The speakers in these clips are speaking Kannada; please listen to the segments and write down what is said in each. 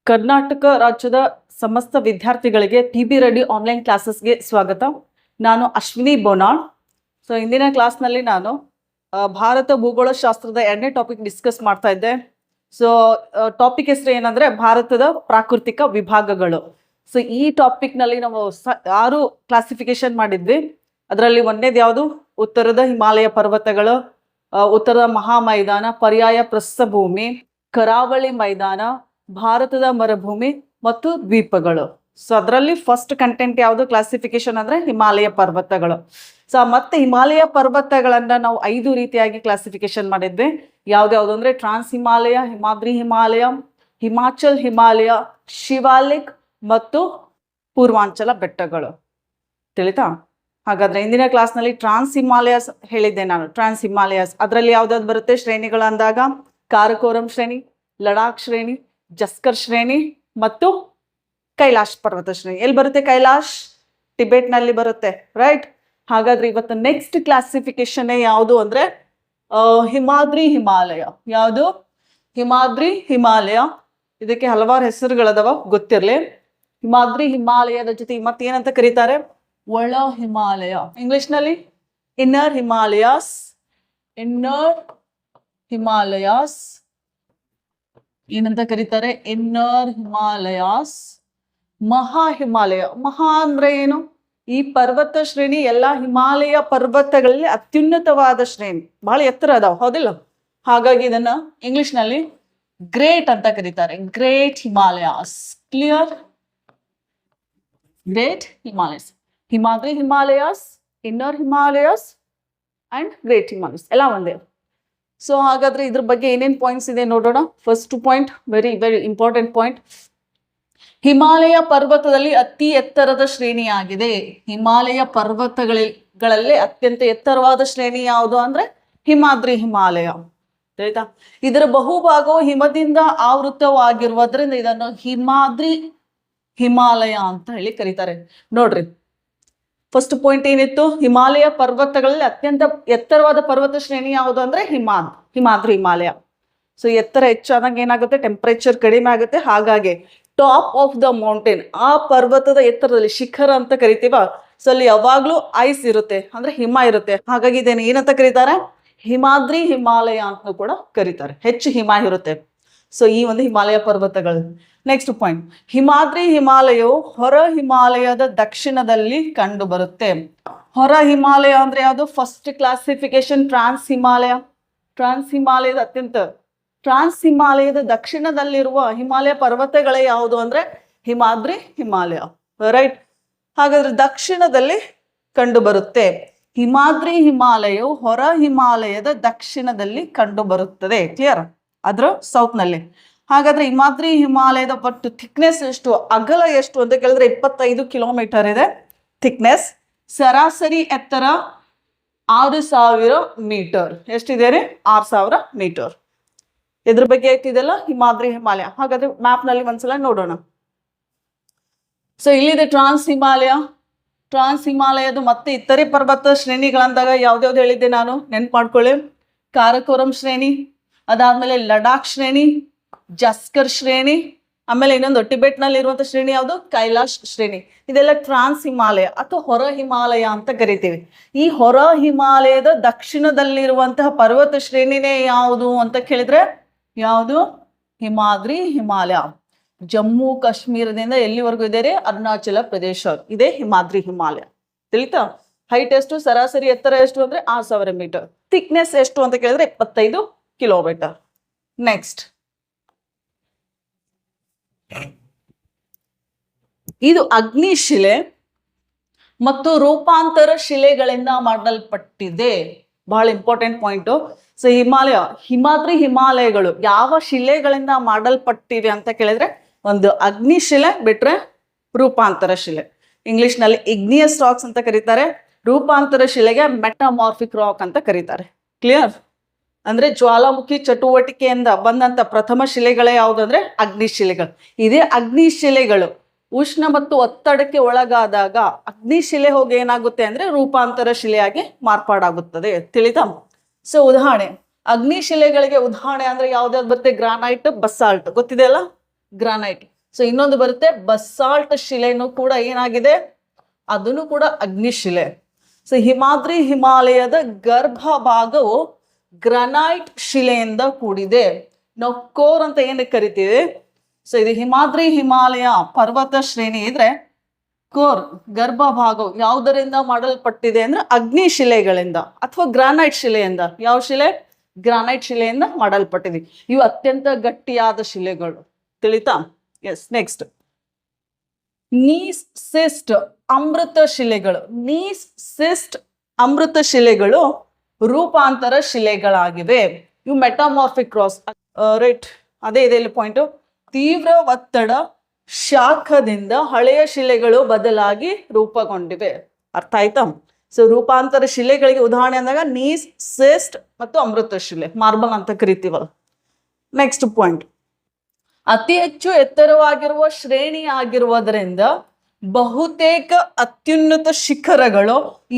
ಕರ್ನಾಟಕ ರಾಜ್ಯದ ಸಮಸ್ತ ವಿದ್ಯಾರ್ಥಿಗಳಿಗೆ ಟಿ.ಬಿ. ರೆಡ್ಡಿ ಆನ್ಲೈನ್ ಕ್ಲಾಸಸ್ಗೆ ಸ್ವಾಗತ. ನಾನು ಅಶ್ವಿನಿ ಬೋನಾಳ್. ಸೊ ಇಂದಿನ ಕ್ಲಾಸ್ನಲ್ಲಿ ನಾನು ಭಾರತ ಭೂಗೋಳಶಾಸ್ತ್ರದ 2ನೇ ಟಾಪಿಕ್ ಡಿಸ್ಕಸ್ ಮಾಡ್ತಾ ಇದ್ದೆ. ಸೊ ಟಾಪಿಕ್ ಹೆಸರು ಏನಂದ್ರೆ ಭಾರತದ ಪ್ರಾಕೃತಿಕ ವಿಭಾಗಗಳು. ಸೊ ಈ ಟಾಪಿಕ್ನಲ್ಲಿ ನಾವು 6 ಕ್ಲಾಸಿಫಿಕೇಶನ್ ಮಾಡಿದ್ವಿ. ಅದರಲ್ಲಿ ಒಂದನೇದು ಯಾವುದು? ಉತ್ತರದ ಹಿಮಾಲಯ ಪರ್ವತಗಳು, ಉತ್ತರದ ಮಹಾ ಮೈದಾನ, ಪರ್ಯಾಯ ಪ್ರಸ್ಥಭೂಮಿ, ಕರಾವಳಿ ಮೈದಾನ, ಭಾರತದ ಮರುಭೂಮಿ ಮತ್ತು ದ್ವೀಪಗಳು. ಸೊ ಅದರಲ್ಲಿ ಫಸ್ಟ್ ಕಂಟೆಂಟ್ ಯಾವುದು ಕ್ಲಾಸಿಫಿಕೇಶನ್ ಅಂದ್ರೆ ಹಿಮಾಲಯ ಪರ್ವತಗಳು. ಸೊ ಮತ್ತೆ ಹಿಮಾಲಯ ಪರ್ವತಗಳನ್ನ ನಾವು 5 ರೀತಿಯಾಗಿ ಕ್ಲಾಸಿಫಿಕೇಶನ್ ಮಾಡಿದ್ವಿ. ಯಾವ್ದ್ಯಾವ್ದು ಅಂದ್ರೆ ಟ್ರಾನ್ಸ್ ಹಿಮಾಲಯ, ಹಿಮಾದ್ರಿ ಹಿಮಾಲಯ, ಹಿಮಾಚಲ್ ಹಿಮಾಲಯ, ಶಿವಾಲಿಕ್ ಮತ್ತು ಪೂರ್ವಾಂಚಲ ಬೆಟ್ಟಗಳು. ತಿಳಿತಾ? ಹಾಗಾದ್ರೆ ಇಂದಿನ ಕ್ಲಾಸ್ನಲ್ಲಿ ಟ್ರಾನ್ಸ್ ಹಿಮಾಲಯಸ್ ಹೇಳಿದ್ದೆ ನಾನು. ಟ್ರಾನ್ಸ್ ಹಿಮಾಲಯಸ್ ಅದರಲ್ಲಿ ಯಾವ್ದಾವ್ದು ಬರುತ್ತೆ ಶ್ರೇಣಿಗಳು ಅಂದಾಗ? ಕಾರಕೋರಂ ಶ್ರೇಣಿ, ಲಡಾಖ್ ಶ್ರೇಣಿ, ಜಸ್ಕರ್ ಶ್ರೇಣಿ ಮತ್ತು ಕೈಲಾಶ್ ಪರ್ವತ ಶ್ರೇಣಿ. ಎಲ್ಲಿ ಬರುತ್ತೆ ಕೈಲಾಶ್? ಟಿಬೆಟ್ನಲ್ಲಿ ಬರುತ್ತೆ, ರೈಟ್? ಹಾಗಾದ್ರೆ ಇವತ್ತು ನೆಕ್ಸ್ಟ್ ಕ್ಲಾಸಿಫಿಕೇಶನ್ ಯಾವುದು ಅಂದ್ರೆ ಹಿಮಾದ್ರಿ ಹಿಮಾಲಯ. ಯಾವುದು? ಹಿಮಾದ್ರಿ ಹಿಮಾಲಯ. ಇದಕ್ಕೆ ಹಲವಾರು ಹೆಸರುಗಳದವ, ಗೊತ್ತಿರಲಿ. ಹಿಮಾದ್ರಿ ಹಿಮಾಲಯದ ಜೊತೆ ಮತ್ತೇನಂತ ಕರೀತಾರೆ? ಒಳ ಹಿಮಾಲಯ. ಇಂಗ್ಲಿಷ್ನಲ್ಲಿ ಇನ್ನರ್ ಹಿಮಾಲಯಾಸ್, ಇನ್ನರ್ ಹಿಮಾಲಯಾಸ್ ಏನಂತ ಕರೀತಾರೆ? Inner Himalayas. ಮಹಾ ಹಿಮಾಲಯ. ಮಹಾ ಅಂದ್ರೆ ಏನು? ಈ ಪರ್ವತ ಶ್ರೇಣಿ ಎಲ್ಲಾ ಹಿಮಾಲಯ ಪರ್ವತಗಳಲ್ಲಿ ಅತ್ಯುನ್ನತವಾದ ಶ್ರೇಣಿ, ಬಹಳ ಎತ್ತರ ಅದಾವ, ಹೌದಿಲ್ಲ? ಹಾಗಾಗಿ ಇದನ್ನ ಇಂಗ್ಲಿಷ್ನಲ್ಲಿ ಗ್ರೇಟ್ ಅಂತ ಕರೀತಾರೆ. Great Himalayas. Clear? Great Himalayas. Himadri Himalayas, inner Himalayas and great Himalayas ಎಲ್ಲ ಒಂದೇ. ಸೊ ಹಾಗಾದ್ರೆ ಇದ್ರ ಬಗ್ಗೆ ಏನೇನ್ ಪಾಯಿಂಟ್ಸ್ ಇದೆ ನೋಡೋಣ. First point, very very important point. Himalaya ಪರ್ವತದಲ್ಲಿ ಅತಿ ಎತ್ತರದ ಶ್ರೇಣಿಯಾಗಿದೆ. ಹಿಮಾಲಯ ಪರ್ವತಗಳಲ್ಲಿ ಅತ್ಯಂತ ಎತ್ತರವಾದ ಶ್ರೇಣಿ ಯಾವುದು ಅಂದ್ರೆ ಹಿಮಾದ್ರಿ ಹಿಮಾಲಯ. ಆಯ್ತಾ? ಇದರ ಬಹುಭಾಗವು ಹಿಮದಿಂದ ಆವೃತವಾಗಿರುವುದರಿಂದ ಇದನ್ನು ಹಿಮಾದ್ರಿ ಹಿಮಾಲಯ ಅಂತ ಹೇಳಿ ಕರೀತಾರೆ. ನೋಡ್ರಿ, ಫಸ್ಟ್ ಪಾಯಿಂಟ್ ಏನಿತ್ತು? ಹಿಮಾಲಯ ಪರ್ವತಗಳಲ್ಲಿ ಅತ್ಯಂತ ಎತ್ತರವಾದ ಪರ್ವತ ಶ್ರೇಣಿ ಯಾವುದು ಅಂದ್ರೆ ಹಿಮಾದ್ರಿ ಹಿಮಾಲಯ. ಸೊ ಎತ್ತರ ಹೆಚ್ಚಾದಂಗೆ ಏನಾಗುತ್ತೆ? ಟೆಂಪರೇಚರ್ ಕಡಿಮೆ ಆಗುತ್ತೆ. ಹಾಗಾಗಿ ಟಾಪ್ ಆಫ್ ದ ಮೌಂಟೇನ್, ಆ ಪರ್ವತದ ಎತ್ತರದಲ್ಲಿ, ಶಿಖರ ಅಂತ ಕರಿತೀವ, ಸೊ ಅಲ್ಲಿ ಯಾವಾಗ್ಲೂ ಐಸ್ ಇರುತ್ತೆ, ಅಂದ್ರೆ ಹಿಮ ಇರುತ್ತೆ. ಹಾಗಾಗಿ ಇದೇನು ಏನಂತ ಕರೀತಾರೆ? ಹಿಮಾದ್ರಿ ಹಿಮಾಲಯ ಅಂತ ಕೂಡ ಕರೀತಾರೆ. ಹೆಚ್ಚು ಹಿಮ ಇರುತ್ತೆ. ಸೊ ಈ ಒಂದು ಹಿಮಾಲಯ ಪರ್ವತಗಳು. ನೆಕ್ಸ್ಟ್ ಪಾಯಿಂಟ್, ಹಿಮಾದ್ರಿ ಹಿಮಾಲಯವು ಹೊರ ಹಿಮಾಲಯದ ದಕ್ಷಿಣದಲ್ಲಿ ಕಂಡು ಬರುತ್ತೆ. ಹೊರ ಹಿಮಾಲಯ ಅಂದ್ರೆ ಯಾವುದು? ಫಸ್ಟ್ ಕ್ಲಾಸಿಫಿಕೇಶನ್ ಟ್ರಾನ್ಸ್ ಹಿಮಾಲಯ. ಟ್ರಾನ್ಸ್ ಹಿಮಾಲಯದ ದಕ್ಷಿಣದಲ್ಲಿರುವ ಹಿಮಾಲಯ ಪರ್ವತಗಳೇ ಯಾವುದು ಅಂದ್ರೆ ಹಿಮಾದ್ರಿ ಹಿಮಾಲಯ, ರೈಟ್? ಹಾಗಾದ್ರೆ ದಕ್ಷಿಣದಲ್ಲಿ ಕಂಡು ಬರುತ್ತೆ. ಹಿಮಾದ್ರಿ ಹಿಮಾಲಯವು ಹೊರ ಹಿಮಾಲಯದ ದಕ್ಷಿಣದಲ್ಲಿ ಕಂಡು ಬರುತ್ತದೆ. ಕ್ಲಿಯರ್? ಅದ್ರ ಸೌತ್ ನಲ್ಲಿ. ಹಾಗಾದ್ರೆ ಹಿಮಾದ್ರಿ ಹಿಮಾಲಯದ ಪಟ್ಟು ಥಿಕ್ನೆಸ್ ಎಷ್ಟು, ಅಗಲ ಎಷ್ಟು ಅಂತ ಕೇಳಿದ್ರೆ 25 ಕಿಲೋಮೀಟರ್ ಇದೆ ಥಿಕ್ನೆಸ್. ಸರಾಸರಿ ಎತ್ತರ 6000 ಮೀಟರ್. ಎಷ್ಟಿದೆ ರೀ? 6000 ಮೀಟರ್. ಇದ್ರ ಬಗ್ಗೆ ಐತಿದೆಲ್ಲ ಹಿಮಾದ್ರಿ ಹಿಮಾಲಯ. ಹಾಗಾದ್ರೆ ಮ್ಯಾಪ್ ನಲ್ಲಿ ಒಂದ್ಸಲ ನೋಡೋಣ. ಸೊ ಇಲ್ಲಿದೆ ಟ್ರಾನ್ಸ್ ಹಿಮಾಲಯ. ಟ್ರಾನ್ಸ್ ಹಿಮಾಲಯದ ಮತ್ತೆ ಇತರೆ ಪರ್ವತ ಶ್ರೇಣಿಗಳಂದಾಗ ಯಾವ್ದ್ಯಾವ್ದು ಹೇಳಿದ್ದೆ ನಾನು, ನೆನ್ಪು ಮಾಡ್ಕೊಳ್ಳಿ. ಕಾರಕೋರಂ ಶ್ರೇಣಿ, ಅದಾದ್ಮೇಲೆ ಲಡಾಖ್ ಶ್ರೇಣಿ, ಜಸ್ಕರ್ ಶ್ರೇಣಿ, ಆಮೇಲೆ ಇನ್ನೊಂದು ಟಿಬೆಟ್ನಲ್ಲಿ ಇರುವಂತ ಶ್ರೇಣಿ ಯಾವುದು? ಕೈಲಾಶ್ ಶ್ರೇಣಿ. ಇದೆಲ್ಲ ಟ್ರಾನ್ಸ್ ಹಿಮಾಲಯ ಅಥವಾ ಹೊರ ಹಿಮಾಲಯ ಅಂತ ಕರಿತೀವಿ. ಈ ಹೊರ ಹಿಮಾಲಯದ ದಕ್ಷಿಣದಲ್ಲಿರುವಂತಹ ಪರ್ವತ ಶ್ರೇಣಿನೇ ಯಾವುದು ಅಂತ ಕೇಳಿದ್ರೆ ಯಾವುದು? ಹಿಮಾದ್ರಿ ಹಿಮಾಲಯ. ಜಮ್ಮು ಕಾಶ್ಮೀರದಿಂದ ಎಲ್ಲಿವರೆಗೂ ಇದೆ ರೀ? ಅರುಣಾಚಲ ಪ್ರದೇಶ ಇದೆ ಹಿಮಾದ್ರಿ ಹಿಮಾಲಯ. ತಿಳಿತಾ? ಹೈಟ್ ಎಷ್ಟು? ಸರಾಸರಿ ಎತ್ತರ ಎಷ್ಟು ಅಂದ್ರೆ 6000 ಮೀಟರ್. ಥಿಕ್ನೆಸ್ ಎಷ್ಟು ಅಂತ ಕೇಳಿದ್ರೆ 25 ಕಿಲೋಮೀಟರ್. ನೆಕ್ಸ್ಟ್, ಇದು ಅಗ್ನಿಶಿಲೆ ಮತ್ತು ರೂಪಾಂತರ ಶಿಲೆಗಳಿಂದ ಮಾಡಲ್ಪಟ್ಟಿದೆ. ಬಹಳ ಇಂಪಾರ್ಟೆಂಟ್ ಪಾಯಿಂಟು. ಸೊ ಹಿಮಾದ್ರಿ ಹಿಮಾಲಯಗಳು ಯಾವ ಶಿಲೆಗಳಿಂದ ಮಾಡಲ್ಪಟ್ಟಿವೆ ಅಂತ ಕೇಳಿದ್ರೆ ಒಂದು ಅಗ್ನಿಶಿಲೆ ಬಿಟ್ರೆ ರೂಪಾಂತರ ಶಿಲೆ. ಇಂಗ್ಲಿಷ್ನಲ್ಲಿ ಇಗ್ನಿಯಸ್ ರಾಕ್ಸ್ ಅಂತ ಕರೀತಾರೆ. ರೂಪಾಂತರ ಶಿಲೆಗೆ ಮೆಟಾಮಾರ್ಫಿಕ್ ರಾಕ್ ಅಂತ ಕರೀತಾರೆ. ಕ್ಲಿಯರ್? ಅಂದ್ರೆ ಜ್ವಾಲಾಮುಖಿ ಚಟುವಟಿಕೆಯಿಂದ ಬಂದಂತ ಪ್ರಥಮ ಶಿಲೆಗಳೇ ಯಾವುದಂದ್ರೆ ಅಗ್ನಿಶಿಲೆಗಳು. ಇದೇ ಅಗ್ನಿಶಿಲೆಗಳು ಉಷ್ಣ ಮತ್ತು ಒತ್ತಡಕ್ಕೆ ಒಳಗಾದಾಗ ಅಗ್ನಿಶಿಲೆ ಹೋಗಿ ಏನಾಗುತ್ತೆ ಅಂದ್ರೆ ರೂಪಾಂತರ ಶಿಲೆಯಾಗಿ ಮಾರ್ಪಾಡಾಗುತ್ತದೆ. ತಿಳಿತಾ? ಸೊ ಉದಾಹರಣೆ, ಅಗ್ನಿಶಿಲೆಗಳಿಗೆ ಉದಾಹರಣೆ ಅಂದ್ರೆ ಯಾವ್ದಾವ್ದು ಬರುತ್ತೆ? ಗ್ರಾನೈಟ್, ಬಸಾಲ್ಟ್, ಗೊತ್ತಿದೆ ಅಲ್ಲ ಗ್ರಾನೈಟ್. ಸೊ ಇನ್ನೊಂದು ಬರುತ್ತೆ ಬಸಾಲ್ಟ್ ಶಿಲೆನೂ ಕೂಡ ಏನಾಗಿದೆ, ಅದನ್ನು ಕೂಡ ಅಗ್ನಿಶಿಲೆ. ಸೊ ಹಿಮಾದ್ರಿ ಹಿಮಾಲಯದ ಗರ್ಭ ಭಾಗವು ಗ್ರಾನೈಟ್ ಶಿಲೆಯಿಂದ ಕೂಡಿದೆ. ನಾವು ಕೋರ್ ಅಂತ ಏನಕ್ಕೆ ಕರಿತೀವಿ? ಸೊ ಇದು ಹಿಮಾದ್ರಿ ಹಿಮಾಲಯ ಪರ್ವತ ಶ್ರೇಣಿ ಇದ್ರೆ ಕೋರ್ ಗರ್ಭ ಭಾಗವು ಯಾವುದರಿಂದ ಮಾಡಲ್ಪಟ್ಟಿದೆ ಅಂದ್ರೆ ಅಗ್ನಿಶಿಲೆಗಳಿಂದ ಅಥವಾ ಗ್ರಾನೈಟ್ ಶಿಲೆಯಿಂದ. ಯಾವ ಶಿಲೆ? ಗ್ರಾನೈಟ್ ಶಿಲೆಯಿಂದ ಮಾಡಲ್ಪಟ್ಟಿದೆ. ಇವು ಅತ್ಯಂತ ಗಟ್ಟಿಯಾದ ಶಿಲೆಗಳು, ತಿಳಿತಾ? ಎಸ್. ನೆಕ್ಸ್ಟ್, ನೀಸ್ ಸಿಸ್ಟ್ ಅಮೃತ ಶಿಲೆಗಳು. ನೀಸ್ ಸಿಸ್ಟ್ ಅಮೃತ ಶಿಲೆಗಳು ರೂಪಾಂತರ ಶಿಲೆಗಳಾಗಿವೆ. ಇವು ಮೆಟಾಮಾರ್ಫಿಕ್ ಕ್ರಾಸ್, ರೈಟ್? ಅದೇ ಇದೆ ಇಲ್ಲಿ ಪಾಯಿಂಟು. ತೀವ್ರ ಒತ್ತಡ ಶಾಖದಿಂದ ಹಳೆಯ ಶಿಲೆಗಳು ಬದಲಾಗಿ ರೂಪುಗೊಂಡಿವೆ. ಅರ್ಥ ಆಯ್ತಾ? ಸೊ ರೂಪಾಂತರ ಶಿಲೆಗಳಿಗೆ ಉದಾಹರಣೆ ಅಂದಾಗ ನೀಸ್, ಸಿಸ್ಟ್ ಮತ್ತು ಅಮೃತ ಶಿಲೆ, ಮಾರ್ಬಲ್ ಅಂತ ಕರಿತೀವಲ್ಲ. ನೆಕ್ಸ್ಟ್ ಪಾಯಿಂಟ್, ಅತಿ ಹೆಚ್ಚು ಎತ್ತರವಾಗಿರುವ ಶ್ರೇಣಿ ಆಗಿರುವುದರಿಂದ ಬಹುತೇಕ ಅತ್ಯುನ್ನತ ಶಿಖರಗಳು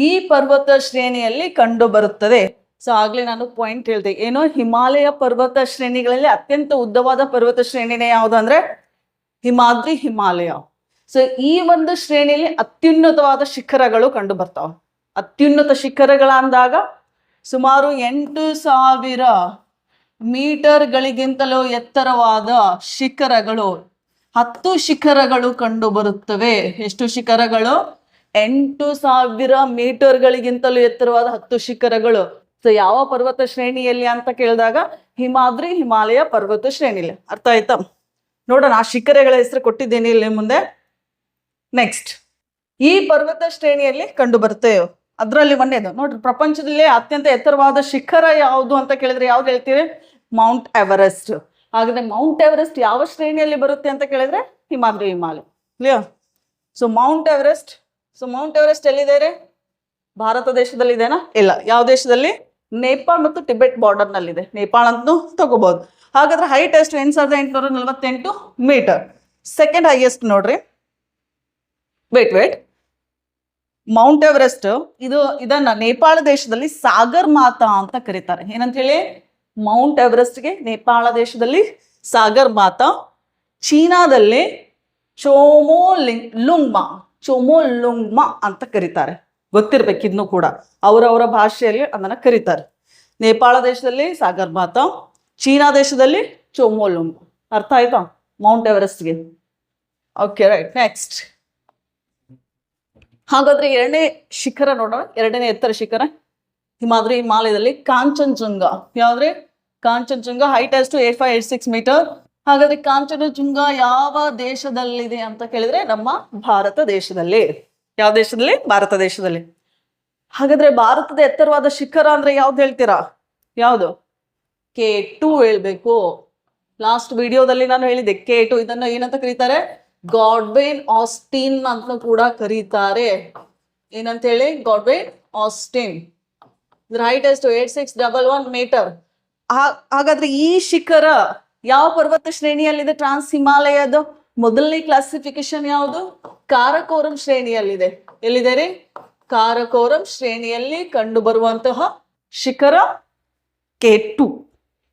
ಈ ಪರ್ವತ ಶ್ರೇಣಿಯಲ್ಲಿ ಕಂಡು ಬರುತ್ತದೆ. ಸೊ ಆಗ್ಲೇ ನಾನು ಪಾಯಿಂಟ್ ಹೇಳ್ದೆ, ಏನೋ ಹಿಮಾಲಯ ಪರ್ವತ ಶ್ರೇಣಿಗಳಲ್ಲಿ ಅತ್ಯಂತ ಉದ್ದವಾದ ಪರ್ವತ ಶ್ರೇಣಿನೇ ಯಾವುದು ಅಂದ್ರೆ ಹಿಮಾದ್ರಿ ಹಿಮಾಲಯ. ಸೊ ಈ ಒಂದು ಶ್ರೇಣಿಯಲ್ಲಿ ಅತ್ಯುನ್ನತವಾದ ಶಿಖರಗಳು ಕಂಡು ಬರ್ತಾವ. ಅತ್ಯುನ್ನತ ಶಿಖರಗಳಂದಾಗ ಸುಮಾರು 8,000 ಮೀಟರ್ಗಳಿಗಿಂತಲೂ ಎತ್ತರವಾದ ಶಿಖರಗಳು, 10 ಶಿಖರಗಳು ಕಂಡು ಬರುತ್ತವೆ. ಎಷ್ಟು ಶಿಖರಗಳು? 8,000 ಮೀಟರ್ಗಳಿಗಿಂತಲೂ ಎತ್ತರವಾದ 10 ಶಿಖರಗಳು. ಸೊ ಯಾವ ಪರ್ವತ ಶ್ರೇಣಿಯಲ್ಲಿ ಅಂತ ಕೇಳಿದಾಗ ಹಿಮಾದ್ರಿ ಹಿಮಾಲಯ ಪರ್ವತ ಶ್ರೇಣಿಯಲ್ಲಿ. ಅರ್ಥ ಆಯ್ತಾ? ನೋಡೋಣ, ಆ ಶಿಖರಗಳ ಹೆಸರು ಕೊಟ್ಟಿದ್ದೇನೆ ಇಲ್ಲಿ ಮುಂದೆ. ನೆಕ್ಸ್ಟ್, ಈ ಪರ್ವತ ಶ್ರೇಣಿಯಲ್ಲಿ ಕಂಡು ಬರ್ತೇವೆ. ಅದರಲ್ಲಿ ಒಂದೇದು ನೋಡ್ರಿ, ಪ್ರಪಂಚದಲ್ಲಿ ಅತ್ಯಂತ ಎತ್ತರವಾದ ಶಿಖರ ಯಾವುದು ಅಂತ ಕೇಳಿದ್ರೆ ಯಾವ್ದು ಹೇಳ್ತೀರಿ? Mount Everest. ಹಾಗಾದ್ರೆ ಮೌಂಟ್ ಎವರೆಸ್ಟ್ ಯಾವ ಶ್ರೇಣಿಯಲ್ಲಿ ಬರುತ್ತೆ ಅಂತ ಕೇಳಿದ್ರೆ Himadri Himalaya. Clear? So Mount Everest ಎಲ್ಲಿದೆ ರೀ? ಭಾರತ ದೇಶದಲ್ಲಿ ಇದೆನಾ? ಇಲ್ಲ. ಯಾವ ದೇಶದಲ್ಲಿ? ನೇಪಾಳ್ ಮತ್ತು ಟಿಬೆಟ್ ಬಾರ್ಡರ್ ನಲ್ಲಿದೆ. ನೇಪಾಳ ಅಂತೂ ತಗೋಬಹುದು. ಹಾಗಾದ್ರೆ ಹೈಟ್ ಎಷ್ಟು? 8,848 ಮೀಟರ್. ಸೆಕೆಂಡ್ ಹೈಯೆಸ್ಟ್ ನೋಡ್ರಿ, ವೇಟ್ ಮೌಂಟ್ ಎವರೆಸ್ಟ್ ಇದನ್ನ ನೇಪಾಳ ದೇಶದಲ್ಲಿ ಸಾಗರ್ ಮಾತಾ ಅಂತ ಕರೀತಾರೆ. ಏನಂತ ಹೇಳಿ? ಮೌಂಟ್ ಎವರೆಸ್ಟ್ಗೆ ನೇಪಾಳ ದೇಶದಲ್ಲಿ ಸಾಗರ್ ಮಾತಾ, ಚೀನಾದಲ್ಲಿ ಚೋಮೋಲುಂಗ್ಮಾ ಅಂತ ಕರೀತಾರೆ. ಗೊತ್ತಿರ್ಬೇಕು ಇದನ್ನು ಕೂಡ, ಅವರವರ ಭಾಷೆಯಲ್ಲಿ ಅದನ್ನ ಕರೀತಾರೆ. ನೇಪಾಳ ದೇಶದಲ್ಲಿ ಸಾಗರ್ ಮಾತಾ, ಚೀನಾ ದೇಶದಲ್ಲಿ ಚೋಮೋಲುಂಗ್. ಅರ್ಥ ಆಯ್ತಾ ಮೌಂಟ್ ಎವರೆಸ್ಟ್ಗೆ? Okay, right. ನೆಕ್ಸ್ಟ್, ಹಾಗಾದ್ರೆ ಎರಡನೇ ಶಿಖರ ನೋಡೋಣ. ಎರಡನೇ ಎತ್ತರ ಶಿಖರ ಹಿಮಾದ್ರಿ ಹಿಮಾಲಯದಲ್ಲಿ ಕಾಂಚನಜುಂಗ. ಯಾವ್ದ್ರಿ? ಕಾಂಚನಜುಂಗ. ಹೈಟ್ ಎಷ್ಟು? 8586 ಮೀಟರ್. ಹಾಗಾದ್ರೆ ಕಾಂಚನಜುಂಗ ಯಾವ ದೇಶದಲ್ಲಿದೆ ಅಂತ ಕೇಳಿದ್ರೆ ನಮ್ಮ ಭಾರತ ದೇಶದಲ್ಲಿ. ಯಾವ ದೇಶದಲ್ಲಿ? ಭಾರತ ದೇಶದಲ್ಲಿ. ಹಾಗಾದ್ರೆ ಭಾರತದ ಎತ್ತರವಾದ ಶಿಖರ ಅಂದ್ರೆ ಯಾವ್ದು ಹೇಳ್ತೀರಾ? ಯಾವುದು? K2 ಹೇಳ್ಬೇಕು. ಲಾಸ್ಟ್ ವಿಡಿಯೋದಲ್ಲಿ ನಾನು ಹೇಳಿದ್ದೆ K2. ಇದನ್ನು ಏನಂತ ಕರೀತಾರೆ? ಗಾಡ್ವಿನ್ ಆಸ್ಟಿನ್ ಅಂತ ಕೂಡ ಕರೀತಾರೆ. ಏನಂತ ಹೇಳಿ? Godwin Austin. ಇದ್ರ ಹೈಟ್ ಎಷ್ಟು? 8611 ಮೀಟರ್. ಹಾಗಾದ್ರೆ ಈ ಶಿಖರ ಯಾವ ಪರ್ವತ ಶ್ರೇಣಿಯಲ್ಲಿದೆ? ಟ್ರಾನ್ಸ್ ಹಿಮಾಲಯದ ಮೊದಲನೇ ಕ್ಲಾಸಿಫಿಕೇಶನ್ ಯಾವುದು? ಕಾರಕೋರಂ ಶ್ರೇಣಿಯಲ್ಲಿದೆ. ಎಲ್ಲಿದೆ ರೀ? ಕಾರಕೋರಂ ಶ್ರೇಣಿಯಲ್ಲಿ ಕಂಡು ಬರುವಂತಹ ಶಿಖರ K2.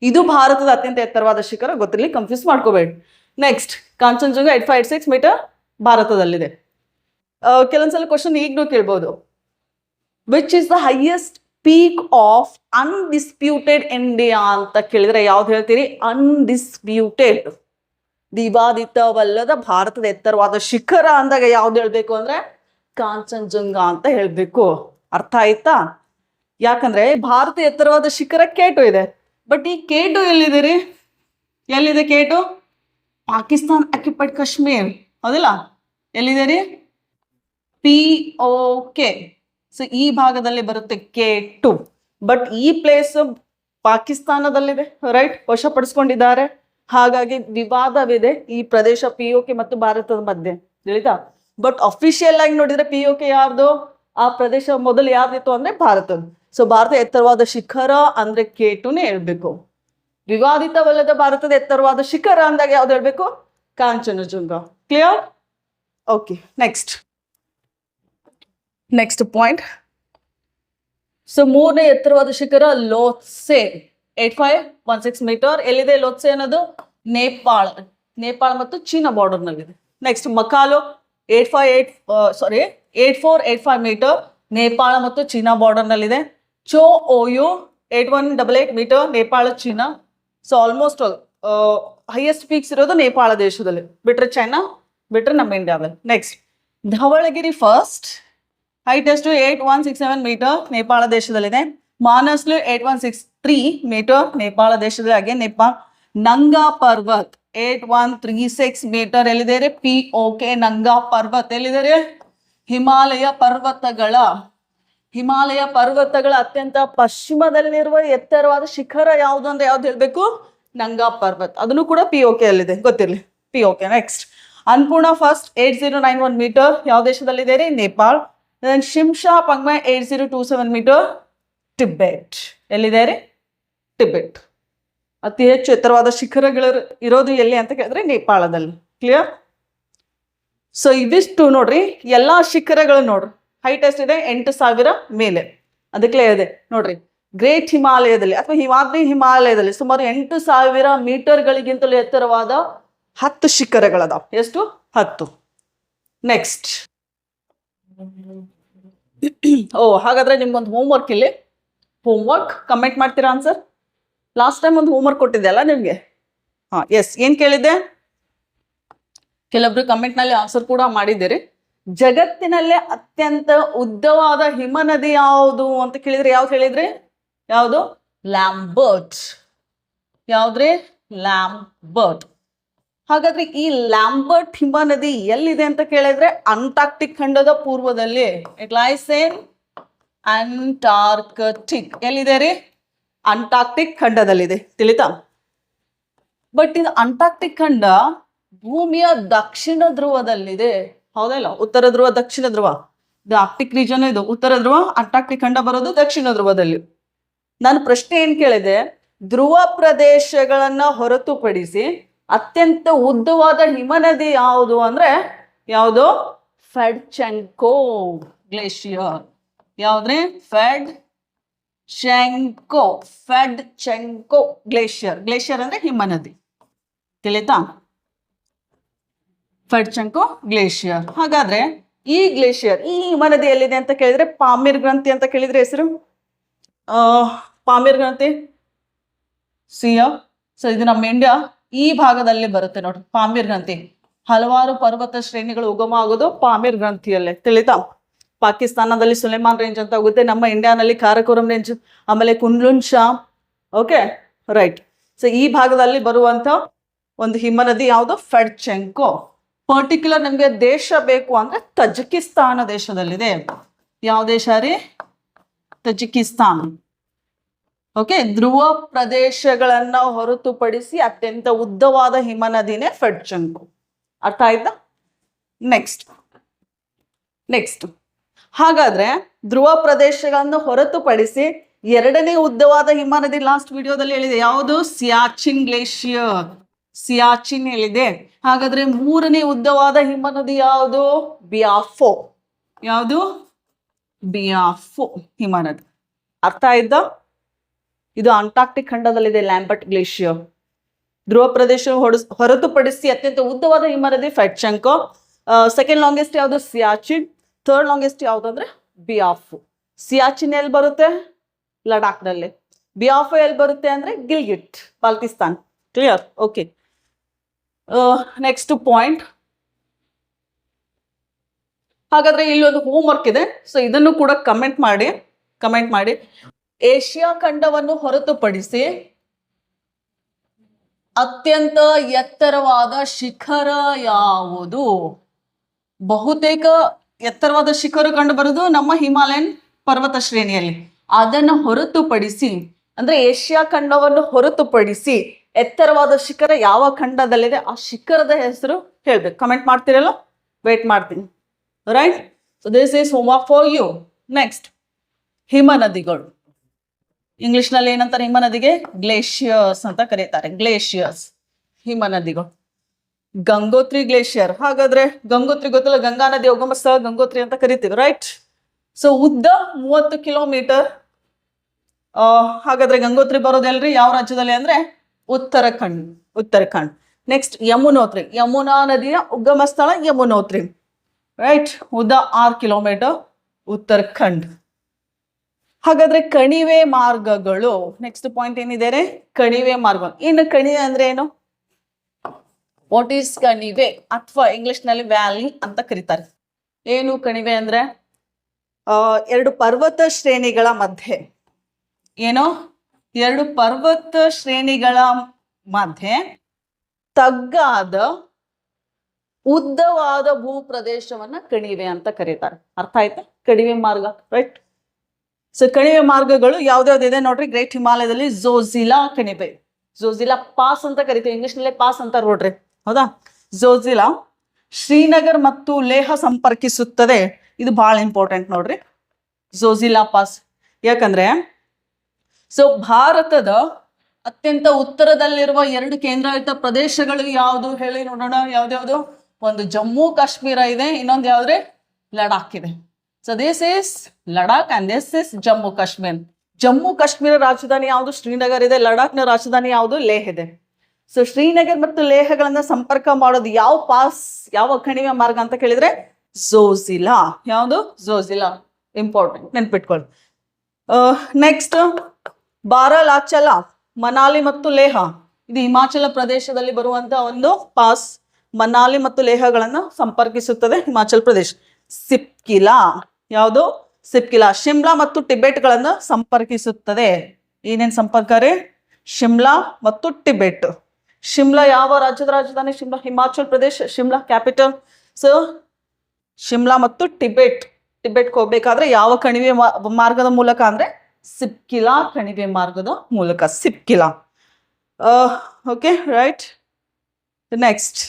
ಇದು ಭಾರತದ ಅತ್ಯಂತ ಎತ್ತರವಾದ ಶಿಖರ. ಗೊತ್ತಿರಲಿ, ಕನ್ಫ್ಯೂಸ್ ಮಾಡ್ಕೋಬೇಡಿ. ನೆಕ್ಸ್ಟ್, ಕಾಂಚನಜುಂಗ 8586 ಮೀಟರ್ ಭಾರತದಲ್ಲಿದೆ. ಕೆಲವೊಂದ್ಸಲ ಕ್ವಶನ್ ಈಗಲೂ ಕೇಳ್ಬೋದು, which is the highest peak of undisputed India ಅಂತ ಕೇಳಿದ್ರೆ ಯಾವ್ದು ಹೇಳ್ತೀರಿ? ಅನ್ಡಿಸ್ಪ್ಯೂಟೆಡ್, ವಿವಾದಿತವಲ್ಲದ ಭಾರತದ ಎತ್ತರವಾದ ಶಿಖರ ಅಂದಾಗ ಯಾವ್ದು ಹೇಳ್ಬೇಕು ಅಂದ್ರೆ ಕಾಂಚನಜುಂಗ ಅಂತ ಹೇಳ್ಬೇಕು. ಅರ್ಥ ಆಯ್ತಾ? ಯಾಕಂದ್ರೆ ಭಾರತ ಎತ್ತರವಾದ ಶಿಖರ K2 ಇದೆ. ಬಟ್ ಈ K2 ಎಲ್ಲಿದೆ ರೀ? ಎಲ್ಲಿದೆ K2? ಪಾಕಿಸ್ತಾನ್ ಆಕ್ಯುಪೈಡ್ ಕಾಶ್ಮೀರ್, ಹೌದಿಲ್ಲ? ಎಲ್ಲಿದೆ ರೀ? POK. ಸೊ ಈ ಭಾಗದಲ್ಲಿ ಬರುತ್ತೆ K2. ಬಟ್ ಈ ಪ್ಲೇಸ್ ಪಾಕಿಸ್ತಾನದಲ್ಲಿದೆ, ರೈಟ್? ವಶಪಡಿಸ್ಕೊಂಡಿದ್ದಾರೆ. ಹಾಗಾಗಿ ವಿವಾದವಿದೆ ಈ ಪ್ರದೇಶ POK ಮತ್ತು ಭಾರತದ ಮಧ್ಯೆ, ತಿಳಿತಾ? ಬಟ್ ಅಫಿಷಿಯಲ್ ಆಗಿ ನೋಡಿದ್ರೆ POK ಯಾರ್ದು? ಆ ಪ್ರದೇಶ ಮೊದಲು ಯಾರ್ದಿತ್ತು ಅಂದ್ರೆ ಭಾರತದ. ಸೊ ಭಾರತ ಎತ್ತರವಾದ ಶಿಖರ ಅಂದ್ರೆ K2ನೇ ಹೇಳ್ಬೇಕು. ವಿವಾದಿತವಲ್ಲದ ಭಾರತದ ಎತ್ತರವಾದ ಶಿಖರ ಅಂದಾಗ ಯಾವ್ದು ಹೇಳ್ಬೇಕು? Kanchenjunga. Clear? Okay, next point. So ಮೂರನೇ ಎತ್ತರವಾದ ಶಿಖರ ಲೋತ್ಸೆ. 8516 ಮೀಟರ್. ಎಲ್ಲಿದೆ ಲೋತ್ಸೆ ಅನ್ನೋದು? ನೇಪಾಳ ಮತ್ತು ಚೀನಾ ಬಾರ್ಡರ್ ನಲ್ಲಿದೆ. ನೆಕ್ಸ್ಟ್ ಮಕಾಲು 8485 ಮೀಟರ್, ನೇಪಾಳ ಮತ್ತು ಚೀನಾ ಬಾರ್ಡರ್ ನಲ್ಲಿದೆ. Cho Oyu 8188 meter, Nepal China. So almost highest peaks ಇರೋದು ನೇಪಾಳ ದೇಶದಲ್ಲಿ, ಬಿಟ್ರೆ ಚೈನಾ, ಬಿಟ್ರೆ ನಮ್ಮ ಇಂಡಿಯಾದಲ್ಲಿ. ನೆಕ್ಸ್ಟ್ ಧವಳಗಿರಿ ಫಸ್ಟ್, ಹೈಟ್ ಎಷ್ಟು? 8167 ಮೀಟರ್, ನೇಪಾಳ ದೇಶದಲ್ಲಿದೆ. ಮಾನಸ್ಲು 8163 ಮೀಟರ್, ನೇಪಾಳ ದೇಶದಲ್ಲಿ, ಹಾಗೆ ನೇಪಾಳ. ನಂಗಾ ಪರ್ವತ್ 8136 ಮೀಟರ್, ಎಲ್ಲಿದೆ? POK ನಂಗಾ ಪರ್ವತ್ ಎಲ್ಲಿದೆ? ಹಿಮಾಲಯ ಪರ್ವತಗಳ ಅತ್ಯಂತ ಪಶ್ಚಿಮದಲ್ಲಿರುವ ಎತ್ತರವಾದ ಶಿಖರ ಯಾವುದು ಅಂದ್ರೆ ಯಾವ್ದು ಹೇಳ್ಬೇಕು? ನಂಗಾ ಪರ್ವತ್. ಅದನ್ನು ಕೂಡ POK ಅಲ್ಲಿದೆ, ಗೊತ್ತಿರಲಿ. POK. Next Annapurna first 8091 meter, ಯಾವ ದೇಶದಲ್ಲಿದೆ ರೀ? Nepal. Shishapangma 8027 meter, Tibet. ಎಲ್ಲಿದೆ ರೀ? ಟಿಬೆಟ್. ಅತಿ ಹೆಚ್ಚು ಎತ್ತರವಾದ ಶಿಖರಗಳು ಇರೋದು ಎಲ್ಲಿ ಅಂತ ಕೇಳಿದ್ರೆ ನೇಪಾಳದಲ್ಲಿ. ಕ್ಲಿಯರ್? ಸೊ ಇವಿಷ್ಟು ನೋಡ್ರಿ, ಎಲ್ಲಾ ಶಿಖರಗಳು ನೋಡ್ರಿ ಹೈಟ್ ಎಷ್ಟಿದೆ? 8000 ಮೇಲೆ. ಅದಕ್ಕೆ ಇದೆ ನೋಡ್ರಿ, ಗ್ರೇಟ್ ಹಿಮಾಲಯದಲ್ಲಿ ಅಥವಾ ಹಿಮಾದ್ರಿ ಹಿಮಾಲಯದಲ್ಲಿ ಸುಮಾರು 8000 ಮೀಟರ್ಗಳಿಗಿಂತಲೂ ಎತ್ತರವಾದ 10 ಶಿಖರಗಳದಾವ. ಎಷ್ಟು? 10. ನೆಕ್ಸ್ಟ್ ಹಾಗಾದ್ರೆ ನಿಮ್ಗೊಂದು ಹೋಮ್ವರ್ಕ್ ಇಲ್ಲಿ. ಹೋಮ್ವರ್ಕ್ ಕಮೆಂಟ್ ಮಾಡ್ತೀರಾ ಆನ್ಸರ್? ಲಾಸ್ಟ್ ಟೈಮ್ ಒಂದು ಹೋಮ್ವರ್ಕ್ ಕೊಟ್ಟಿದ್ದೆ ಅಲ್ಲ ನಿಮ್ಗೆ? ಎಸ್. ಏನ್ ಕೇಳಿದ್ದೆ? ಕೆಲವೊಬ್ರು ಕಮೆಂಟ್ ನಲ್ಲಿ ಆನ್ಸರ್ ಕೂಡ ಮಾಡಿದ್ದೀರಿ. ಜಗತ್ತಿನಲ್ಲೇ ಅತ್ಯಂತ ಉದ್ದವಾದ ಹಿಮನದಿ ಯಾವುದು ಅಂತ ಕೇಳಿದ್ರೆ ಯಾವ್ದು ಹೇಳಿದ್ರಿ? ಯಾವುದು? ಲ್ಯಾಂಬರ್ಟ್. ಯಾವ್ದ್ರಿ? ಲ್ಯಾಂಬರ್ಟ್. ಹಾಗಾದ್ರೆ ಈ ಲ್ಯಾಂಬರ್ಟ್ ಹಿಮನದಿ ಎಲ್ಲಿದೆ ಅಂತ ಕೇಳಿದ್ರೆ ಅಂಟಾರ್ಕ್ಟಿಕ್ ಖಂಡದ ಪೂರ್ವದಲ್ಲಿ. It lies in Antarctic. ಎಲ್ಲಿದೆ ರೀ? ಅಂಟಾರ್ಕ್ಟಿಕ್ ಖಂಡದಲ್ಲಿದೆ. ತಿಳಿತಾ? ಬಟ್ ಇದು ಅಂಟಾರ್ಕ್ಟಿಕ್ ಖಂಡ ಭೂಮಿಯ ದಕ್ಷಿಣ ಧ್ರುವದಲ್ಲಿದೆ, ಹೌದಲ್ಲ? ಉತ್ತರ ಧ್ರುವ, ದಕ್ಷಿಣ ಧ್ರುವ. ಇದು ಆರ್ಕ್ಟಿಕ್ ರೀಜನ್, ಇದು ಉತ್ತರ ಧ್ರುವ. ಅಂಟಾರ್ಕ್ಟಿಕ್ ಖಂಡ ಬರೋದು ದಕ್ಷಿಣ ಧ್ರುವದಲ್ಲಿ. ನಾನು ಪ್ರಶ್ನೆ ಏನ್ ಕೇಳಿದೆ? ಧ್ರುವ ಪ್ರದೇಶಗಳನ್ನ ಹೊರತುಪಡಿಸಿ ಅತ್ಯಂತ ಉದ್ದವಾದ ಹಿಮನದಿ ಯಾವುದು ಅಂದ್ರೆ ಯಾವುದು? ಫೆಡ್ಚೆಂಕೋ ಗ್ಲೇಷಿಯರ್. ಯಾವ್ದ್ರಿ? ಫೆಡ್ಚೆಂಕೋ ಗ್ಲೇಷಿಯರ್. ಗ್ಲೇಷಿಯರ್ ಅಂದ್ರೆ ಹಿಮನದಿ. ತಿಳಿತಾ? ಫೆಡ್ಚೆಂಕೋ ಗ್ಲೇಷಿಯರ್. ಹಾಗಾದ್ರೆ ಈ ಗ್ಲೇಷಿಯರ್, ಈ ಹಿಮನದಿ ಎಲ್ಲಿದೆ ಅಂತ ಕೇಳಿದ್ರೆ ಪಾಮೀರ್ ಗ್ರಂಥಿ ಅಂತ ಕೇಳಿದ್ರೆ ಹೆಸರು? ಪಾಮೀರ್ ಗ್ರಂಥಿ ಸಿಯಾ. ಸೊ ಇದು ನಮ್ಮ ಇಂಡಿಯಾ ಈ ಭಾಗದಲ್ಲಿ ಬರುತ್ತೆ ನೋಡ್ರಿ, ಪಾಮೀರ್ ಗ್ರಂಥಿ. ಹಲವಾರು ಪರ್ವತ ಶ್ರೇಣಿಗಳು ಉಗಮ ಆಗೋದು ಪಾಮೀರ್ ಗ್ರಂಥಿಯಲ್ಲೇ. ತಿಳಿತಾ? ಪಾಕಿಸ್ತಾನದಲ್ಲಿ ಸುಲೇಮಾನ್ ರೇಂಜ್ ಅಂತ ಹೋಗುತ್ತೆ, ನಮ್ಮ ಇಂಡಿಯಾನಲ್ಲಿ ಕಾರಕೋರಂ ರೇಂಜ್, ಆಮೇಲೆ Kunlun Shan. Okay, right. So ಈ ಭಾಗದಲ್ಲಿ ಬರುವಂತ ಒಂದು ಹಿಮನದಿ ಯಾವುದು? ಫೆಡ್ಚೆಂಕೋ. ಪರ್ಟಿಕ್ಯುಲರ್ ನಮಗೆ ದೇಶ ಬೇಕು ಅಂದ್ರೆ ತಜಿಕಿಸ್ತಾನ ದೇಶದಲ್ಲಿದೆ. ಯಾವ ದೇಶ ರೀ? ತಜಿಕಿಸ್ತಾನ್. ಓಕೆ, ಧ್ರುವ ಪ್ರದೇಶಗಳನ್ನ ಹೊರತುಪಡಿಸಿ ಅತ್ಯಂತ ಉದ್ದವಾದ ಹಿಮನದಿನೇ ಫೆಡ್ಚೆಂಕೋ. ಅರ್ಥ ಆಯ್ತಾ? ನೆಕ್ಸ್ಟ್ ಹಾಗಾದ್ರೆ ಧ್ರುವ ಪ್ರದೇಶಗಳನ್ನು ಹೊರತುಪಡಿಸಿ ಎರಡನೇ ಉದ್ದವಾದ ಹಿಮನದಿ ಲಾಸ್ಟ್ ವಿಡಿಯೋದಲ್ಲಿ ಹೇಳಿದೆ, ಯಾವುದು? ಸಿಯಾಚಿನ್ ಗ್ಲೇಷಿಯರ್. ಸಿಯಾಚಿನ್ ಹೇಳಿದೆ. ಹಾಗಾದ್ರೆ ಮೂರನೇ ಉದ್ದವಾದ ಹಿಮನದಿ ಯಾವುದು? ಬಿಯಾಫೋ. ಯಾವುದು? ಬಿಯಾಫೋ ಹಿಮನದಿ. ಅರ್ಥ ಆಯ್ತಾ? ಇದು ಅಂಟಾರ್ಕ್ಟಿಕ್ ಖಂಡದಲ್ಲಿದೆ ಲ್ಯಾಂಬರ್ಟ್ ಗ್ಲೇಷಿಯರ್. ಧ್ರುವ ಪ್ರದೇಶ ಹೊರತುಪಡಿಸಿ ಅತ್ಯಂತ ಉದ್ದವಾದ ಹಿಮನದಿ ಫೆಡ್ಚೆಂಕೋ. ಸೆಕೆಂಡ್ ಲಾಂಗೆಸ್ಟ್ ಯಾವುದು? ಸಿಯಾಚಿನ್. ಥರ್ಡ್ ಲಾಂಗೆಸ್ಟ್ ಯಾವುದು ಅಂದ್ರೆ ಬಿಯಾಫೋ. ಸಿಯಾಚಿನ್ ಎಲ್ಲಿ ಬರುತ್ತೆ? ಲಡಾಖ್ನಲ್ಲಿ. ಬಿಯಾಫೋ ಎಲ್ಲಿ ಬರುತ್ತೆ ಅಂದ್ರೆ Gilgit, Pakistan. Clear? Okay. Next point. ಹಾಗಾದ್ರೆ ಇಲ್ಲೊಂದು ಹೋಮ್ವರ್ಕ್ ಇದೆ, ಸೊ ಇದನ್ನು ಕೂಡ ಕಮೆಂಟ್ ಮಾಡಿ. ಏಷ್ಯಾ ಖಂಡವನ್ನು ಹೊರತುಪಡಿಸಿ ಅತ್ಯಂತ ಎತ್ತರವಾದ ಶಿಖರ ಯಾವುದು? ಬಹುತೇಕ ಎತ್ತರವಾದ ಶಿಖರ ಕಂಡು ಬರುವುದು ನಮ್ಮ ಹಿಮಾಲಯನ್ ಪರ್ವತ ಶ್ರೇಣಿಯಲ್ಲಿ. ಅದನ್ನು ಹೊರತುಪಡಿಸಿ ಅಂದ್ರೆ ಏಷ್ಯಾ ಖಂಡವನ್ನು ಹೊರತುಪಡಿಸಿ ಎತ್ತರವಾದ ಶಿಖರ ಯಾವ ಖಂಡದಲ್ಲಿದೆ? ಆ ಶಿಖರದ ಹೆಸರು ಹೇಳ್ಬೇಕು. ಕಮೆಂಟ್ ಮಾಡ್ತೀರಲ್ಲ? ವೇಟ್ ಮಾಡ್ತೀನಿ. Right? So this is homework for you. Next, ಹಿಮನದಿಗಳು. ಇಂಗ್ಲಿಷ್ ನಲ್ಲಿ ಏನಂತಾರೆ ಹಿಮನದಿಗೆ? ಗ್ಲೇಷಿಯರ್ಸ್ ಅಂತ ಕರೀತಾರೆ. ಗ್ಲೇಷಿಯರ್ಸ್, ಹಿಮನದಿಗಳು. ಗಂಗೋತ್ರಿ ಗ್ಲೇಷಿಯರ್. ಹಾಗಾದ್ರೆ ಗಂಗೋತ್ರಿ ಗೊತ್ತಲ್ಲ, ಗಂಗಾ ನದಿ ಉಗಮ ಸ್ಥಳ ಗಂಗೋತ್ರಿ ಅಂತ ಕರಿತೀವಿ. ರೈಟ್? ಸೊ ಉದ್ದ 30 ಕಿಲೋಮೀಟರ್, ಹಾಗಾದ್ರೆ ಗಂಗೋತ್ರಿ ಬರೋದೆಲ್ರಿ ಯಾವ ರಾಜ್ಯದಲ್ಲಿ ಅಂದ್ರೆ ಉತ್ತರಾಖಂಡ್. ನೆಕ್ಸ್ಟ್ ಯಮುನೋತ್ರಿ, ಯಮುನಾ ನದಿಯ ಉಗಮ ಸ್ಥಳ ಯಮುನೋತ್ರಿ, ರೈಟ್, ಉದ್ದ 6 ಕಿಲೋಮೀಟರ್, ಉತ್ತರಾಖಂಡ್. ಹಾಗಾದ್ರೆ ಕಣಿವೆ ಮಾರ್ಗಗಳು, ನೆಕ್ಸ್ಟ್ ಪಾಯಿಂಟ್ ಏನಿದೆ, ಕಣಿವೆ ಮಾರ್ಗ. ಇನ್ನು ಕಣಿವೆ ಅಂದ್ರೆ ಏನು? ವಾಟ್ ಈಸ್ ಕಣಿವೆ, ಅಥವಾ ಇಂಗ್ಲಿಷ್ ನಲ್ಲಿ ವ್ಯಾಲಿ ಅಂತ ಕರೀತಾರೆ. ಏನು ಕಣಿವೆ ಅಂದ್ರೆ? ಎರಡು ಪರ್ವತ ಶ್ರೇಣಿಗಳ ಮಧ್ಯೆ, ಏನು, ಎರಡು ಪರ್ವತ ಶ್ರೇಣಿಗಳ ಮಧ್ಯೆ ತಗ್ಗಾದ ಉದ್ದವಾದ ಭೂ ಪ್ರದೇಶವನ್ನ ಕಣಿವೆ ಅಂತ ಕರೀತಾರೆ. ಅರ್ಥ ಆಯ್ತಾ? ಕಣಿವೆ ಮಾರ್ಗ, ರೈಟ್. ಸೊ ಕಣಿವೆ ಮಾರ್ಗಗಳು ಯಾವ್ದಾವ್ದಿದೆ ನೋಡ್ರಿ. ಗ್ರೇಟ್ ಹಿಮಾಲಯದಲ್ಲಿ ಝೋಜಿಲಾ ಕಣಿವೆ, ಝೋಜಿಲಾ ಪಾಸ್ ಅಂತ ಕರಿತೀವಿ, ಇಂಗ್ಲಿಷ್ ನಲ್ಲೇ ಪಾಸ್ ಅಂತ ನೋಡ್ರಿ, ಹೌದಾ? ಝೋಜಿಲಾ ಶ್ರೀನಗರ್ ಮತ್ತು ಲೇಹ ಸಂಪರ್ಕಿಸುತ್ತದೆ. ಇದು ಬಹಳ ಇಂಪಾರ್ಟೆಂಟ್ ನೋಡ್ರಿ, ಝೋಜಿಲಾ ಪಾಸ್. ಯಾಕಂದ್ರೆ ಸೊ ಭಾರತದ ಅತ್ಯಂತ ಉತ್ತರದಲ್ಲಿರುವ 2 ಕೇಂದ್ರಾಡಳಿತ ಪ್ರದೇಶಗಳು ಯಾವುದು ಹೇಳಿ ನೋಡೋಣ. ಯಾವ್ದ್ಯಾವ್ದು? ಒಂದು ಜಮ್ಮು ಕಾಶ್ಮೀರ ಇದೆ, ಇನ್ನೊಂದು ಯಾವ್ದ್ರಿ? ಲಡಾಖ್ ಇದೆ. So this is Ladakh and this is Jammu Kashmir. Jammu Kashmir ರಾಜಧಾನಿ ಯಾವುದು? ಶ್ರೀನಗರ್ ಇದೆ. ಲಡಾಖ್ನ ರಾಜಧಾನಿ ಯಾವುದು? ಲೇಹ್ ಇದೆ. ಸೊ ಶ್ರೀನಗರ್ ಮತ್ತು ಲೇಹಗಳನ್ನ ಸಂಪರ್ಕ ಮಾಡೋದು ಯಾವ ಪಾಸ್, ಯಾವ ಕಣಿವೆ ಮಾರ್ಗ ಅಂತ ಕೇಳಿದ್ರೆ ಝೋಜಿಲಾ. ಯಾವುದು? ಝೋಜಿಲಾ. ಇಂಪಾರ್ಟೆಂಟ್, ನೆನ್ಪಿಟ್ಕೊಳ್ಳಿ. ನೆಕ್ಸ್ಟ್ ಬಾರಾಲಾಚಲ, ಮನಾಲಿ ಮತ್ತು ಲೇಹ. ಇದು ಹಿಮಾಚಲ ಪ್ರದೇಶದಲ್ಲಿ ಬರುವಂತ ಒಂದು ಪಾಸ್. ಮನಾಲಿ ಮತ್ತು ಲೇಹಗಳನ್ನು ಸಂಪರ್ಕಿಸುತ್ತದೆ ಹಿಮಾಚಲ ಪ್ರದೇಶ. ಸಿಪ್ಕಿಲಾ, ಯಾವುದು? ಸಿಪ್ಕಿಲಾ ಶಿಮ್ಲಾ ಮತ್ತು ಟಿಬೆಟ್ಗಳನ್ನು ಸಂಪರ್ಕಿಸುತ್ತದೆ. ಏನೇನು ಸಂಪರ್ಕ ರೀ? ಶಿಮ್ಲಾ ಮತ್ತು ಟಿಬೆಟ್. ಶಿಮ್ಲಾ ಯಾವ ರಾಜ್ಯದ ರಾಜಧಾನಿ? ಶಿಮ್ಲಾ, ಹಿಮಾಚಲ ಪ್ರದೇಶ. ಶಿಮ್ಲಾ ಕ್ಯಾಪಿಟಲ್. ಸೊ ಶಿಮ್ಲಾ ಮತ್ತು ಟಿಬೆಟ್ಗೆ ಹೋಗ್ಬೇಕಾದ್ರೆ ಯಾವ ಕಣಿವೆ ಮಾರ್ಗದ ಮೂಲಕ ಅಂದ್ರೆ ಸಿಪ್ಕಿಲಾ ಕಣಿವೆ ಮಾರ್ಗದ ಮೂಲಕ, Shipkila. Okay, right. Next,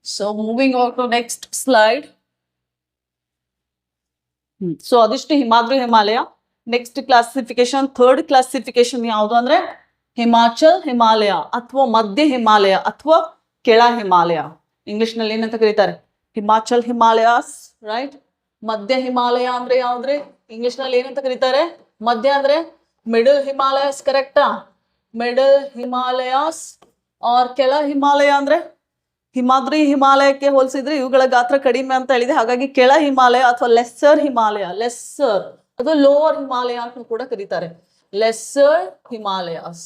so moving on to next slide. So ಅದಿಷ್ಟು Himadri Himalaya. Next classification, third classification ಯಾವುದು ಅಂದ್ರೆ ಹಿಮಾಚಲ್ ಹಿಮಾಲಯ ಅಥವಾ ಮಧ್ಯ ಹಿಮಾಲಯ ಅಥವಾ ಕೆಳ ಹಿಮಾಲಯ. ಇಂಗ್ಲಿಷ್ ನಲ್ಲಿ ಏನಂತ ಕರೀತಾರೆ? Himachal Himalayas, right. ಮಧ್ಯ ಹಿಮಾಲಯ ಅಂದ್ರೆ ಯಾವ್ದ್ರಿ? ಇಂಗ್ಲಿಷ್ ನಲ್ಲಿ ಏನಂತ ಕರೀತಾರೆ? ಮಧ್ಯ ಅಂದ್ರೆ ಮಿಡಲ್ ಹಿಮಾಲಯಸ್, ಕರೆಕ್ಟಾ? Middle Himalayas. ಆರ್ ಕೆಳ ಹಿಮಾಲಯ ಅಂದ್ರೆ ಹಿಮಾದ್ರಿ ಹಿಮಾಲಯಕ್ಕೆ ಹೋಲಿಸಿದ್ರೆ ಇವುಗಳ ಗಾತ್ರ ಕಡಿಮೆ ಅಂತ ಹೇಳಿದೆ, ಹಾಗಾಗಿ ಕೆಳ ಹಿಮಾಲಯ ಅಥವಾ ಲೆಸ್ಸರ್ ಹಿಮಾಲಯ, ಲೆಸ್ಸರ್ ಅದು ಲೋವರ್ ಹಿಮಾಲಯ ಅಂತ ಕೂಡ ಕರೀತಾರೆ. Lesser Himalayas.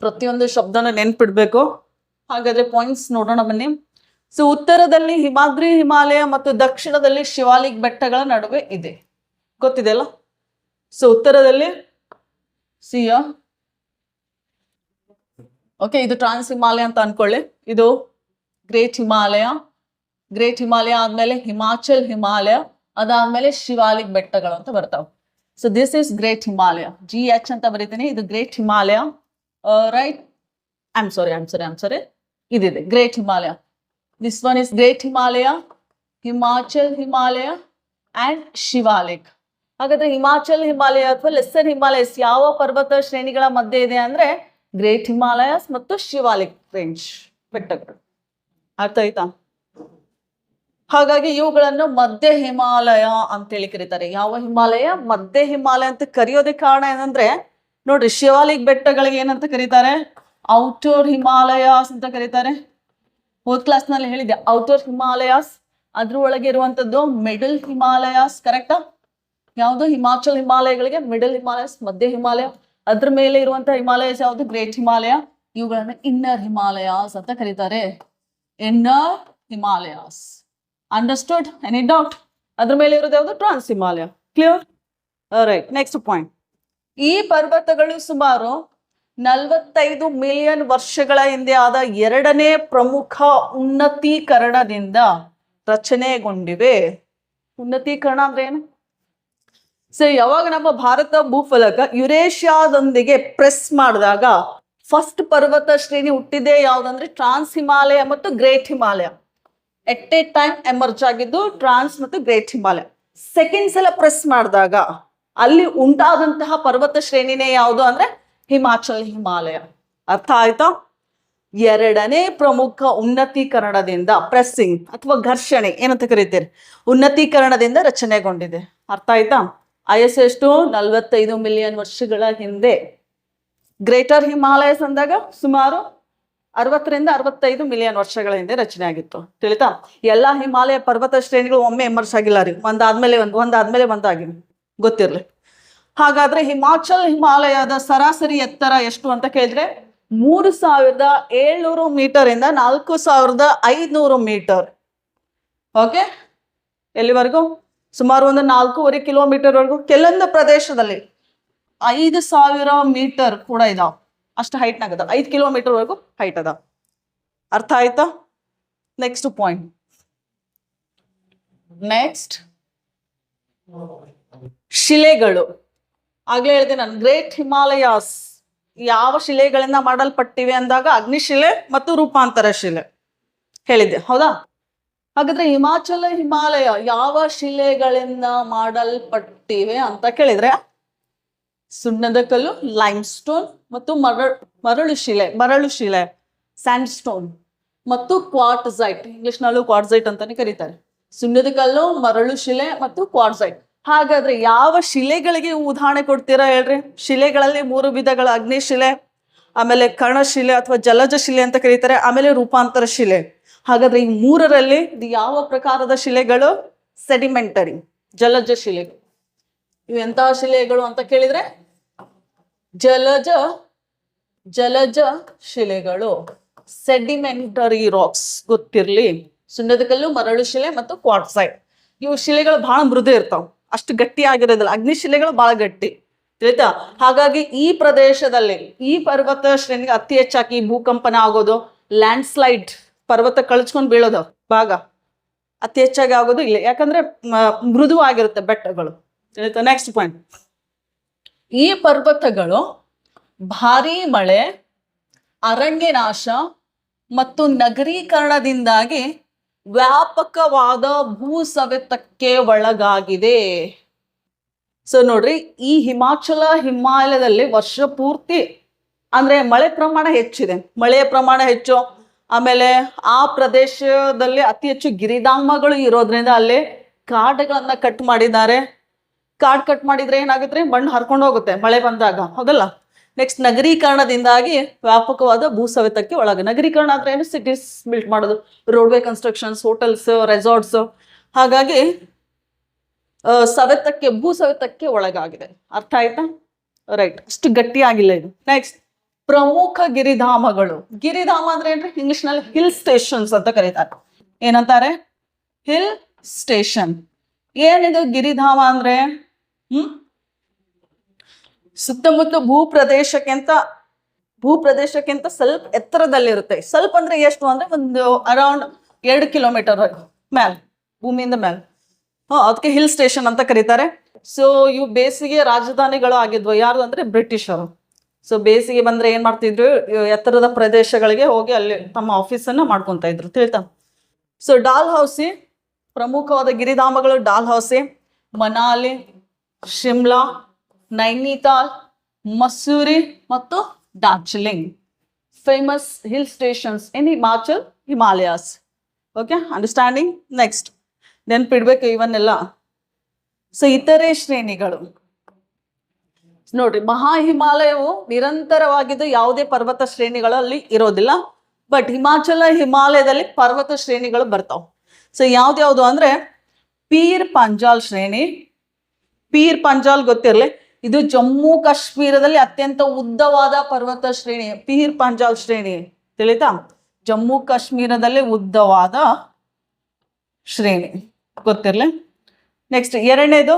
ಪ್ರತಿಯೊಂದು ಶಬ್ದನ ನೆನ್ಪಿಡ್ಬೇಕು. ಹಾಗಾದ್ರೆ ಪಾಯಿಂಟ್ಸ್ ನೋಡೋಣ ಬನ್ನಿ. ಸೊ ಉತ್ತರದಲ್ಲಿ ಹಿಮಾದ್ರಿ ಹಿಮಾಲಯ ಮತ್ತು ದಕ್ಷಿಣದಲ್ಲಿ ಶಿವಾಲಿಕ್ ಬೆಟ್ಟಗಳ ನಡುವೆ ಇದೆ, ಗೊತ್ತಿದೆಯಲ್ಲ? ಸೊ ಉತ್ತರದಲ್ಲಿ ಸಿಯಾ, ಓಕೆ, ಇದು ಟ್ರಾನ್ಸ್ ಹಿಮಾಲಯ ಅಂತ ಅನ್ಕೊಳ್ಳಿ. ಇದು ಗ್ರೇಟ್ ಹಿಮಾಲಯ. ಗ್ರೇಟ್ ಹಿಮಾಲಯ ಆದ್ಮೇಲೆ ಹಿಮಾಚಲ್ ಹಿಮಾಲಯ, ಅದಾದ್ಮೇಲೆ ಶಿವಾಲಿಕ್ ಬೆಟ್ಟಗಳು ಅಂತ ಬರ್ತಾವ. So this is Great Himalaya, GH ಅಂತ ಬರೀತೀನಿ. ಇದು Great Himalaya, right. I am sorry, ಇದಿದೆ Great Himalaya. This one is Great Himalaya, Himachal Himalaya and Shivalik. ಹಾಗಾದ್ರೆ ಹಿಮಾಚಲ್ ಹಿಮಾಲಯ ಅಥವಾ ಲೆಸ್ಸರ್ ಹಿಮಾಲಯಸ್ ಯಾವ ಪರ್ವತ ಶ್ರೇಣಿಗಳ ಮಧ್ಯೆ ಇದೆ ಅಂದ್ರೆ ಗ್ರೇಟ್ ಹಿಮಾಲಯಸ್ ಮತ್ತು ಶಿವಾಲಿಕ್ ರೇಂಜ್ ಬೆಟ್ಟಗಳು. ಅರ್ಥ ಆಯ್ತಾ? ಹಾಗಾಗಿ ಇವುಗಳನ್ನು ಮಧ್ಯ ಹಿಮಾಲಯ ಅಂತೇಳಿ ಕರೀತಾರೆ. ಯಾವ ಹಿಮಾಲಯ? ಮಧ್ಯ ಹಿಮಾಲಯ ಅಂತ ಕರೆಯೋದಕ್ಕೆ ಕಾರಣ ಏನಂದ್ರೆ ನೋಡ್ರಿ, ಶಿವಾಲಿಕ್ ಬೆಟ್ಟಗಳಿಗೆ ಏನಂತ ಕರೀತಾರೆ? ಔಟರ್ ಹಿಮಾಲಯಾಸ್ ಅಂತ ಕರೀತಾರೆ. ಹೋದ್ ಕ್ಲಾಸ್ ನಲ್ಲಿ ಹೇಳಿದೆ ಔಟರ್ ಹಿಮಾಲಯಾಸ್, ಅದ್ರ ಒಳಗೆ ಇರುವಂತದ್ದು ಮಿಡಲ್ ಹಿಮಾಲಯಾಸ್, ಕರೆಕ್ಟಾ? ಯಾವುದು? ಹಿಮಾಚಲ್ ಹಿಮಾಲಯಗಳಿಗೆ ಮಿಡಲ್ ಹಿಮಾಲಯಸ್, ಮಧ್ಯ ಹಿಮಾಲಯ. ಅದ್ರ ಮೇಲೆ ಇರುವಂತಹ ಹಿಮಾಲಯಸ್ ಯಾವುದು? ಗ್ರೇಟ್ ಹಿಮಾಲಯ. ಇವುಗಳನ್ನ ಇನ್ನರ್ ಹಿಮಾಲಯಾಸ್ ಅಂತ ಕರೀತಾರೆ. Inner Himalayas. Understood? Any doubt? ಅದ್ರ ಮೇಲೆ ಇರೋದು ಯಾವುದು? Trans Himalaya. Clear? Right. Next point. ಈ ಪರ್ವತಗಳು ಸುಮಾರು 45 ಮಿಲಿಯನ್ ವರ್ಷಗಳ ಹಿಂದೆ ಆದ 2ನೇ ಪ್ರಮುಖ ಉನ್ನತೀಕರಣದಿಂದ ರಚನೆಗೊಂಡಿವೆ. ಉನ್ನತೀಕರಣ ಅಂದ್ರೆ ಏನು? ಸೊ ಯಾವಾಗ ನಮ್ಮ ಭಾರತ ಭೂಫಲಕ ಯುರೇಷಿಯಾದೊಂದಿಗೆ ಪ್ರೆಸ್ ಮಾಡಿದಾಗ ಫಸ್ಟ್ ಪರ್ವತ ಶ್ರೇಣಿ ಹುಟ್ಟಿದೆ ಯಾವ್ದಂದ್ರೆ ಟ್ರಾನ್ಸ್ ಹಿಮಾಲಯ ಮತ್ತು great Himalaya. At a time emerge ಆಗಿದ್ದು ಟ್ರಾನ್ಸ್ ಮತ್ತು ಗ್ರೇಟ್ ಹಿಮಾಲಯ. ಸೆಕೆಂಡ್ ಸಲ ಪ್ರೆಸ್ ಮಾಡಿದಾಗ ಅಲ್ಲಿ ಉಂಟಾದಂತಹ ಪರ್ವತ ಶ್ರೇಣಿನೇ ಯಾವುದು ಅಂದ್ರೆ ಹಿಮಾಚಲ್ ಹಿಮಾಲಯ. ಅರ್ಥ ಆಯ್ತಾ? 2ನೇ ಪ್ರಮುಖ ಉನ್ನತೀಕರಣದಿಂದ, ಪ್ರೆಸ್ಸಿಂಗ್ ಅಥವಾ ಘರ್ಷಣೆ ಏನಂತ ಕರೀತೀರಿ, ಉನ್ನತೀಕರಣದಿಂದ ರಚನೆಗೊಂಡಿದೆ. ಅರ್ಥ ಆಯ್ತಾ? IS ಎಷ್ಟು 45 ಮಿಲಿಯನ್ ವರ್ಷಗಳ ಹಿಂದೆ. ಗ್ರೇಟರ್ ಹಿಮಾಲಯಸ್ ಅಂದಾಗ ಸುಮಾರು 60ರಿಂದ 65 ಮಿಲಿಯನ್ ವರ್ಷಗಳ ಹಿಂದೆ ರಚನೆ ಆಗಿತ್ತು. ತಿಳಿತಾ? ಎಲ್ಲಾ ಹಿಮಾಲಯ ಪರ್ವತ ಶ್ರೇಣಿಗಳು ಒಮ್ಮೆ ಎಮರ್ಸ್ ಆಗಿಲ್ಲ ರೀ, ಒಂದಾದ್ಮೇಲೆ ಒಂದಾಗಿವೆ, ಗೊತ್ತಿರ್ಲಿ. ಹಾಗಾದ್ರೆ ಹಿಮಾಲಯದ ಸರಾಸರಿ ಎತ್ತರ ಎಷ್ಟು ಅಂತ ಕೇಳಿದ್ರೆ 3700 ಮೀಟರ್ ಇಂದ 4500 ಮೀಟರ್. ಓಕೆ, ಎಲ್ಲಿವರೆಗೂ? ಸುಮಾರು ಒಂದು 4.5 ಕಿಲೋಮೀಟರ್ ವರೆಗೂ. ಕೆಲವೊಂದು ಪ್ರದೇಶದಲ್ಲಿ 5000 ಮೀಟರ್ ಕೂಡ ಇದಾವ, ಅಷ್ಟು ಹೈಟ್ನಾಗ ಅದ. 5 ಕಿಲೋಮೀಟರ್ ವರೆಗೂ ಹೈಟ್ ಅದ. ಅರ್ಥ ಆಯ್ತಾ? Next point. ನೆಕ್ಸ್ಟ್ ಶಿಲೆಗಳು. ಆಗ್ಲೇ ಹೇಳಿದೆ ನಾನು, ಗ್ರೇಟ್ ಹಿಮಾಲಯಾಸ್ ಯಾವ ಶಿಲೆಗಳಿಂದ ಮಾಡಲ್ಪಟ್ಟಿವೆ ಅಂದಾಗ ಅಗ್ನಿಶಿಲೆ ಮತ್ತು ರೂಪಾಂತರ ಶಿಲೆ ಹೇಳಿದ್ದೆ, ಹೌದಾ? ಹಾಗಾದ್ರೆ ಹಿಮಾಲಯ ಯಾವ ಶಿಲೆಗಳಿಂದ ಮಾಡಲ್ಪಟ್ಟಿವೆ ಅಂತ ಕೇಳಿದ್ರೆ ಸುಣ್ಣದ ಕಲ್ಲು, ಲೈಮ್ ಸ್ಟೋನ್ ಮತ್ತು ಮರಳು ಶಿಲೆ ಸ್ಯಾಂಡ್ ಸ್ಟೋನ್ ಮತ್ತು ಕ್ವಾರ್ಟ್ಸೈಟ್. ಇಂಗ್ಲಿಷ್ನಲ್ಲೂ ಕ್ವಾರ್ಟ್ಸೈಟ್ ಅಂತಾನೆ ಕರೀತಾರೆ. ಸುಣ್ಣದ ಕಲ್ಲು, ಮರಳು ಶಿಲೆ ಮತ್ತು ಕ್ವಾರ್ಟ್ಸೈಟ್. ಹಾಗಾದ್ರೆ ಯಾವ ಶಿಲೆಗಳಿಗೆ ಉದಾಹರಣೆ ಕೊಡ್ತೀರಾ ಹೇಳ್ರಿ? ಶಿಲೆಗಳಲ್ಲಿ 3 ವಿಧಗಳು: ಅಗ್ನಿಶಿಲೆ, ಆಮೇಲೆ ಕಣಶಿಲೆ ಅಥವಾ ಜಲಜ ಶಿಲೆ ಅಂತ ಕರೀತಾರೆ, ಆಮೇಲೆ ರೂಪಾಂತರ ಶಿಲೆ. ಹಾಗಾದ್ರೆ ಈ 3ರಲ್ಲಿ ಇದು ಯಾವ ಪ್ರಕಾರದ ಶಿಲೆಗಳು? ಸೆಡಿಮೆಂಟರಿ, ಜಲಜ ಶಿಲೆಗಳು. ಇವು ಎಂತಹ ಶಿಲೆಗಳು ಅಂತ ಕೇಳಿದ್ರೆ ಜಲಜ ಶಿಲೆಗಳು, ಸೆಡಿಮೆಂಟರಿ ರಾಕ್ಸ್. ಗೊತ್ತಿರ್ಲಿ, ಸುಣ್ಣದ ಕಲ್ಲು, ಮರಳು ಶಿಲೆ ಮತ್ತು ಕ್ವಾರ್ಟ್ಸೈಟ್. ಇವು ಶಿಲೆಗಳು ಬಹಳ ಮೃದು ಇರ್ತಾವ, ಅಷ್ಟು ಗಟ್ಟಿ ಆಗಿರೋದಿಲ್ಲ. ಅಗ್ನಿಶಿಲೆಗಳು ಬಹಳ ಗಟ್ಟಿ, ತಿಳಿತಾ? ಹಾಗಾಗಿ ಈ ಪ್ರದೇಶದಲ್ಲಿ, ಈ ಪರ್ವತ ಶ್ರೇಣಿಗೆ ಅತಿ ಹೆಚ್ಚಾಗಿ ಭೂಕಂಪನ ಆಗೋದು, ಲ್ಯಾಂಡ್ ಸ್ಲೈಡ್, ಪರ್ವತ ಕಳ್ಚ್ಕೊಂಡು ಬೀಳೋದು ಭಾಗ ಅತಿ ಹೆಚ್ಚಾಗಿ ಆಗೋದು ಇಲ್ಲ, ಯಾಕಂದ್ರೆ ಮೃದು ಆಗಿರುತ್ತೆ ಬೆಟ್ಟಗಳು, ತಿಳಿತಾ? Next point. ಈ ಪರ್ವತಗಳು ಭಾರೀ ಮಳೆ, ಅರಣ್ಯನಾಶ ಮತ್ತು ನಗರೀಕರಣದಿಂದಾಗಿ ವ್ಯಾಪಕವಾದ ಭೂ ಸವೆತಕ್ಕೆ ಒಳಗಾಗಿದೆ. ಸೊ ನೋಡ್ರಿ, ಈ ಹಿಮಾಲಯದಲ್ಲಿ ವರ್ಷ ಪೂರ್ತಿ ಅಂದ್ರೆ ಮಳೆ ಪ್ರಮಾಣ ಹೆಚ್ಚಿದೆ, ಮಳೆಯ ಪ್ರಮಾಣ ಹೆಚ್ಚು. ಆಮೇಲೆ ಆ ಪ್ರದೇಶದಲ್ಲಿ ಅತಿ ಹೆಚ್ಚು ಗಿರಿಧಾಮಗಳು ಇರೋದ್ರಿಂದ ಅಲ್ಲಿ ಕಾಡುಗಳನ್ನ ಕಟ್ ಮಾಡಿದ್ದಾರೆ. ಕಾಡು ಕಟ್ ಮಾಡಿದ್ರೆ ಏನಾಗುತ್ತೆ? ಮಣ್ಣು ಹರ್ಕೊಂಡು ಹೋಗುತ್ತೆ ಮಳೆ ಬಂದಾಗ, ಹೌದಲ್ಲ? ನೆಕ್ಸ್ಟ್ ನಗರೀಕರಣದಿಂದಾಗಿ ವ್ಯಾಪಕವಾದ ಭೂ ಸವೆತಕ್ಕೆ ನಗರೀಕರಣ ಅಂದ್ರೆ ಏನು? ಸಿಟೀಸ್ ಬಿಲ್ಟ್ ಮಾಡೋದು, ರೋಡ್ವೇ ಕನ್ಸ್ಟ್ರಕ್ಷನ್ಸ್, ಹೋಟೆಲ್ಸ್, ರೆಸಾರ್ಟ್ಸ್. ಹಾಗಾಗಿ ಭೂ ಸವೆತಕ್ಕೆ ಒಳಗಾಗಿದೆ. ಅರ್ಥ ಆಯ್ತಾ? ರೈಟ್, ಅಷ್ಟು ಗಟ್ಟಿ ಆಗಿಲ್ಲ ಇದು. ನೆಕ್ಸ್ಟ್, ಪ್ರಮುಖ ಗಿರಿಧಾಮಗಳು. ಗಿರಿಧಾಮ ಅಂದ್ರೆ ಏನ್ರಿ? ಇಂಗ್ಲಿಷ್ ನಲ್ಲಿ ಹಿಲ್ ಸ್ಟೇಷನ್ಸ್ ಅಂತ ಕರೀತಾರೆ. ಏನಂತಾರೆ? Hill station. ಏನಿದು ಗಿರಿಧಾಮ ಅಂದ್ರೆ? ಸುತ್ತಮುತ್ತ ಭೂಪ್ರದೇಶಕ್ಕಿಂತ ಸ್ವಲ್ಪ ಎತ್ತರದಲ್ಲಿರುತ್ತೆ. ಸ್ವಲ್ಪ ಅಂದ್ರೆ ಎಷ್ಟು ಅಂದ್ರೆ ಒಂದು ಅರೌಂಡ್ 2 ಕಿಲೋಮೀಟರ್ ಮ್ಯಾಲ್, ಭೂಮಿಯಿಂದ ಮ್ಯಾಲ್. ಅದಕ್ಕೆ ಹಿಲ್ ಸ್ಟೇಷನ್ ಅಂತ ಕರೀತಾರೆ. ಸೊ ಇವು ಬೇಸಿಗೆ ರಾಜಧಾನಿಗಳು ಆಗಿದ್ವು. ಯಾರು ಅಂದ್ರೆ ಬ್ರಿಟಿಷರು. ಸೊ ಬೇಸಿಗೆ ಬಂದ್ರೆ ಏನ್ ಮಾಡ್ತಿದ್ರು? ಎತ್ತರದ ಪ್ರದೇಶಗಳಿಗೆ ಹೋಗಿ ಅಲ್ಲಿ ತಮ್ಮ ಆಫೀಸನ್ನ ಮಾಡ್ಕೊಂತ ಇದ್ರು, ತಿಳಿತಾ? ಸೊ ಡಾಲ್ಹೌಸಿ, ಪ್ರಮುಖವಾದ ಗಿರಿಧಾಮಗಳು ಡಾಲ್ಹೌಸಿ, ಮನಾಲಿ, ಶಿಮ್ಲಾ, ನೈನಿತಾಲ್, ಮಸೂರಿ ಮತ್ತು ಡಾರ್ಜಿಲಿಂಗ್. ಫೇಮಸ್ ಹಿಲ್ ಸ್ಟೇಷನ್ಸ್ ಇನ್ ಹಿಮಾಲಯಾಸ್. Okay, understanding? ನೆಕ್ಸ್ಟ್, ನೆನ್ಪಿಡ್ಬೇಕು ಇವನ್ನೆಲ್ಲ. ಸೊ ಇತರೆ ಶ್ರೇಣಿಗಳು ನೋಡ್ರಿ, ಮಹಾ ಹಿಮಾಲಯವು ನಿರಂತರವಾಗಿದ್ದು ಯಾವುದೇ ಪರ್ವತ ಶ್ರೇಣಿಗಳಲ್ಲಿ ಇರೋದಿಲ್ಲ. ಬಟ್ ಹಿಮಾಲಯದಲ್ಲಿ ಪರ್ವತ ಶ್ರೇಣಿಗಳು ಬರ್ತಾವ. ಸೊ ಯಾವ್ದ್ಯಾವ್ದು ಅಂದ್ರೆ ಪೀರ್ ಪಂಜಾಲ್ ಶ್ರೇಣಿ. ಪೀರ್ ಪಂಜಾಲ್ ಗೊತ್ತಿರಲಿ, ಇದು ಜಮ್ಮು ಕಾಶ್ಮೀರದಲ್ಲಿ ಅತ್ಯಂತ ಉದ್ದವಾದ ಪರ್ವತ ಶ್ರೇಣಿ. ಪೀರ್ ಪಂಜಾಲ್ ಶ್ರೇಣಿ, ತಿಳಿತಾ? ಜಮ್ಮು ಕಾಶ್ಮೀರದಲ್ಲಿ ಉದ್ದವಾದ ಶ್ರೇಣಿ, ಗೊತ್ತಿರಲಿ. ನೆಕ್ಸ್ಟ್, ಎರಡನೇದು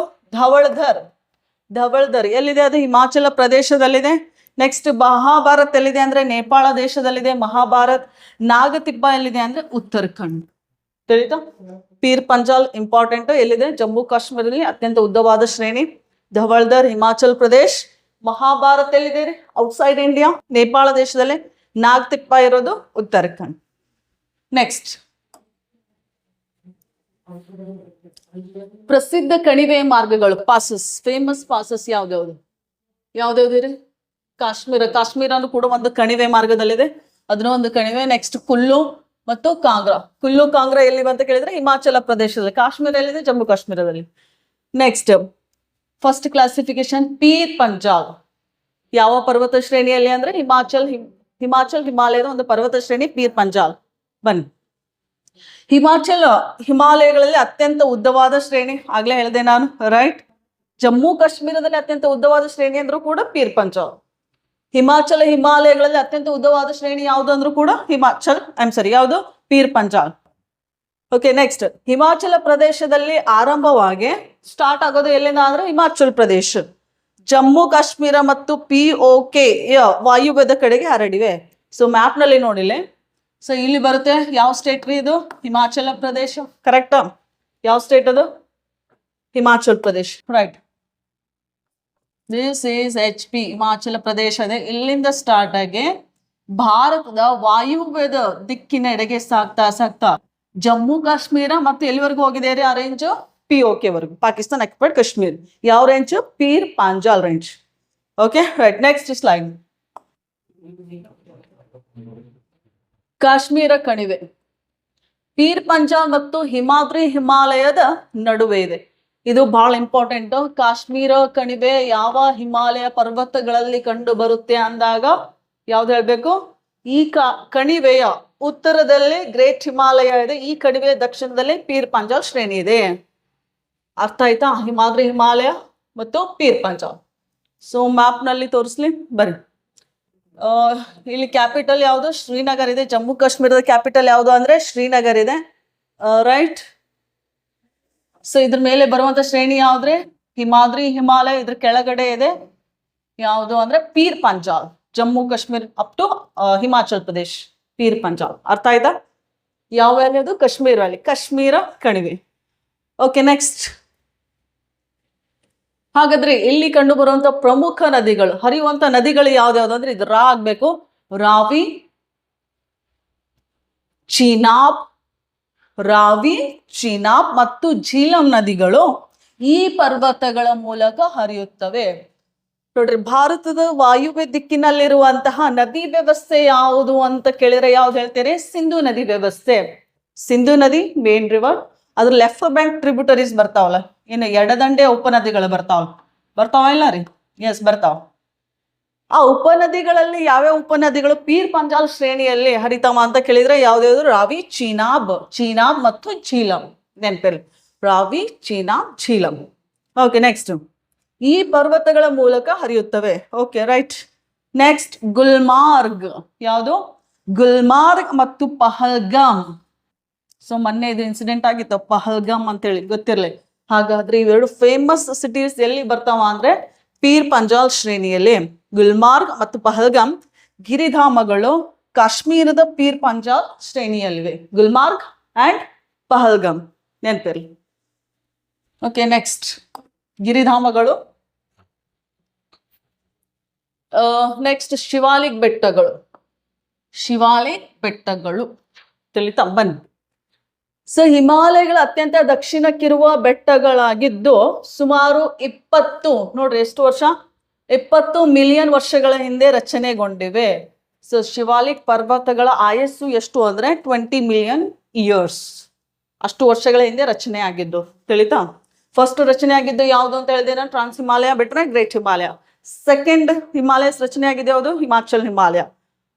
ಧವಳ್ಧರ್ ಎಲ್ಲಿದೆ? ಅದು ಹಿಮಾಚಲ ಪ್ರದೇಶದಲ್ಲಿದೆ. ನೆಕ್ಸ್ಟ್, ಮಹಾಭಾರತ್ ಎಲ್ಲಿದೆ ಅಂದ್ರೆ ನೇಪಾಳ ದೇಶದಲ್ಲಿದೆ ಮಹಾಭಾರತ್. ನಾಗತಿಬ್ಬ ಎಲ್ಲಿದೆ ಅಂದ್ರೆ ಉತ್ತರಾಖಂಡ್, ತಿಳಿತಾ? Peer Panjal important. ಎಲ್ಲಿದೆ? ಜಮ್ಮು ಕಾಶ್ಮೀರದಲ್ಲಿ ಅತ್ಯಂತ ಉದ್ದವಾದ ಶ್ರೇಣಿ. ಧವಳ್ಧರ್ ಹಿಮಾಚಲ್ ಪ್ರದೇಶ್. ಮಹಾಭಾರತ್ ಎಲ್ಲಿದೆ? ಔಟ್ಸೈಡ್ ಇಂಡಿಯಾ, ನೇಪಾಳ ದೇಶದಲ್ಲಿ. ನಾಗತಿಪ್ಪ ಇರೋದು ಉತ್ತರಾಖಂಡ್. ನೆಕ್ಸ್ಟ್, ಪ್ರಸಿದ್ಧ ಕಣಿವೆ ಮಾರ್ಗಗಳು, ಪಾಸಸ್, ಫೇಮಸ್ ಪಾಸಸ್ ಯಾವ್ದ್ಯಾವ್ದು ರೀ? ಕಾಶ್ಮೀರನು ಕೂಡ ಒಂದು ಕಣಿವೆ ಮಾರ್ಗದಲ್ಲಿದೆ, ಅದನ್ನ ಒಂದು ಕಣಿವೆ. ನೆಕ್ಸ್ಟ್, ಕುಲ್ಲು ಮತ್ತು ಕಾಂಗ್ರಾ ಎಲ್ಲಿ ಅಂತ ಕೇಳಿದ್ರೆ ಹಿಮಾಚಲ ಪ್ರದೇಶದಲ್ಲಿ. ಕಾಶ್ಮೀರ ಎಲ್ಲಿದೆ? ಜಮ್ಮು ಕಾಶ್ಮೀರದಲ್ಲಿ. Next, first classification peer Panjal. ಯಾವ ಪರ್ವತ ಶ್ರೇಣಿಯಲ್ಲಿ ಅಂದ್ರೆ ಹಿಮಾಚಲ್ ಹಿಮಾಲಯದ ಒಂದು ಪರ್ವತ ಶ್ರೇಣಿ ಪೀರ್ ಪಂಜಾಲ್. ಬನ್ನಿ, ಹಿಮಾಲಯಗಳಲ್ಲಿ ಅತ್ಯಂತ ಉದ್ದವಾದ ಶ್ರೇಣಿ ಆಗ್ಲೇ ಹೇಳಿದೆ ನಾನು, ರೈಟ್. ಜಮ್ಮು ಕಾಶ್ಮೀರದಲ್ಲಿ ಅತ್ಯಂತ ಉದ್ದವಾದ ಶ್ರೇಣಿ ಅಂದ್ರೂ ಕೂಡ ಪೀರ್ ಪಂಜಾಲ್. ಹಿಮಾಲಯಗಳಲ್ಲಿ ಅತ್ಯಂತ ಉದ್ದವಾದ ಶ್ರೇಣಿ ಯಾವುದು ಅಂದ್ರೂ ಕೂಡ ಯಾವುದು peer Panjal. Okay, next Himachal ಪ್ರದೇಶದಲ್ಲಿ ಆರಂಭವಾಗಿ ಸ್ಟಾರ್ಟ್ ಆಗೋದು ಎಲ್ಲಿಂದ ಅಂದ್ರೆ ಹಿಮಾಚಲ್ ಪ್ರದೇಶ. ಜಮ್ಮು ಕಾಶ್ಮೀರ ಮತ್ತು POK ವಾಯುವ್ಯದ ಕಡೆಗೆ ಹರಡಿವೆ. ಸೊ ಮ್ಯಾಪ್ ನಲ್ಲಿ ನೋಡಿಲೆ, ಸೊ ಇಲ್ಲಿ ಬರುತ್ತೆ ಯಾವ ಸ್ಟೇಟ್ ರೀ ಇದು? ಹಿಮಾಚಲ ಪ್ರದೇಶ, ಕರೆಕ್ಟಾ? ಯಾವ ಸ್ಟೇಟ್ ಅದು? Himachal Pradesh, right. This is HP, Himachal Pradesh ಇದೆ. ಇಲ್ಲಿಂದ ಸ್ಟಾರ್ಟ್ ಆಗಿ ಭಾರತದ ವಾಯುವ್ಯದ ದಿಕ್ಕಿನೆಡೆಗೆ ಸಾಗ್ತಾ ಜಮ್ಮು ಕಾಶ್ಮೀರ ಮತ್ತು ಎಲ್ಲಿವರೆಗೂ ಹೋಗಿದೆ ರೀ ಆ ರೇಂಜ್? POK ವರೆಗೂ, ಪಾಕಿಸ್ತಾನ್ ಅಕ್ಯುಪೈಡ್ ಕಾಶ್ಮೀರ್. ಯಾವ range? Pir Panjal range. Okay, right. Next slide. Kashmir ಕಣಿವೆ ಪೀರ್ ಪಂಜಾಲ್ ಮತ್ತು ಹಿಮಾಲಯದ ನಡುವೆ ಇದೆ. ಇದು ಬಹಳ ಇಂಪಾರ್ಟೆಂಟ್. ಕಾಶ್ಮೀರ ಕಣಿವೆ ಯಾವ ಹಿಮಾಲಯ ಪರ್ವತಗಳಲ್ಲಿ ಕಂಡು ಬರುತ್ತೆ ಅಂದಾಗ ಯಾವ್ದು ಹೇಳ್ಬೇಕು? ಈ ಕಣಿವೆಯ ಉತ್ತರದಲ್ಲಿ ಗ್ರೇಟ್ ಹಿಮಾಲಯ ಇದೆ, ಈ ಕಣಿವೆಯ ದಕ್ಷಿಣದಲ್ಲಿ ಪೀರ್ ಪಂಜಾಲ್ ಶ್ರೇಣಿ ಇದೆ. ಅರ್ಥ ಆಯ್ತಾ? ಹಿಮಾಲಯ ಮತ್ತು ಪೀರ್ ಪಂಜಾಲ್. ಸೊ ಮ್ಯಾಪ್ ನಲ್ಲಿ ತೋರಿಸ್ಲಿ ಬರ್ರಿ. ಇಲ್ಲಿ ಕ್ಯಾಪಿಟಲ್ ಯಾವುದು? ಶ್ರೀನಗರ್ ಇದೆ. ಜಮ್ಮು ಕಾಶ್ಮೀರದ ಕ್ಯಾಪಿಟಲ್ ಯಾವುದು ಅಂದ್ರೆ ಶ್ರೀನಗರ್ ಇದೆ, ರೈಟ್. ಸೊ ಇದ್ರ ಮೇಲೆ ಬರುವಂತ ಶ್ರೇಣಿ ಯಾವ್ದ್ರೆ? ಹಿಮಾಲಯ. ಇದ್ರ ಕೆಳಗಡೆ ಇದೆ ಯಾವುದು ಅಂದ್ರೆ ಪೀರ್ ಪಂಜಾಲ್. Jammu Kashmir up to Himachal Pradesh, Pir Panjal. ಅರ್ಥ ಆಯ್ತಾ? ಯಾವ ವ್ಯಾಲಿ ಅದು? ಕಾಶ್ಮೀರ್ ವ್ಯಾಲಿ, ಕಾಶ್ಮೀರ ಕಣಿವೆ. Okay, next. ಹಾಗಾದ್ರೆ ಇಲ್ಲಿ ಕಂಡು ಬರುವಂತ ಪ್ರಮುಖ ನದಿಗಳು, ಹರಿಯುವಂತ ನದಿಗಳು ಯಾವ್ದಾವ್ದು ಅಂದ್ರೆ ಇದು ರಾ ಆಗ್ಬೇಕು. ರಾವಿ, ಚೀನಾಬ್ ಮತ್ತು ಝೀಲಂ ನದಿಗಳು ಈ ಪರ್ವತಗಳ ಮೂಲಕ ಹರಿಯುತ್ತವೆ. ನೋಡ್ರಿ, ಭಾರತದ ವಾಯುವ್ಯ ದಿಕ್ಕಿನಲ್ಲಿರುವಂತಹ ನದಿ ವ್ಯವಸ್ಥೆ ಯಾವುದು ಅಂತ ಕೇಳಿದ್ರೆ ಯಾವ್ದು ಹೇಳ್ತೀರಿ? ಸಿಂಧು ನದಿ ವ್ಯವಸ್ಥೆ. ಸಿಂಧು ನದಿ ಮೇನ್ ರಿವರ್, ಅದ್ರ ಲೆಫ್ಟ್ ಬ್ಯಾಂಕ್ ಟ್ರಿಬ್ಯೂಟರೀಸ್ ಬರ್ತಾವಲ್ಲ, ಇನ್ನು ಎಡದಂಡೆ ಉಪನದಿಗಳು ಬರ್ತಾವ ಇಲ್ಲ ರೀ? ಎಸ್, ಬರ್ತಾವ. ಆ ಉಪನದಿಗಳಲ್ಲಿ ಯಾವ್ಯಾವ ಉಪನದಿಗಳು ಪೀರ್ ಪಂಜಾಲ್ ಶ್ರೇಣಿಯಲ್ಲಿ ಹರಿತಾವ ಅಂತ ಕೇಳಿದ್ರೆ ಯಾವ್ದಾವ್ದು? ರಾವಿ, ಚೀನಾಬ್ ಮತ್ತು ಝೀಲಂ. ನೆನಪಿರ್ಲಿ, ರಾವಿ, ಝೀಲಂ. Okay, next. ಈ ಪರ್ವತಗಳ ಮೂಲಕ ಹರಿಯುತ್ತವೆ. Okay, right. ನೆಕ್ಸ್ಟ್ ಗುಲ್ಮಾರ್ಗ್. ಯಾವುದು? ಗುಲ್ಮಾರ್ಗ್ ಮತ್ತು ಪಹಲ್ಗಾಮ್. ಸೊ ಮೊನ್ನೆ ಇದು ಇನ್ಸಿಡೆಂಟ್ ಆಗಿತ್ತು, ಪಹಲ್ಗಾಮ್ ಅಂತೇಳಿ, ಗೊತ್ತಿರಲಿ. ಹಾಗಾದ್ರೆ ಇವೆರಡು ಫೇಮಸ್ ಸಿಟೀಸ್ ಎಲ್ಲಿ ಬರ್ತಾವ ಅಂದ್ರೆ ಪೀರ್ ಪಂಜಾಲ್ ಶ್ರೇಣಿಯಲ್ಲಿ. ಗುಲ್ಮಾರ್ಗ್ ಮತ್ತು ಪಹಲ್ಗಾಮ್ ಗಿರಿಧಾಮಗಳು ಕಾಶ್ಮೀರದ ಪೀರ್ ಪಂಜಾಲ್ ಶ್ರೇಣಿಯಲ್ಲಿವೆ. ಗುಲ್ಮಾರ್ಗ್ ಅಂಡ್ ಪಹಲ್ಗಾಮ್, ನೆನಪಿರ್ಲಿ. ಓಕೆ, ನೆಕ್ಸ್ಟ್ ಗಿರಿಧಾಮಗಳು. ನೆಕ್ಸ್ಟ್ ಶಿವಾಲಿಕ್ ಬೆಟ್ಟಗಳು ತಿಳಿತಾ? ಬನ್ನಿ. ಸೊ ಹಿಮಾಲಯಗಳ ಅತ್ಯಂತ ದಕ್ಷಿಣಕ್ಕಿರುವ ಬೆಟ್ಟಗಳಾಗಿದ್ದು ಸುಮಾರು 20, ನೋಡ್ರಿ ಎಷ್ಟು ವರ್ಷ? 20 ಮಿಲಿಯನ್ ವರ್ಷಗಳ ಹಿಂದೆ ರಚನೆಗೊಂಡಿವೆ. ಸೊ ಶಿವಾಲಿಕ್ ಪರ್ವತಗಳ ಆಯಸ್ಸು ಎಷ್ಟು ಅಂದ್ರೆ 20 ಮಿಲಿಯನ್ ಇಯರ್ಸ್. ಅಷ್ಟು ವರ್ಷಗಳ ಹಿಂದೆ ರಚನೆ ಆಗಿದ್ದು, ತಿಳಿತಾ? ಫಸ್ಟ್ ರಚನೆ ಆಗಿದ್ದು ಯಾವುದು ಅಂತ ಹೇಳಿದೆ ನಾನು? ಟ್ರಾನ್ಸ್ ಹಿಮಾಲಯ ಬಿಟ್ರೆ ಗ್ರೇಟ್ ಹಿಮಾಲಯ. ಸೆಕೆಂಡ್ ಹಿಮಾಲಯಸ್ ರಚನೆ ಆಗಿದೆ ಯಾವುದು? ಹಿಮಾಚಲ್ ಹಿಮಾಲಯ.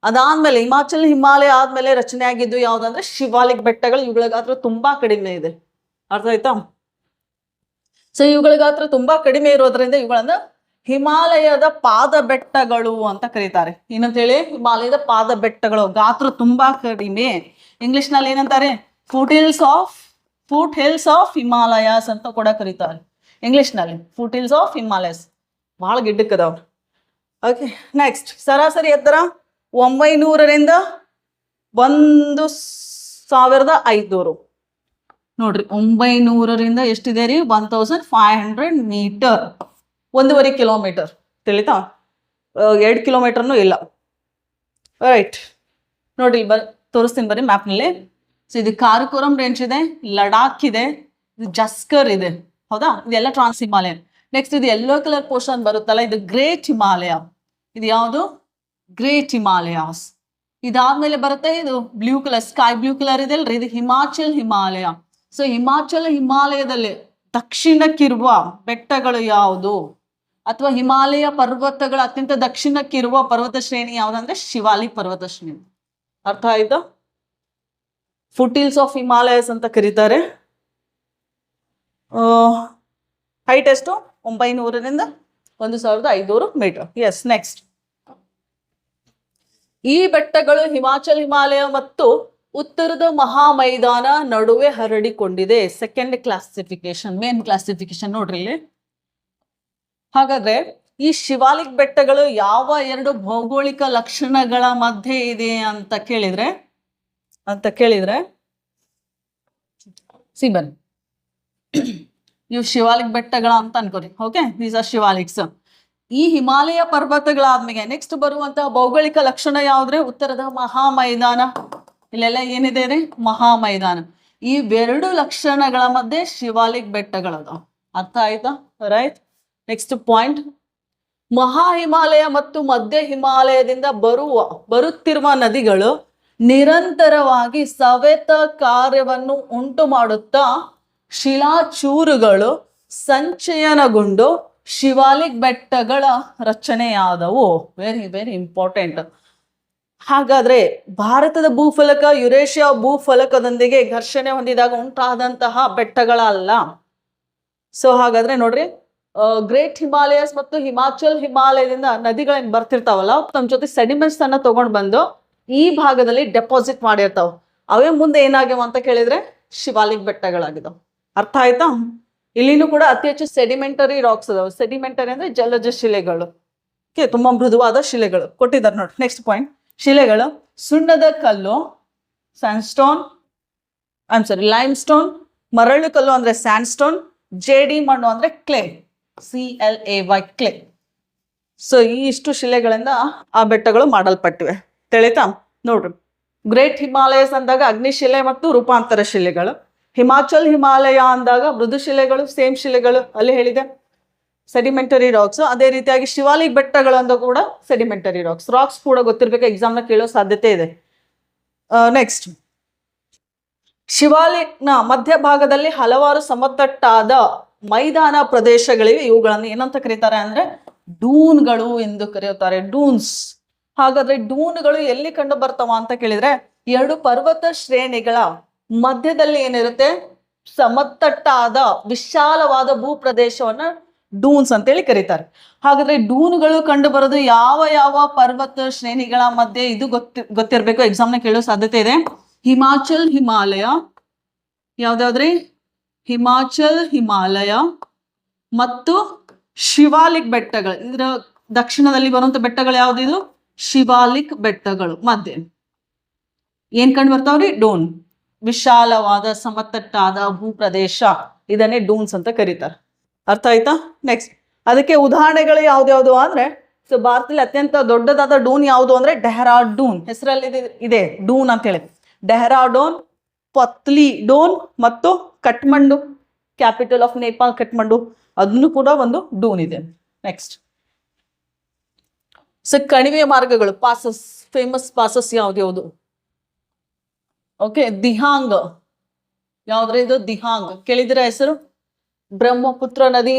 ಅದಾದ್ಮೇಲೆ ಹಿಮಾಚಲ್ ಹಿಮಾಲಯ ಆದ್ಮೇಲೆ ರಚನೆ ಆಗಿದ್ದು ಯಾವ್ದಂದ್ರೆ ಶಿವಾಲಿಕ್ ಬೆಟ್ಟಗಳು. ಇವುಗಳ ಗಾತ್ರ ತುಂಬಾ ಕಡಿಮೆ ಇದೆ, ಅರ್ಥ ಆಯ್ತಾ? ಸೊ ಇವುಗಳ ಗಾತ್ರ ತುಂಬಾ ಕಡಿಮೆ ಇರೋದ್ರಿಂದ ಇವುಗಳನ್ನ ಹಿಮಾಲಯದ ಪಾದ ಬೆಟ್ಟಗಳು ಅಂತ ಕರೀತಾರೆ. ಏನಂತ ಹೇಳಿ? ಹಿಮಾಲಯದ ಪಾದ ಬೆಟ್ಟಗಳು, ಗಾತ್ರ ತುಂಬಾ ಕಡಿಮೆ. ಇಂಗ್ಲಿಷ್ ನಲ್ಲಿ ಏನಂತಾರೆ? ಫುಟ್ ಹಿಲ್ಸ್ ಆಫ್ ಹಿಮಾಲಯಾಸ್ ಅಂತ ಕೂಡ ಕರೀತಾರೆ ಇಂಗ್ಲಿಷ್ ನಲ್ಲಿ. ಫುಟ್ ಹಿಲ್ಸ್ ಆಫ್ ಹಿಮಾಲಯಸ್ ಬಹಳ ಗಿಡ್ಡಕ್ಕದಾವ. Okay, next. ಸರಾಸರಿ ಎತ್ತರ 900ರಿಂದ 1500. ನೋಡ್ರಿ, 900ರಿಂದ ಎಷ್ಟಿದೆ ರೀ? 1500 ಮೀಟರ್, 1.5 ಕಿಲೋಮೀಟರ್. ತಿಳಿತಾ? 2 ಕಿಲೋಮೀಟರ್ನು ಇಲ್ಲ, ರೈಟ್. ನೋಡಿ, ತೋರಿಸ್ತೀನಿ ಬರ್ರಿ ಮ್ಯಾಪ್ನಲ್ಲಿ. ಸೊ ಇದು ಕಾರಕೋರಂ ರೇಂಜ್ ಇದೆ, ಲಡಾಖ್ ಇದೆ, ಇದು ಜಸ್ಕರ್ ಇದೆ, ಹೌದಾ? ಇದೆಲ್ಲ ಟ್ರಾನ್ಸ್ ಹಿಮಾಲಯ. ನೆಕ್ಸ್ಟ್ ಇದು ಯೆಲ್ಲೋ ಕಲರ್ ಪೋರ್ಷನ್ ಬರುತ್ತಲ್ಲ, ಇದು ಗ್ರೇಟ್ ಹಿಮಾಲಯ. ಇದು ಯಾವುದು? Great Himalayas. ಇದಾದ್ಮೇಲೆ ಬರುತ್ತೆ ಇದು blue colour, sky blue colour ಇದೆ ಅಲ್ರಿ, ಇದು ಹಿಮಾಚಲ್ ಹಿಮಾಲಯ. ಸೊ ಹಿಮಾಚಲ್ ಹಿಮಾಲಯದಲ್ಲಿ ದಕ್ಷಿಣಕ್ಕಿರುವ ಬೆಟ್ಟಗಳು ಯಾವುದು, ಅಥವಾ ಹಿಮಾಲಯ ಪರ್ವತಗಳ ಅತ್ಯಂತ ದಕ್ಷಿಣಕ್ಕಿರುವ ಪರ್ವತ ಶ್ರೇಣಿ ಯಾವ್ದಂದ್ರೆ ಶಿವಾಲಿಕ್ ಪರ್ವತ ಶ್ರೇಣಿ. ಅರ್ಥ ಆಯ್ತಾ? ಫುಟಿಲ್ಸ್ ಆಫ್ ಹಿಮಾಲಯಸ್ ಅಂತ ಕರೀತಾರೆ. ಹೈಟ್ ಎಷ್ಟು? 900ರಿಂದ 1500 ಮೀಟರ್. Yes, next. ಈ ಬೆಟ್ಟಗಳು ಹಿಮಾಲಯ ಮತ್ತು ಉತ್ತರದ ಮಹಾಮೈದಾನ ನಡುವೆ ಹರಡಿಕೊಂಡಿದೆ. Second classification. ಮೇನ್ ಕ್ಲಾಸಿಫಿಕೇಶನ್ ನೋಡ್ರಿ ಇಲ್ಲಿ. ಹಾಗಾದ್ರೆ ಈ ಶಿವಾಲಿಕ್ ಬೆಟ್ಟಗಳು ಯಾವ 2 ಭೌಗೋಳಿಕ ಲಕ್ಷಣಗಳ ಮಧ್ಯೆ ಇದೆ ಅಂತ ಕೇಳಿದ್ರೆ ಸಿಬನ್ ಇವು ಶಿವಾಲಿಕ್ ಬೆಟ್ಟಗಳ ಅಂತ ಅನ್ಕೋರಿ. Okay, these are Shivaliks. ಈ ಹಿಮಾಲಯ ಪರ್ವತಗಳಾದ್ಮೇಲೆ ನೆಕ್ಸ್ಟ್ ಬರುವಂತಹ ಭೌಗೋಳಿಕ ಲಕ್ಷಣ ಯಾವ್ದ್ರೆ? ಉತ್ತರದ ಮಹಾಮೈದಾನ. ಇಲ್ಲೆಲ್ಲ ಏನಿದೆ ರೀ? ಮಹಾಮೈದಾನ. ಈ 2 ಲಕ್ಷಣಗಳ ಮಧ್ಯೆ ಶಿವಾಲಿಕ್ ಬೆಟ್ಟಗಳದಾವ. ಅರ್ಥ ಆಯ್ತಾ? ರೈಟ್. Next point. ಮಹಾ ಹಿಮಾಲಯ ಮತ್ತು ಮಧ್ಯ ಹಿಮಾಲಯದಿಂದ ಬರುತ್ತಿರುವ ನದಿಗಳು ನಿರಂತರವಾಗಿ ಸವೆತ ಕಾರ್ಯವನ್ನು ಉಂಟು ಮಾಡುತ್ತಾ ಶಿಲಾಚೂರುಗಳು ಸಂಚಯನಗೊಂಡು ಶಿವಾಲಿಕ್ ಬೆಟ್ಟಗಳ ರಚನೆಯಾದವು. Very very important. ಹಾಗಾದ್ರೆ ಭಾರತದ ಭೂಫಲಕ ಯುರೇಷಿಯಾ ಭೂಫಲಕದೊಂದಿಗೆ ಘರ್ಷಣೆ ಹೊಂದಿದಾಗ ಉಂಟಾದಂತಹ ಬೆಟ್ಟಗಳಲ್ಲ. ಸೊ ಹಾಗಾದ್ರೆ ನೋಡ್ರಿ, ಗ್ರೇಟ್ ಹಿಮಾಲಯಸ್ ಮತ್ತು ಹಿಮಾಚಲ್ ಹಿಮಾಲಯದಿಂದ ನದಿಗಳೇನ್ ಬರ್ತಿರ್ತಾವಲ್ಲ, ತಮ್ಮ ಜೊತೆ ಸೆಡಿಮೆಂಟ್ಸ್ ಅನ್ನ ತಗೊಂಡ್ ಬಂದು ಈ ಭಾಗದಲ್ಲಿ ಡೆಪಾಸಿಟ್ ಮಾಡಿರ್ತಾವ. ಅವೇ ಮುಂದೆ ಏನಾಗ್ಯಾವ ಅಂತ ಕೇಳಿದ್ರೆ ಶಿವಾಲಿಕ್ ಬೆಟ್ಟಗಳಾಗಿದಾವ. ಅರ್ಥ ಆಯ್ತಾ? ಇಲ್ಲಿನೂ ಕೂಡ ಅತಿ ಹೆಚ್ಚು ಸೆಡಿಮೆಂಟರಿ ರಾಕ್ಸ್ ಅದಾವ. ಸೆಡಿಮೆಂಟರಿ ಅಂದ್ರೆ ಜಲಜ ಶಿಲೆಗಳು. ತುಂಬಾ ಮೃದುವಾದ ಶಿಲೆಗಳು ಕೊಟ್ಟಿದ್ದಾರೆ ನೋಡಿ. Next point. ಶಿಲೆಗಳು ಸುಣ್ಣದ ಕಲ್ಲು ಸ್ಯಾಂಡ್ಸ್ಟೋನ್, ಲೈಮ್ ಸ್ಟೋನ್, ಮರಳು ಕಲ್ಲು ಅಂದ್ರೆ ಸ್ಯಾಂಡ್ಸ್ಟೋನ್, ಜೇಡಿ ಮಣ್ಣು ಅಂದ್ರೆ ಕ್ಲೇ, CLAY ಕ್ಲೇ. ಸೊ ಈ ಇಷ್ಟು ಶಿಲೆಗಳಿಂದ ಆ ಬೆಟ್ಟಗಳು ಮಾಡಲ್ಪಟ್ಟಿವೆ. ತಿಳಿತಾ? ನೋಡ್ರಿ, ಗ್ರೇಟ್ ಹಿಮಾಲಯಸ್ ಅಂದಾಗ ಅಗ್ನಿಶಿಲೆ ಮತ್ತು ರೂಪಾಂತರ ಶಿಲೆಗಳು. ಹಿಮಾಚಲ್ ಹಿಮಾಲಯ ಅಂದಾಗ ಮೃದು ಶಿಲೆಗಳು, ಸೇಮ್ ಶಿಲೆಗಳು ಅಲ್ಲಿ ಹೇಳಿದೆ, ಸೆಡಿಮೆಂಟರಿ ರಾಕ್ಸ್. ಅದೇ ರೀತಿಯಾಗಿ ಶಿವಾಲಿಕ್ ಬೆಟ್ಟಗಳು ಅಂದ ಕೂಡ ಸೆಡಿಮೆಂಟರಿ ರಾಕ್ಸ್ ಕೂಡ ಗೊತ್ತಿರ್ಬೇಕು, ಎಕ್ಸಾಮ್ನ ಕೇಳೋ ಸಾಧ್ಯತೆ ಇದೆ. ನೆಕ್ಸ್ಟ್, ಶಿವಾಲಿಕ್ನ ಮಧ್ಯಭಾಗದಲ್ಲಿ ಹಲವಾರು ಸಮತಟ್ಟಾದ ಮೈದಾನ ಪ್ರದೇಶಗಳಿವೆ. ಇವುಗಳನ್ನು ಏನಂತ ಕರೀತಾರೆ ಅಂದ್ರೆ ಡೂನ್ಗಳು ಎಂದು ಕರೆಯುತ್ತಾರೆ. ಡೂನ್ಸ್. ಹಾಗಾದ್ರೆ ಡೂನ್ಗಳು ಎಲ್ಲಿ ಕಂಡು ಬರ್ತಾವ ಅಂತ ಕೇಳಿದ್ರೆ 2 ಪರ್ವತ ಶ್ರೇಣಿಗಳ ಮಧ್ಯದಲ್ಲಿ ಏನಿರುತ್ತೆ? ಸಮತಟ್ಟಾದ ವಿಶಾಲವಾದ ಭೂಪ್ರದೇಶವನ್ನ ಡೂನ್ಸ್ ಅಂತೇಳಿ ಕರೀತಾರೆ. ಹಾಗಾದ್ರೆ ಡೂನ್ಗಳು ಕಂಡು ಬರೋದು ಯಾವ ಪರ್ವತ ಶ್ರೇಣಿಗಳ ಮಧ್ಯೆ? ಇದು ಗೊತ್ತಿರ್ಬೇಕು, ಎಕ್ಸಾಮ್ನ ಕೇಳೋ ಸಾಧ್ಯತೆ ಇದೆ. ಹಿಮಾಚಲ್ ಹಿಮಾಲಯ, ಯಾವ್ದಾವ್ದ್ರಿ? ಹಿಮಾಚಲ್ ಹಿಮಾಲಯ ಮತ್ತು ಶಿವಾಲಿಕ್ ಬೆಟ್ಟಗಳು. ಇದರ ದಕ್ಷಿಣದಲ್ಲಿ ಬರುವಂತ ಬೆಟ್ಟಗಳು ಯಾವ್ದಿದು? ಶಿವಾಲಿಕ್ ಬೆಟ್ಟಗಳು ಮಧ್ಯೆ ಏನ್ ಕಂಡು ಬರ್ತಾವ್ರಿ? ಡೂನ್. ವಿಶಾಲವಾದ ಸಮತಟ್ಟಾದ ಭೂಪ್ರದೇಶ, ಇದನ್ನೇ ಡೂನ್ಸ್ ಅಂತ ಕರೀತಾರೆ. ಅರ್ಥ ಆಯ್ತಾ? ನೆಕ್ಸ್ಟ್, ಅದಕ್ಕೆ ಉದಾಹರಣೆಗಳು ಯಾವ್ದ್ಯಾವ್ದು ಅಂದ್ರೆ, ಸೊ ಭಾರತದಲ್ಲಿ ಅತ್ಯಂತ ದೊಡ್ಡದಾದ ಡೂನ್ ಯಾವುದು ಅಂದ್ರೆ ಡೆಹ್ರಾಡೂನ್. ಹೆಸರಲ್ಲಿ ಇದೆ ಡೂನ್ ಅಂತ ಹೇಳಿ. ಡೆಹ್ರಾಡೂನ್, ಪತ್ಲಿ ಡೂನ್ ಮತ್ತು ಕಠ್ಮಂಡು, ಕ್ಯಾಪಿಟಲ್ ಆಫ್ ನೇಪಾಲ್ ಕಠ್ಮಂಡು, ಅದನ್ನು ಕೂಡ ಒಂದು ಡೂನ್ ಇದೆ. ನೆಕ್ಸ್ಟ್, ಸೊ ಕಣಿವೆಯ ಮಾರ್ಗಗಳು, ಪಾಸಸ್, ಫೇಮಸ್ ಪಾಸಸ್ ಯಾವ್ದು? ಓಕೆ, ದಿಹಾಂಗ್. ಯಾವ್ದ್ರೆ ಇದು? ದಿಹಾಂಗ್. ಕೇಳಿದಿರ ಹೆಸರು? ಬ್ರಹ್ಮಪುತ್ರ ನದಿ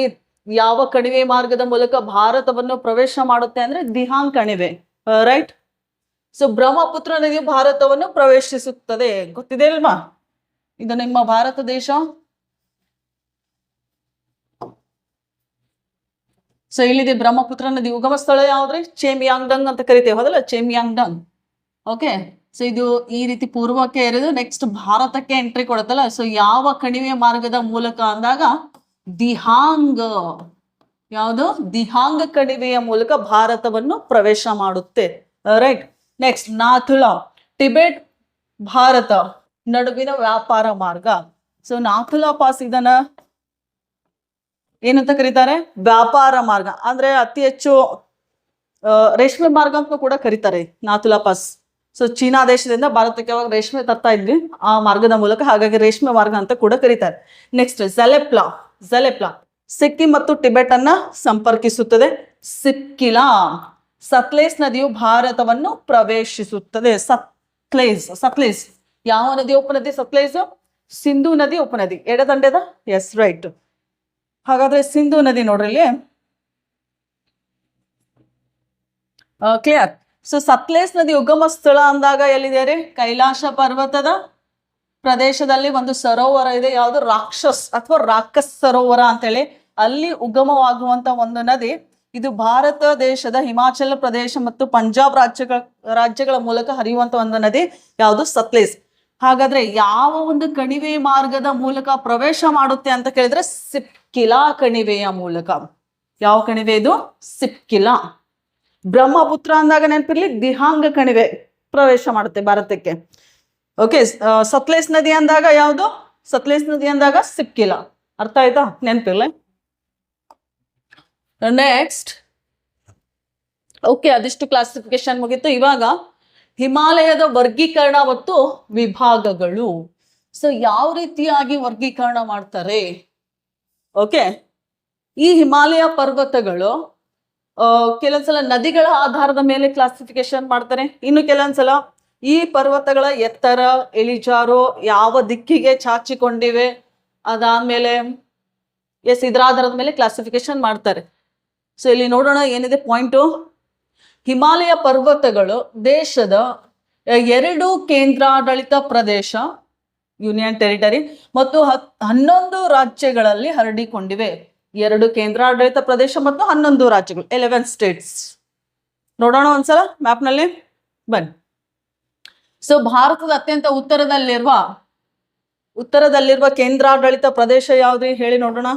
ಯಾವ ಕಣಿವೆ ಮಾರ್ಗದ ಮೂಲಕ ಭಾರತವನ್ನು ಪ್ರವೇಶ ಮಾಡುತ್ತೆ ಅಂದ್ರೆ ದಿಹಾಂಗ್ ಕಣಿವೆ. ರೈಟ್. ಸೊ ಬ್ರಹ್ಮಪುತ್ರ ನದಿಯು ಭಾರತವನ್ನು ಪ್ರವೇಶಿಸುತ್ತದೆ. ಗೊತ್ತಿದೆ ಅಲ್ವಾ? ಇದು ನಿಮ್ಮ ಭಾರತ ದೇಶ. ಸೊ ಇಲ್ಲಿದೆ ಬ್ರಹ್ಮಪುತ್ರ ನದಿ ಉಗಮ ಸ್ಥಳ ಯಾವ್ದ್ರಿ? ಚೇಮಿಯಾಂಗ್ಡಂಗ್ ಅಂತ ಕರಿತೇವೆ, ಹೌದಲ್ಲ? ಚೇಮಿಯಾಂಗ್ಡಂಗ್. ಓಕೆ, ಸೊ ಇದು ಈ ರೀತಿ ಪೂರ್ವಕ್ಕೆ ಇರೋದು, ನೆಕ್ಸ್ಟ್ ಭಾರತಕ್ಕೆ ಎಂಟ್ರಿ ಕೊಡುತ್ತಲ್ಲ. ಸೊ ಯಾವ ಕಣಿವೆ ಮಾರ್ಗದ ಮೂಲಕ ಅಂದಾಗ ದಿಹಾಂಗ್. ಯಾವುದು? ದಿಹಾಂಗ್ ಕಣಿವೆಯ ಮೂಲಕ ಭಾರತವನ್ನು ಪ್ರವೇಶ ಮಾಡುತ್ತೆ. Right. Next, Nathu La, Tibet Bharat ನಡುವಿನ ವ್ಯಾಪಾರ ಮಾರ್ಗ. ಸೊ ನಾಥುಲಾ ಪಾಸ್ ಇದನ್ನ ಏನಂತ ಕರೀತಾರೆ? ವ್ಯಾಪಾರ ಮಾರ್ಗ. ಅಂದ್ರೆ ಅತಿ ಹೆಚ್ಚು ರೇಷ್ಮೆ ಮಾರ್ಗ ಅಂತ ಕೂಡ ಕರೀತಾರೆ ನಾಥುಲಾ ಪಾಸ್. ಸೊ ಚೀನಾ ದೇಶದಿಂದ ಭಾರತಕ್ಕೆ ಯಾವಾಗ ರೇಷ್ಮೆ ತರ್ತಾ ಇದ್ವಿ ಆ ಮಾರ್ಗದ ಮೂಲಕ, ಹಾಗಾಗಿ ರೇಷ್ಮೆ ಮಾರ್ಗ ಅಂತ ಕೂಡ ಕರೀತಾರೆ. ನೆಕ್ಸ್ಟ್, ಜಲೆಪ್ಲಾ. ಸಿಕ್ಕಿಂ ಮತ್ತು ಟಿಬೆಟ್ ಅನ್ನ ಸಂಪರ್ಕಿಸುತ್ತದೆ. ಸಿಕ್ಕಿಲಾ. ಸತ್ಲೇಸ್ ನದಿಯು ಭಾರತವನ್ನು ಪ್ರವೇಶಿಸುತ್ತದೆ. ಸತ್ಲೇಸ್ ಯಾವ ನದಿ ಉಪನದಿ? ಸತ್ಲೇಸ್ ಸಿಂಧೂ ನದಿ ಉಪನದಿ. ಎಡದಂಡೆದ? Yes, right. ಹಾಗಾದ್ರೆ ಸಿಂಧು ನದಿ ನೋಡ್ರಿ ಇಲ್ಲಿ ಕ್ಲಿಯರ್. ಸೊ ಸತ್ಲೇಜ್ ನದಿ ಉಗಮ ಸ್ಥಳ ಅಂದಾಗ ಎಲ್ಲಿದೆ ರೀ? ಕೈಲಾಸ ಪರ್ವತದ ಪ್ರದೇಶದಲ್ಲಿ ಒಂದು ಸರೋವರ ಇದೆ, ಯಾವುದು? ರಾಕ್ಷಸ್ ಅಥವಾ ರಾಕಸ್ ಸರೋವರ ಅಂತೇಳಿ. ಅಲ್ಲಿ ಉಗಮವಾಗುವಂತ ಒಂದು ನದಿ ಇದು ಭಾರತ ದೇಶದ ಹಿಮಾಚಲ ಪ್ರದೇಶ ಮತ್ತು ಪಂಜಾಬ್ ರಾಜ್ಯಗಳ ಮೂಲಕ ಹರಿಯುವಂತ ಒಂದು ನದಿ ಯಾವುದು? ಸತ್ಲೇಜ್. ಹಾಗಾದ್ರೆ ಯಾವ ಒಂದು ಕಣಿವೆ ಮಾರ್ಗದ ಮೂಲಕ ಪ್ರವೇಶ ಮಾಡುತ್ತೆ ಅಂತ ಕೇಳಿದ್ರೆ ಸಿಪ್ಕಿಲಾ ಕಣಿವೆಯ ಮೂಲಕ. ಯಾವ ಕಣಿವೆ ಇದು? ಸಿಪ್ಕಿಲಾ. ಬ್ರಹ್ಮಪುತ್ರ ಅಂದಾಗ ನೆನಪಿರ್ಲಿ ದಿಹಾಂಗ ಕಣಿವೆ ಪ್ರವೇಶ ಮಾಡುತ್ತೆ ಭಾರತಕ್ಕೆ. ಓಕೆ, ಸತ್ಲೇಜ್ ನದಿ ಅಂದಾಗ ಯಾವುದು? ಸತ್ಲೇಜ್ ನದಿ ಅಂದಾಗ ಸಿಪ್ಕಿಲಾ. ಅರ್ಥ ಆಯ್ತಾ? ನೆನಪಿರ್ಲಿ. ನೆಕ್ಸ್ಟ್, ಓಕೆ, ಅದಿಷ್ಟು ಕ್ಲಾಸಿಫಿಕೇಶನ್ ಮುಗೀತು. ಇವಾಗ ಹಿಮಾಲಯದ ವರ್ಗೀಕರಣ ಮತ್ತು ವಿಭಾಗಗಳು. ಸೊ ಯಾವ ರೀತಿಯಾಗಿ ವರ್ಗೀಕರಣ ಮಾಡ್ತಾರೆ? ಓಕೆ, ಈ ಹಿಮಾಲಯ ಪರ್ವತಗಳು ಕೆಲವೊಂದ್ಸಲ ನದಿಗಳ ಆಧಾರದ ಮೇಲೆ ಕ್ಲಾಸಿಫಿಕೇಶನ್ ಮಾಡ್ತಾರೆ. ಇನ್ನು ಕೆಲವೊಂದ್ಸಲ ಈ ಪರ್ವತಗಳ ಎತ್ತರ, ಇಳಿಜಾರು, ಯಾವ ದಿಕ್ಕಿಗೆ ಚಾಚಿಕೊಂಡಿವೆ, ಅದಾದ್ಮೇಲೆ ಇದರ ಆಧಾರದ ಮೇಲೆ ಕ್ಲಾಸಿಫಿಕೇಶನ್ ಮಾಡ್ತಾರೆ. ಸೊ ಇಲ್ಲಿ ನೋಡೋಣ ಏನಿದೆ ಪಾಯಿಂಟು. ಹಿಮಾಲಯ ಪರ್ವತಗಳು ದೇಶದ 2 ಕೇಂದ್ರಾಡಳಿತ ಪ್ರದೇಶ, ಯೂನಿಯನ್ ಟೆರಿಟರಿ, ಮತ್ತು 11 ರಾಜ್ಯಗಳಲ್ಲಿ ಹರಡಿಕೊಂಡಿವೆ. 2 ಕೇಂದ್ರಾಡಳಿತ ಪ್ರದೇಶ ಮತ್ತು 11 ರಾಜ್ಯಗಳು, 11 ಸ್ಟೇಟ್ಸ್. ನೋಡೋಣ ಒಂದ್ಸಲ ಮ್ಯಾಪ್ನಲ್ಲಿ ಬನ್ನಿ. ಸೊ ಭಾರತದ ಅತ್ಯಂತ ಉತ್ತರದಲ್ಲಿರುವ ಕೇಂದ್ರಾಡಳಿತ ಪ್ರದೇಶ ಯಾವುದು ಹೇಳಿ ನೋಡೋಣ.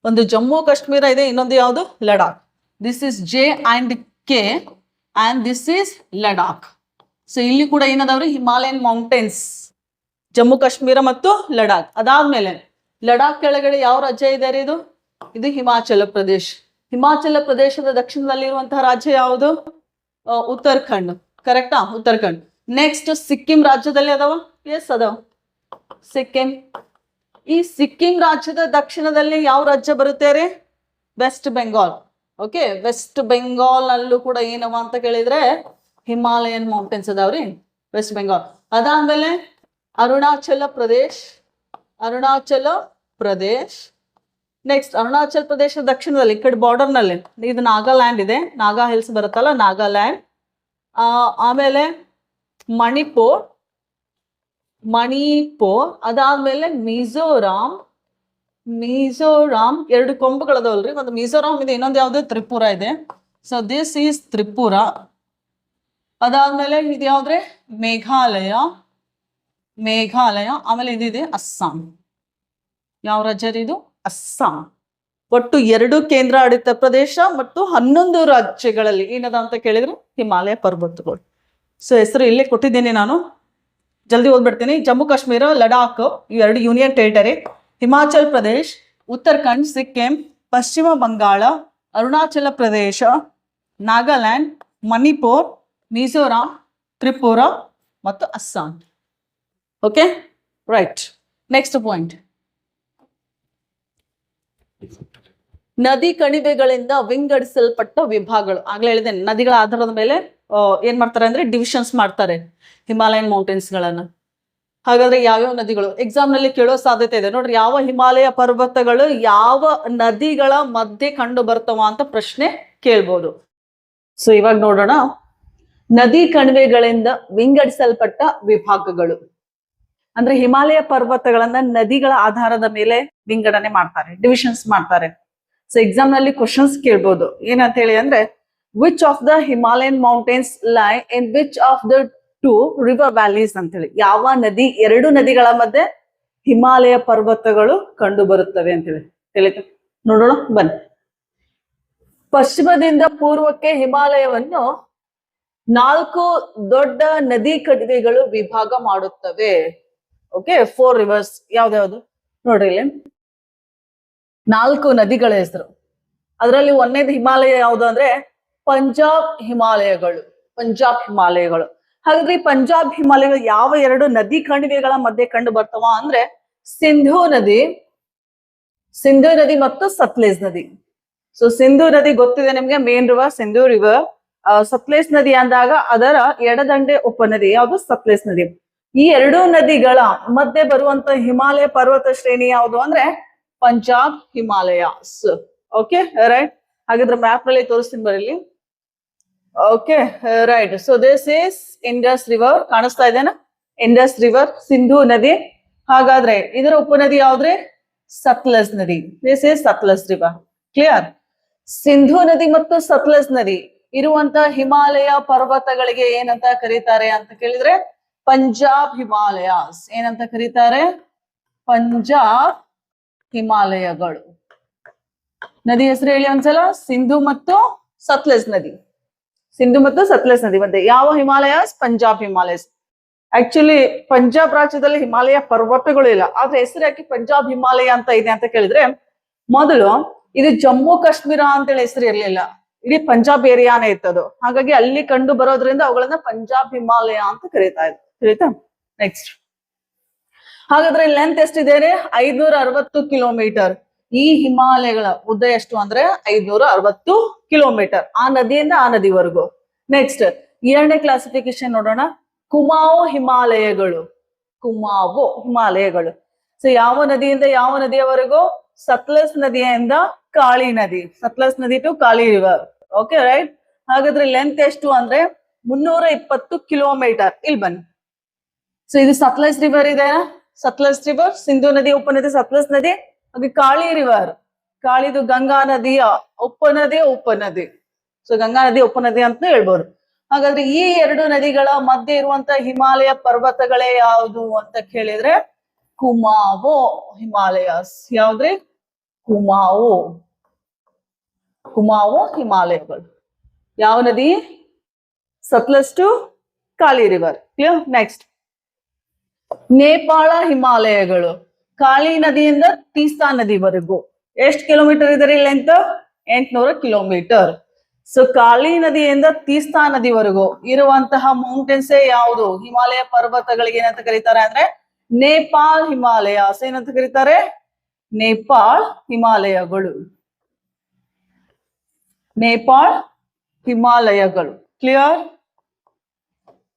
ಒಂದು ಜಮ್ಮು ಕಾಶ್ಮೀರ ಇದೆ, ಇನ್ನೊಂದು ಯಾವುದು? Ladakh. This is J&K and this is Ladakh. So ಇಲ್ಲಿ ಕೂಡ ಏನದವ್ರಿ? ಹಿಮಾಲಯನ್ ಮೌಂಟೇನ್ಸ್, ಜಮ್ಮು ಕಾಶ್ಮೀರ ಮತ್ತು ಲಡಾಖ್. ಅದಾದ್ಮೇಲೆ ಲಡಾಖ್ ಕೆಳಗಡೆ ಯಾವ ರಾಜ್ಯ ಇದೆ ರೀ? ಇದು ಹಿಮಾಚಲ ಪ್ರದೇಶ. ಹಿಮಾಚಲ ಪ್ರದೇಶದ ದಕ್ಷಿಣದಲ್ಲಿರುವಂತಹ ರಾಜ್ಯ ಯಾವುದು? ಉತ್ತರಾಖಂಡ್. ಕರೆಕ್ಟಾ? ಉತ್ತರಾಖಂಡ್. ನೆಕ್ಸ್ಟ್ ಸಿಕ್ಕಿಂ ರಾಜ್ಯದಲ್ಲಿ ಅದಾವ? ಎಸ್ ಅದಾವ, ಸಿಕ್ಕಿಂ. ಈ ಸಿಕ್ಕಿಂ ರಾಜ್ಯದ ದಕ್ಷಿಣದಲ್ಲಿ ಯಾವ ರಾಜ್ಯ ಬರುತ್ತೆ ರೀ? West Bengal. Okay, West Bengal ಅಲ್ಲೂ ಕೂಡ ಏನವ ಅಂತ ಕೇಳಿದ್ರೆ ಹಿಮಾಲಯನ್ ಮೌಂಟೇನ್ಸ್ ಅದಾವ್ರಿ, ವೆಸ್ಟ್ ಬೆಂಗಾಲ್. ಅದಾದ್ಮೇಲೆ ಅರುಣಾಚಲ ಪ್ರದೇಶ್. ನೆಕ್ಸ್ಟ್ ಅರುಣಾಚಲ್ ಪ್ರದೇಶ ದಕ್ಷಿಣದಲ್ಲಿ, ಈ ಕಡೆ ಬಾರ್ಡರ್ನಲ್ಲಿ ಇದು ನಾಗಾಲ್ಯಾಂಡ್ ಇದೆ, ನಾಗಾ ಹಿಲ್ಸ್ ಬರುತ್ತಲ್ಲ, ನಾಗಾಲ್ಯಾಂಡ್. ಆಮೇಲೆ ಮಣಿಪುರ್. ಅದಾದ್ಮೇಲೆ ಮಿಜೋರಾಂ. 2 ಕೊಂಬುಗಳದವಲ್ರಿ, ಒಂದು ಮಿಜೋರಾಂ ಇದೆ, ಇನ್ನೊಂದು ಯಾವ್ದು? ತ್ರಿಪುರ ಇದೆ. So this is Tripura. ಅದಾದ್ಮೇಲೆ ಇದು ಯಾವ್ದ್ರೆ? ಮೇಘಾಲಯ. ಆಮೇಲೆ ಇದಿದೆ ಅಸ್ಸಾಂ. ಯಾವ ರಾಜ್ಯ ಇದು? ಅಸ್ಸಾಂ. ಒಟ್ಟು 2 ಕೇಂದ್ರಾಡಳಿತ ಪ್ರದೇಶ ಮತ್ತು 11 ರಾಜ್ಯಗಳಲ್ಲಿ ಏನದ ಅಂತ ಕೇಳಿದ್ರೆ ಹಿಮಾಲಯ ಪರ್ವತಗಳು. ಸೊ ಹೆಸರು ಇಲ್ಲೇ ಕೊಟ್ಟಿದ್ದೇನೆ, ನಾನು ಜಲ್ದಿ ಓದ್ಬಿಡ್ತೀನಿ. Jammu Kashmir, Ladakh, 2 union territory. ಹಿಮಾಚಲ್ ಪ್ರದೇಶ್, ಉತ್ತರಾಖಂಡ್, ಸಿಕ್ಕಿಂ, ಪಶ್ಚಿಮ ಬಂಗಾಳ, ಅರುಣಾಚಲ ಪ್ರದೇಶ, ನಾಗಾಲ್ಯಾಂಡ್, ಮಣಿಪುರ್, ಮಿಜೋರಾಂ, ತ್ರಿಪುರ ಮತ್ತು Assam. Okay, right. Next point, ನದಿ ಕಣಿವೆಗಳಿಂದ ವಿಂಗಡಿಸಲ್ಪಟ್ಟ ವಿಭಾಗಗಳು. ಆಗ್ಲೇ ಹೇಳಿದೆ, ನದಿಗಳ ಆಧಾರದ ಮೇಲೆ ಏನ್ ಮಾಡ್ತಾರೆ ಅಂದ್ರೆ ಡಿವಿಷನ್ಸ್ ಮಾಡ್ತಾರೆ ಹಿಮಾಲಯನ್ ಮೌಂಟೇನ್ಸ್ ಗಳನ್ನ. ಹಾಗಾದ್ರೆ ಯಾವ್ಯಾವ ನದಿಗಳು ಎಕ್ಸಾಮ್ ನಲ್ಲಿ ಕೇಳೋ ಸಾಧ್ಯತೆ ಇದೆ ನೋಡ್ರಿ. ಯಾವ ಹಿಮಾಲಯ ಪರ್ವತಗಳು ಯಾವ ನದಿಗಳ ಮಧ್ಯೆ ಕಂಡು ಬರ್ತಾವ ಅಂತ ಪ್ರಶ್ನೆ ಕೇಳ್ಬೋದು. ಸೊ ಇವಾಗ ನೋಡೋಣ, ನದಿ ಕಣಿವೆಗಳಿಂದ ವಿಂಗಡಿಸಲ್ಪಟ್ಟ ವಿಭಾಗಗಳು ಅಂದ್ರೆ ಹಿಮಾಲಯ ಪರ್ವತಗಳನ್ನ ನದಿಗಳ ಆಧಾರದ ಮೇಲೆ ವಿಂಗಡಣೆ ಮಾಡ್ತಾರೆ, ಡಿವಿಷನ್ಸ್ ಮಾಡ್ತಾರೆ. ಸೊ ಎಕ್ಸಾಮ್ ನಲ್ಲಿ ಕ್ವಶನ್ಸ್ ಕೇಳ್ಬೋದು. ಏನಂತ ಹೇಳಿ ಅಂದ್ರೆ, which of the Himalayan mountains lie in which of the 2 river valleys ಅಂತ ಹೇಳಿ. ಯಾವ ನದಿ, 2 ನದಿಗಳ ಮಧ್ಯೆ ಹಿಮಾಲಯ ಪರ್ವತಗಳು ಕಂಡು ಬರುತ್ತವೆ ಅಂತೇಳಿ ತಿಳಿತು. ನೋಡೋಣ ಬನ್ನಿ. ಪಶ್ಚಿಮದಿಂದ ಪೂರ್ವಕ್ಕೆ ಹಿಮಾಲಯವನ್ನು 4 ದೊಡ್ಡ ನದಿ ಕಣಿವೆಗಳು ವಿಭಾಗ ಮಾಡುತ್ತವೆ. Okay, 4 rivers. ಯಾವ್ದ್ಯಾವ್ದು ನೋಡ್ರಿ ಇಲ್ಲಿ 4 ನದಿಗಳ ಹೆಸರು. ಅದರಲ್ಲಿ 1ನೇದು ಹಿಮಾಲಯ ಯಾವುದು ಅಂದ್ರೆ ಪಂಜಾಬ್ ಹಿಮಾಲಯಗಳು. ಹಾಗಾದ್ರೆ ಈ ಪಂಜಾಬ್ ಹಿಮಾಲಯಗಳು ಯಾವ 2 ನದಿ ಕಣಿವೆಗಳ ಮಧ್ಯೆ ಕಂಡು ಬರ್ತಾವ ಅಂದ್ರೆ ಸಿಂಧೂ ನದಿ ಮತ್ತು ಸತ್ಲೇಜ್ ನದಿ. ಸೊ ಸಿಂಧೂ ನದಿ ಗೊತ್ತಿದೆ ನಿಮ್ಗೆ, ಮೇನ್ ರಿವರ್ ಸಿಂಧೂ ರಿವರ್. ಸತ್ಲೇಜ್ ನದಿ ಅಂದಾಗ ಅದರ ಎಡದಂಡೆ ಉಪನದಿ ಯಾವುದು? ಸತ್ಲೇಜ್ ನದಿ. ಈ 2 ನದಿಗಳ ಮಧ್ಯೆ ಬರುವಂತ ಹಿಮಾಲಯ ಪರ್ವತ ಶ್ರೇಣಿ ಯಾವುದು ಅಂದ್ರೆ ಪಂಜಾಬ್ ಹಿಮಾಲಯಾಸ್. Okay right. ಹಾಗಿದ್ರೆ ಮ್ಯಾಪ್ ನಲ್ಲಿ ತೋರಿಸ್ತೀನಿ ಬರೀಲಿ. Okay right. So this is Indus river, ಕಾಣಿಸ್ತಾ ಇದೆನಾ? ಇಂಡಸ್ ರಿವರ್, ಸಿಂಧೂ ನದಿ. ಹಾಗಾದ್ರೆ ಇದರ ಉಪನದಿ ಯಾವ್ದ್ರಿ? ಸತ್ಲಜ್ ನದಿ. This is Sutlej river. Clear? Sindhu ನದಿ ಮತ್ತು ಸತ್ಲಜ್ ನದಿ ಇರುವಂತ ಹಿಮಾಲಯ ಪರ್ವತಗಳಿಗೆ ಏನಂತ ಕರೀತಾರೆ ಅಂತ ಕೇಳಿದ್ರೆ ಪಂಜಾಬ್ ಹಿಮಾಲಯಾಸ್. ಏನಂತ ಕರೀತಾರೆ? ಪಂಜಾಬ್ ಹಿಮಾಲಯಗಳು. ನದಿ ಹೆಸರು ಹೇಳಿ ಒಂದ್ಸಲ. ಸಿಂಧು ಮತ್ತು ಸತ್ಲಜ್ ನದಿ. ಸಿಂಧು ಮತ್ತು ಸತ್ಲಜ್ ನದಿ ಮತ್ತೆ ಯಾವ Himalayas? Punjab Himalayas. Actually Punjab ರಾಜ್ಯದಲ್ಲಿ ಹಿಮಾಲಯ ಪರ್ವತಗಳು ಇಲ್ಲ, ಆದ್ರೆ ಹೆಸರು ಯಾಕೆ ಪಂಜಾಬ್ ಹಿಮಾಲಯ ಅಂತ ಇದೆ ಅಂತ ಕೇಳಿದ್ರೆ, ಮೊದಲು ಇದು ಜಮ್ಮು ಕಾಶ್ಮೀರ ಅಂತೇಳಿ ಹೆಸರು ಇರ್ಲಿಲ್ಲ, ಇಡೀ ಪಂಜಾಬ್ ಏರಿಯಾನೇ ಇತ್ತದು. ಹಾಗಾಗಿ ಅಲ್ಲಿ ಕಂಡು ಬರೋದ್ರಿಂದ ಅವುಗಳನ್ನ ಪಂಜಾಬ್ ಹಿಮಾಲಯ ಅಂತ ಕರೀತಾ ಇದ್ರು. ತಿಳಿತಾ? ನೆಕ್ಸ್ಟ್. ಹಾಗಾದ್ರೆ ಲೆಂತ್ ಎಷ್ಟಿದೆ? 560 ಕಿಲೋಮೀಟರ್. ಈ ಹಿಮಾಲಯಗಳ ಉದ್ದ ಎಷ್ಟು ಅಂದ್ರೆ 560 ಕಿಲೋಮೀಟರ್. ಆ ನದಿಯಿಂದ ಆ ನದಿವರೆಗೂ. ನೆಕ್ಸ್ಟ್ ಎರಡನೇ ಕ್ಲಾಸಿಫಿಕೇಶನ್ ನೋಡೋಣ. ಕುಮಾವು ಹಿಮಾಲಯಗಳು. ಕುಮಾವು ಹಿಮಾಲಯಗಳು. ಸೊ ಯಾವ ನದಿಯಿಂದ ಯಾವ ನದಿಯವರೆಗೂ? ಸತ್ಲಜ್ ನದಿಯಿಂದ ಕಾಳಿ ನದಿ. ಸತ್ಲಜ್ ನದಿ to Kali river. Okay right. ಹಾಗಾದ್ರೆ ಲೆಂತ್ ಎಷ್ಟು ಅಂದ್ರೆ 320 ಕಿಲೋಮೀಟರ್. ಇಲ್ಲಿ ಬನ್ನಿ. ಸೊ ಇದು ಸತ್ಲಜ್ ರಿವರ್ ಇದೆ. ಸತ್ಲಜ್ ರಿವರ್, ಸಿಂಧು ನದಿ ಉಪನದಿ ಸತ್ಲಜ್ ನದಿ. ಹಾಗೆ ಕಾಳಿ ರಿವರ್, ಕಾಳಿದು ಗಂಗಾ ನದಿಯ ಉಪನದಿ. ಸೊ ಗಂಗಾ ನದಿ ಉಪನದಿ ಅಂತ ಹೇಳ್ಬೋದು. ಹಾಗಾದ್ರೆ ಈ ಎರಡು ನದಿಗಳ ಮಧ್ಯೆ ಇರುವಂತ ಹಿಮಾಲಯ ಪರ್ವತಗಳೇ ಯಾವುದು ಅಂತ ಕೇಳಿದ್ರೆ ಕುಮಾವು ಹಿಮಾಲಯಸ್. ಯಾವ್ದ್ರಿ? ಕುಮಾವು. ಕುಮಾವು ಹಿಮಾಲಯಗಳು. ಯಾವ ನದಿ? Sutlej to Kali river. Clear? Next Nepal ಹಿಮಾಲಯಗಳು. ಕಾಳಿ ನದಿಯಿಂದ ತೀಸ್ತಾ ನದಿವರೆಗೂ ಎಷ್ಟು ಕಿಲೋಮೀಟರ್ ಇದೆ ರೀ ಲೆಂತ್? 800 ಕಿಲೋಮೀಟರ್. ಸೊ ಕಾಳಿ ನದಿಯಿಂದ ತೀಸ್ತಾ ನದಿವರೆಗೂ ಇರುವಂತಹ ಮೌಂಟೇನ್ಸೇ ಯಾವುದು? ಹಿಮಾಲಯ ಪರ್ವತಗಳಿಗೆ ಏನಂತ ಕರೀತಾರೆ ಅಂದ್ರೆ ನೇಪಾಳ್ ಹಿಮಾಲಯಾಸ್. ಏನಂತ ಕರೀತಾರೆ? ನೇಪಾಳ್ ಹಿಮಾಲಯಗಳು. ನೇಪಾಳ್ ಹಿಮಾಲಯಗಳು. ಕ್ಲಿಯರ್?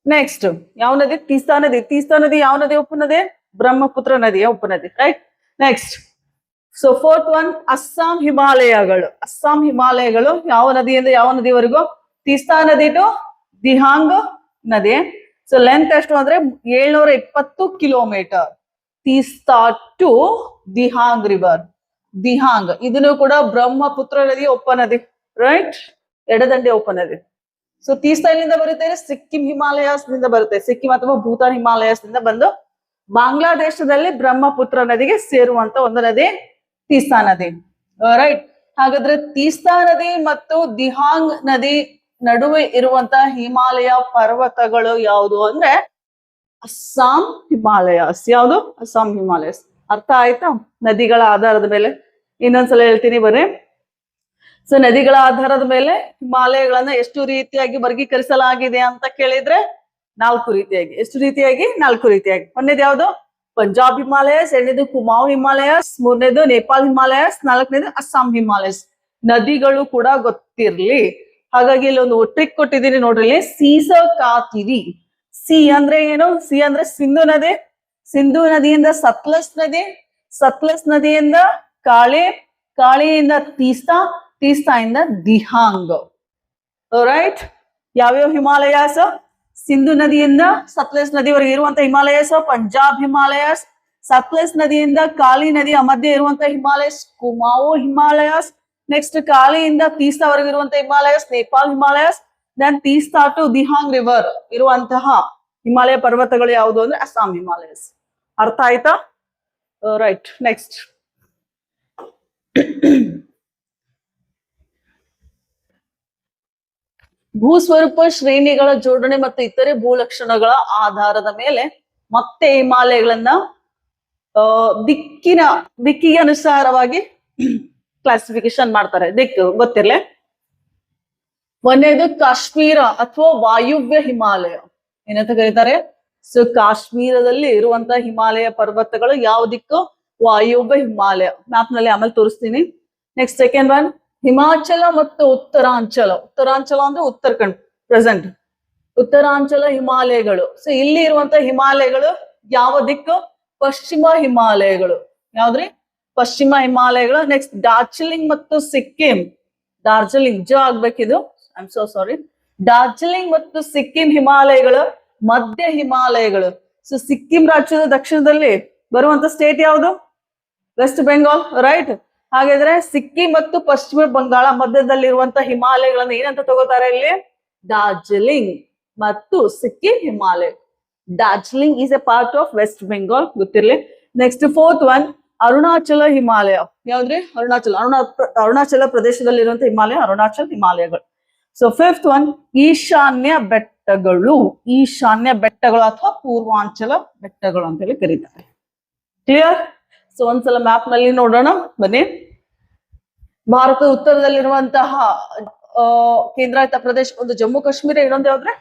ನೆಕ್ಸ್ಟ್ ಯಾವ ನದಿ? ತೀಸ್ತಾ ನದಿ. ತೀಸ್ತಾ ನದಿ ಯಾವ ನದಿ ಉಪನದಿ? ಬ್ರಹ್ಮಪುತ್ರ ನದಿಯ ಉಪನದಿ. Right. Next. So fourth one Assam ಹಿಮಾಲಯಗಳು. ಅಸ್ಸಾಂ ಹಿಮಾಲಯಗಳು ಯಾವ ನದಿಯಿಂದ ಯಾವ ನದಿವರೆಗೂ? ತೀಸ್ತಾ ನದಿ ಟು ದಿಹಾಂಗ್ ನದಿ. ಸೊ ಲೆಂತ್ ಎಷ್ಟು ಅಂದ್ರೆ 720 kilometer. Teesta to Dihang river. Dihang ಇದನ್ನು ಕೂಡ ಬ್ರಹ್ಮಪುತ್ರ ನದಿಯ ಉಪನದಿ. ರೈಟ್. ಎಡದಂಡೆ ಉಪನದಿ. ಸೊ ತೀಸ್ತಾ ಎಲ್ಲಿಂದ ಬರುತ್ತೆ? ಸಿಕ್ಕಿಂ ಹಿಮಾಲಯಾಸ್ ನಿಂದ ಬರುತ್ತೆ. ಸಿಕ್ಕಿಂ ಅಥವಾ ಭೂತಾನ್ ಹಿಮಾಲಯಾಸ್ ನಿಂದ ಬಂದು ಬಾಂಗ್ಲಾದೇಶದಲ್ಲಿ ಬ್ರಹ್ಮಪುತ್ರ ನದಿಗೆ ಸೇರುವಂತ ಒಂದು ನದಿ ತೀಸ್ತಾ ನದಿ. ರೈಟ್. ಹಾಗಾದ್ರೆ ತೀಸ್ತಾ ನದಿ ಮತ್ತು ದಿಹಾಂಗ್ ನದಿ ನಡುವೆ ಇರುವಂತಹ ಹಿಮಾಲಯ ಪರ್ವತಗಳು ಯಾವುದು ಅಂದ್ರೆ ಅಸ್ಸಾಂ ಹಿಮಾಲಯಾಸ್. ಯಾವುದು? ಅಸ್ಸಾಂ ಹಿಮಾಲಯಸ್. ಅರ್ಥ ಆಯ್ತಾ? ನದಿಗಳ ಆಧಾರದ ಮೇಲೆ ಇನ್ನೊಂದ್ಸಲ ಹೇಳ್ತೀನಿ ಬರ್ರಿ. ಸೊ ನದಿಗಳ ಆಧಾರದ ಮೇಲೆ ಹಿಮಾಲಯಗಳನ್ನ ಎಷ್ಟು ರೀತಿಯಾಗಿ ವರ್ಗೀಕರಿಸಲಾಗಿದೆ ಅಂತ ಕೇಳಿದ್ರೆ 4 ರೀತಿಯಾಗಿ. ಎಷ್ಟು ರೀತಿಯಾಗಿ? 4 ರೀತಿಯಾಗಿ. ಒಂದೇದು ಯಾವುದು? ಪಂಜಾಬ್ ಹಿಮಾಲಯಸ್, ಎರಡನೇದು ಕುಮಾವ್ ಹಿಮಾಲಯಸ್, ಮೂರನೇದು ನೇಪಾಲ್ ಹಿಮಾಲಯಸ್, ನಾಲ್ಕನೇದು ಅಸ್ಸಾಂ ಹಿಮಾಲಯಸ್. ನದಿಗಳು ಕೂಡ ಗೊತ್ತಿರ್ಲಿ. ಹಾಗಾಗಿ ಇಲ್ಲಿ ಒಂದು ಟ್ರಿಕ್ ಕೊಟ್ಟಿದ್ದೀನಿ ನೋಡ್ರಿ. ಸೀಸ ಕಾತಿರಿ. ಸಿ ಅಂದ್ರೆ ಏನು? ಸಿ ಅಂದ್ರೆ ಸಿಂಧು ನದಿ. ಸಿಂಧು ನದಿಯಿಂದ ಸತ್ಲಜ್ ನದಿ, ಸತ್ಲಜ್ ನದಿಯಿಂದ ಕಾಳಿ, ಕಾಳಿಯಿಂದ ತೀಸ್ತಾ, ತೀಸ್ತಾಯಿಂದ ದಿಹಾಂಗ್. ರೈಟ್. ಯಾವ್ಯಾವ ಹಿಮಾಲಯಾಸ್? ಸಿಂಧು ನದಿಯಿಂದ ಸತ್ಲಜ್ ನದಿವರೆಗೆ ಇರುವಂತ ಹಿಮಾಲಯಸ್ ಪಂಜಾಬ್ ಹಿಮಾಲಯಸ್. ಸತ್ಲಜ್ ನದಿಯಿಂದ ಕಾಳಿ ನದಿಯ ಮಧ್ಯೆ ಇರುವಂತ ಹಿಮಾಲಯಸ್ ಕುಮಾವು ಹಿಮಾಲಯಸ್. ನೆಕ್ಸ್ಟ್ ಕಾಳಿಯಿಂದ ತೀಸ್ತಾವರೆಗೆ ಇರುವಂತ Himalayas Nepal Himalayas. Then Teesta to Dihang river ಇರುವಂತಹ ಹಿಮಾಲಯ ಪರ್ವತಗಳು ಯಾವುದು ಅಂದ್ರೆ ಅಸ್ಸಾಂ ಹಿಮಾಲಯಸ್. ಅರ್ಥ ಆಯ್ತಾ? ರೈಟ್. ನೆಕ್ಸ್ಟ್. ಭೂಸ್ವರೂಪ ಶ್ರೇಣಿಗಳ ಜೋಡಣೆ ಮತ್ತು ಇತರೆ ಭೂಲಕ್ಷಣಗಳ ಆಧಾರದ ಮೇಲೆ ಮತ್ತೆ ಹಿಮಾಲಯಗಳನ್ನ ದಿಕ್ಕಿಗೆ ಅನುಸಾರವಾಗಿ ಕ್ಲಾಸಿಫಿಕೇಶನ್ ಮಾಡ್ತಾರೆ. ದಿಕ್ಕು ಗೊತ್ತಿರ್ಲೆ. ಒಂದೇದು ಕಾಶ್ಮೀರ ಅಥವಾ ವಾಯುವ್ಯ ಹಿಮಾಲಯ. ಏನಂತ ಕರೀತಾರೆ? ಸೊ ಕಾಶ್ಮೀರದಲ್ಲಿ ಇರುವಂತಹ ಹಿಮಾಲಯ ಪರ್ವತಗಳು ಯಾವ ದಿಕ್ಕು? ವಾಯುವ್ಯ ಹಿಮಾಲಯ. ಮ್ಯಾಪ್ ನಲ್ಲಿ ಆಮೇಲೆ ತೋರಿಸ್ತೀನಿ. ನೆಕ್ಸ್ಟ್ ಸೆಕೆಂಡ್ ಒನ್ ಹಿಮಾಚಲ ಮತ್ತು ಉತ್ತರಾಂಚಲ. ಉತ್ತರಾಂಚಲ ಅಂದ್ರೆ ಉತ್ತರಾಖಂಡ್ ಪ್ರೆಸೆಂಟ್. ಉತ್ತರಾಂಚಲ ಹಿಮಾಲಯಗಳು. ಸೊ ಇಲ್ಲಿ ಇರುವಂತ ಹಿಮಾಲಯಗಳು ಯಾವ ದಿಕ್ಕು? ಪಶ್ಚಿಮ ಹಿಮಾಲಯಗಳು. ಯಾವ್ದ್ರಿ? ಪಶ್ಚಿಮ ಹಿಮಾಲಯಗಳು. ನೆಕ್ಸ್ಟ್ ಡಾರ್ಜಿಲಿಂಗ್ ಮತ್ತು ಸಿಕ್ಕಿಂ. ಡಾರ್ಜಿಲಿಂಗ್ ಜ ಆಗ್ಬೇಕಿದು, I am so sorry. Darjeeling ಮತ್ತು ಸಿಕ್ಕಿಂ ಹಿಮಾಲಯಗಳು ಮಧ್ಯ ಹಿಮಾಲಯಗಳು. ಸೊ ಸಿಕ್ಕಿಂ ರಾಜ್ಯದ ದಕ್ಷಿಣದಲ್ಲಿ ಬರುವಂತ ಸ್ಟೇಟ್ ಯಾವುದು? West Bengal, right. ಹಾಗಾದ್ರೆ ಸಿಕ್ಕಿಂ ಮತ್ತು ಪಶ್ಚಿಮ ಬಂಗಾಳ ಮಧ್ಯದಲ್ಲಿರುವಂತ ಹಿಮಾಲಯಗಳನ್ನ ಏನಂತ ತಗೋತಾರೆ ಇಲ್ಲಿ? ಡಾರ್ಜಿಲಿಂಗ್ ಮತ್ತು Sikkim Himalaya. Darjeeling is a part of West Bengal, ಗೊತ್ತಿರ್ಲಿ. Next fourth one Arunachal Himalaya. ಯಾವ್ದ್ರಿ? ಅರುಣಾಚಲ ಪ್ರದೇಶದಲ್ಲಿರುವಂತ ಹಿಮಾಲಯ, ಅರುಣಾಚಲ್ ಹಿಮಾಲಯಗಳು. ಸೊ ಫಿಫ್ತ್ ಒನ್ ಈಶಾನ್ಯ ಬೆಟ್ಟಗಳು. ಈಶಾನ್ಯ ಬೆಟ್ಟಗಳು ಅಥವಾ ಪೂರ್ವಾಂಚಲ ಬೆಟ್ಟಗಳು ಅಂತ ಹೇಳಿ ಕರೀತಾರೆ. ಕ್ಲಿಯರ್? ಸೊ ಒಂದ್ಸಲ ಮ್ಯಾಪ್ ನಲ್ಲಿ ನೋಡೋಣ ಬನ್ನಿ. ಭಾರತದ ಉತ್ತರದಲ್ಲಿರುವಂತಹ ಕೇಂದ್ರಾಡಳಿತ ಪ್ರದೇಶ ಒಂದು ಜಮ್ಮು ಕಾಶ್ಮೀರ, ಇನ್ನೊಂದು ಯಾವ್ದ್ರೆ?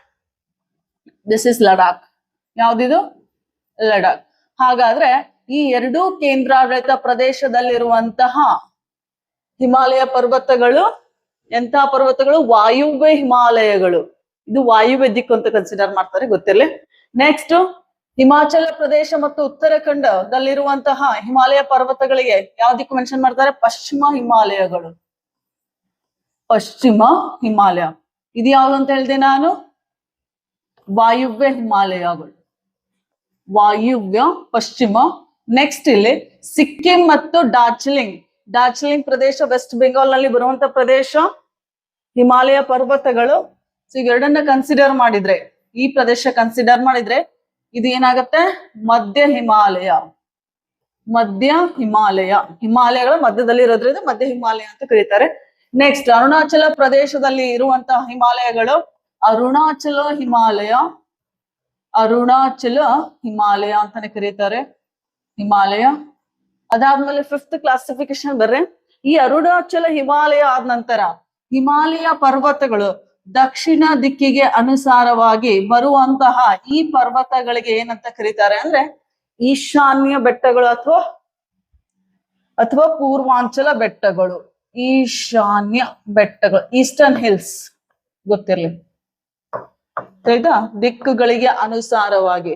This is Ladakh. ಯಾವ್ದಿದು? ಲಡಾಖ್. ಹಾಗಾದ್ರೆ ಈ ಎರಡೂ ಕೇಂದ್ರಾಡಳಿತ ಪ್ರದೇಶದಲ್ಲಿರುವಂತಹ ಹಿಮಾಲಯ ಪರ್ವತಗಳು ಎಂತಹ ಪರ್ವತಗಳು? ವಾಯುವ್ಯ ಹಿಮಾಲಯಗಳು. ಇದು ವಾಯುವ್ಯ ದಿಕ್ಕು ಅಂತ ಕನ್ಸಿಡರ್ ಮಾಡ್ತಾರೆ, ಗೊತ್ತಿರಲಿ. ನೆಕ್ಸ್ಟ್ ಹಿಮಾಚಲ ಪ್ರದೇಶ ಮತ್ತು ಉತ್ತರಾಖಂಡದಲ್ಲಿರುವಂತಹ ಹಿಮಾಲಯ ಪರ್ವತಗಳಿಗೆ ಯಾವ ದಿಕ್ಕು ಮೆನ್ಷನ್ ಮಾಡ್ತಾರೆ? ಪಶ್ಚಿಮ ಹಿಮಾಲಯಗಳು. ಪಶ್ಚಿಮ ಹಿಮಾಲಯ. ಇದು ಯಾವ್ದು ಅಂತ ಹೇಳಿದೆ ನಾನು? ವಾಯುವ್ಯ ಹಿಮಾಲಯಗಳು. ವಾಯುವ್ಯ ಪಶ್ಚಿಮ. ನೆಕ್ಸ್ಟ್ ಇಲ್ಲಿ ಸಿಕ್ಕಿಂ ಮತ್ತು ಡಾರ್ಜಿಲಿಂಗ್. ಡಾರ್ಜಿಲಿಂಗ್ ಪ್ರದೇಶ ವೆಸ್ಟ್ ಬೆಂಗಾಲ್ ನಲ್ಲಿ ಬರುವಂತ ಪ್ರದೇಶ, ಹಿಮಾಲಯ ಪರ್ವತಗಳು. ಸೊ ಇವೆರಡನ್ನ ಕನ್ಸಿಡರ್ ಮಾಡಿದ್ರೆ, ಈ ಪ್ರದೇಶ ಕನ್ಸಿಡರ್ ಮಾಡಿದ್ರೆ ಇದು ಏನಾಗತ್ತೆ? ಮಧ್ಯ ಹಿಮಾಲಯ. ಮಧ್ಯ ಹಿಮಾಲಯ. ಹಿಮಾಲಯಗಳ ಮಧ್ಯದಲ್ಲಿ ಇರೋದ್ರಿಂದ ಮಧ್ಯ ಹಿಮಾಲಯ ಅಂತ ಕರೀತಾರೆ. ನೆಕ್ಸ್ಟ್ ಅರುಣಾಚಲ ಪ್ರದೇಶದಲ್ಲಿ ಇರುವಂತಹ ಹಿಮಾಲಯಗಳು ಅರುಣಾಚಲ ಹಿಮಾಲಯ. ಅರುಣಾಚಲ ಹಿಮಾಲಯ ಅಂತಾನೆ ಕರೀತಾರೆ, ಹಿಮಾಲಯ. ಅದಾದ್ಮೇಲೆ ಫಿಫ್ತ್ ಕ್ಲಾಸಿಫಿಕೇಶನ್ ಬರ್ರೆ. ಈ ಅರುಣಾಚಲ ಹಿಮಾಲಯ ಆದ ನಂತರ ಹಿಮಾಲಯ ಪರ್ವತಗಳು ದಕ್ಷಿಣ ದಿಕ್ಕಿಗೆ ಅನುಸಾರವಾಗಿ ಬರುವಂತಹ ಈ ಪರ್ವತಗಳಿಗೆ ಏನಂತ ಕರೀತಾರೆ ಅಂದ್ರೆ ಈಶಾನ್ಯ ಬೆಟ್ಟಗಳು ಅಥವಾ ಪೂರ್ವಾಂಚಲ ಬೆಟ್ಟಗಳು. ಈಶಾನ್ಯ ಬೆಟ್ಟಗಳು, ಈಸ್ಟರ್ನ್ ಹಿಲ್ಸ್, ಗೊತ್ತಿರ್ಲಿ. ಆಯ್ತಾ? ದಿಕ್ಕುಗಳಿಗೆ ಅನುಸಾರವಾಗಿ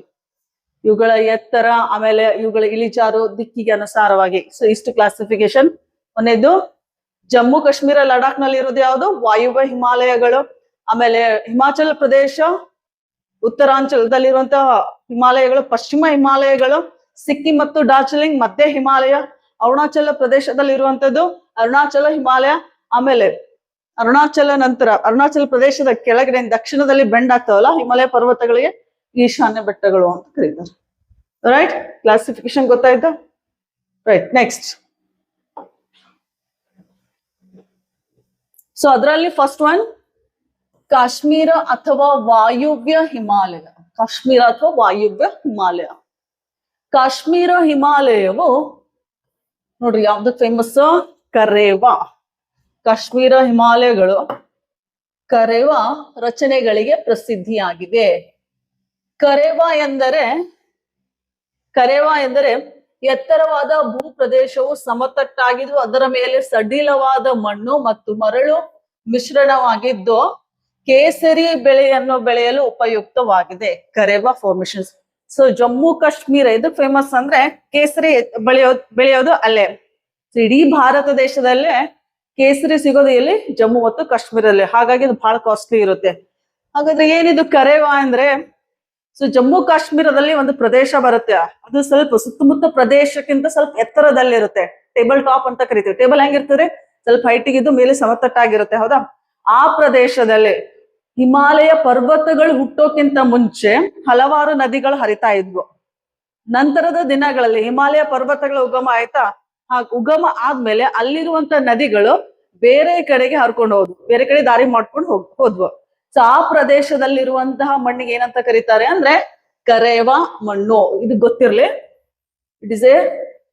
ಇವುಗಳ ಎತ್ತರ, ಆಮೇಲೆ ಇವುಗಳ ಇಳಿಜಾರು ದಿಕ್ಕಿಗೆ ಅನುಸಾರವಾಗಿ. ಸೊ ಇಷ್ಟು ಕ್ಲಾಸಿಫಿಕೇಶನ್. ಒಂದೇದು ಜಮ್ಮು ಕಾಶ್ಮೀರ ಲಡಾಖ್ ನಲ್ಲಿ ಇರೋದು ಯಾವುದು? ವಾಯುವ್ಯ ಹಿಮಾಲಯಗಳು. ಆಮೇಲೆ ಹಿಮಾಚಲ ಪ್ರದೇಶ ಉತ್ತರಾಂಚಲದಲ್ಲಿರುವಂತಹ ಹಿಮಾಲಯಗಳು ಪಶ್ಚಿಮ ಹಿಮಾಲಯಗಳು. ಸಿಕ್ಕಿಂ ಮತ್ತು ಡಾರ್ಜಿಲಿಂಗ್ ಮಧ್ಯ ಹಿಮಾಲಯ. ಅರುಣಾಚಲ ಪ್ರದೇಶದಲ್ಲಿರುವಂತದ್ದು ಅರುಣಾಚಲ ಹಿಮಾಲಯ. ಆಮೇಲೆ ಅರುಣಾಚಲ ನಂತರ ಅರುಣಾಚಲ ಪ್ರದೇಶದ ಕೆಳಗಡೆ ದಕ್ಷಿಣದಲ್ಲಿ ಬೆಂಡ್ ಆಗ್ತಾವಲ್ಲ ಹಿಮಾಲಯ ಪರ್ವತಗಳಿಗೆ ಈಶಾನ್ಯ ಬೆಟ್ಟಗಳು ಅಂತ ಕರೀತಾರೆ. ರೈಟ್? ಕ್ಲಾಸಿಫಿಕೇಶನ್ ಗೊತ್ತಾಯ್ತಾ? ರೈಟ್. ನೆಕ್ಸ್ಟ್, ಸೊ ಅದರಲ್ಲಿ ಫಸ್ಟ್ ಒನ್ ಕಾಶ್ಮೀರ ಅಥವಾ ವಾಯುವ್ಯ ಹಿಮಾಲಯ. ಕಾಶ್ಮೀರ ಅಥವಾ ವಾಯುವ್ಯ ಹಿಮಾಲಯ. ಕಾಶ್ಮೀರ ಹಿಮಾಲಯವು ನೋಡ್ರಿ ಯಾವ್ದು ಫೇಮಸ್? ಕರೇವಾ. ಕಾಶ್ಮೀರ ಹಿಮಾಲಯಗಳು ಕರೇವಾ ರಚನೆಗಳಿಗೆ ಪ್ರಸಿದ್ಧಿಯಾಗಿದೆ. ಕರೇವಾ ಎಂದರೆ ಎತ್ತರವಾದ ಭೂ ಪ್ರದೇಶವು ಸಮತಟ್ಟಾಗಿದ್ದು ಅದರ ಮೇಲೆ ಸಡಿಲವಾದ ಮಣ್ಣು ಮತ್ತು ಮರಳು ಮಿಶ್ರಣವಾಗಿದ್ದು ಕೇಸರಿ ಬೆಳೆಯನ್ನು ಬೆಳೆಯಲು ಉಪಯುಕ್ತವಾಗಿದೆ. ಕರೇವಾ ಫಾರ್ಮೇಶನ್ಸ್. ಸೊ ಜಮ್ಮು ಕಾಶ್ಮೀರ ಇದು ಫೇಮಸ್ ಅಂದ್ರೆ ಕೇಸರಿ ಬೆಳೆಯೋದು ಅಲ್ಲೇ. ಇಡೀ ಭಾರತ ದೇಶದಲ್ಲೇ ಕೇಸರಿ ಸಿಗೋದು ಎಲ್ಲಿ? ಜಮ್ಮು ಮತ್ತು ಕಾಶ್ಮೀರದಲ್ಲಿ. ಹಾಗಾಗಿ ಇದು ಬಹಳ ಕಾಸ್ಟ್ಲಿ ಇರುತ್ತೆ. ಹಾಗಾದ್ರೆ ಏನಿದು ಕರೇವಾ ಅಂದ್ರೆ? ಸೊ ಜಮ್ಮು ಕಾಶ್ಮೀರದಲ್ಲಿ ಒಂದು ಪ್ರದೇಶ ಬರುತ್ತೆ, ಅದು ಸ್ವಲ್ಪ ಸುತ್ತಮುತ್ತ ಪ್ರದೇಶಕ್ಕಿಂತ ಸ್ವಲ್ಪ ಎತ್ತರದಲ್ಲಿರುತ್ತೆ. ಟೇಬಲ್ ಟಾಪ್ ಅಂತ ಕರಿತೀವಿ. ಟೇಬಲ್ ಹೆಂಗಿರ್ತದೆ? ಸ್ವಲ್ಪ ಹೈಟಿಗಿದ್ದು ಮೇಲೆ ಸಮತಟ್ಟಾಗಿರುತ್ತೆ, ಹೌದಾ? ಆ ಪ್ರದೇಶದಲ್ಲಿ ಹಿಮಾಲಯ ಪರ್ವತಗಳು ಹುಟ್ಟೋಕ್ಕಿಂತ ಮುಂಚೆ ಹಲವಾರು ನದಿಗಳು ಹರಿತಾ ಇದ್ವು. ನಂತರದ ದಿನಗಳಲ್ಲಿ ಹಿಮಾಲಯ ಪರ್ವತಗಳ ಉಗಮ ಆಯ್ತಾ? ಆ ಉಗಮ ಆದ್ಮೇಲೆ ಅಲ್ಲಿರುವಂತ ನದಿಗಳು ಬೇರೆ ಕಡೆಗೆ ಹರ್ಕೊಂಡು ಹೋದ್ವು, ಬೇರೆ ಕಡೆ ದಾರಿ ಮಾಡ್ಕೊಂಡು ಹೋದ್ವು. ಸೊ ಆ ಪ್ರದೇಶದಲ್ಲಿರುವಂತಹ ಮಣ್ಣಿಗೆ ಏನಂತ ಕರೀತಾರೆ ಅಂದ್ರೆ ಕರೇವಾ ಮಣ್ಣು. ಇದು ಗೊತ್ತಿರ್ಲಿ, it is a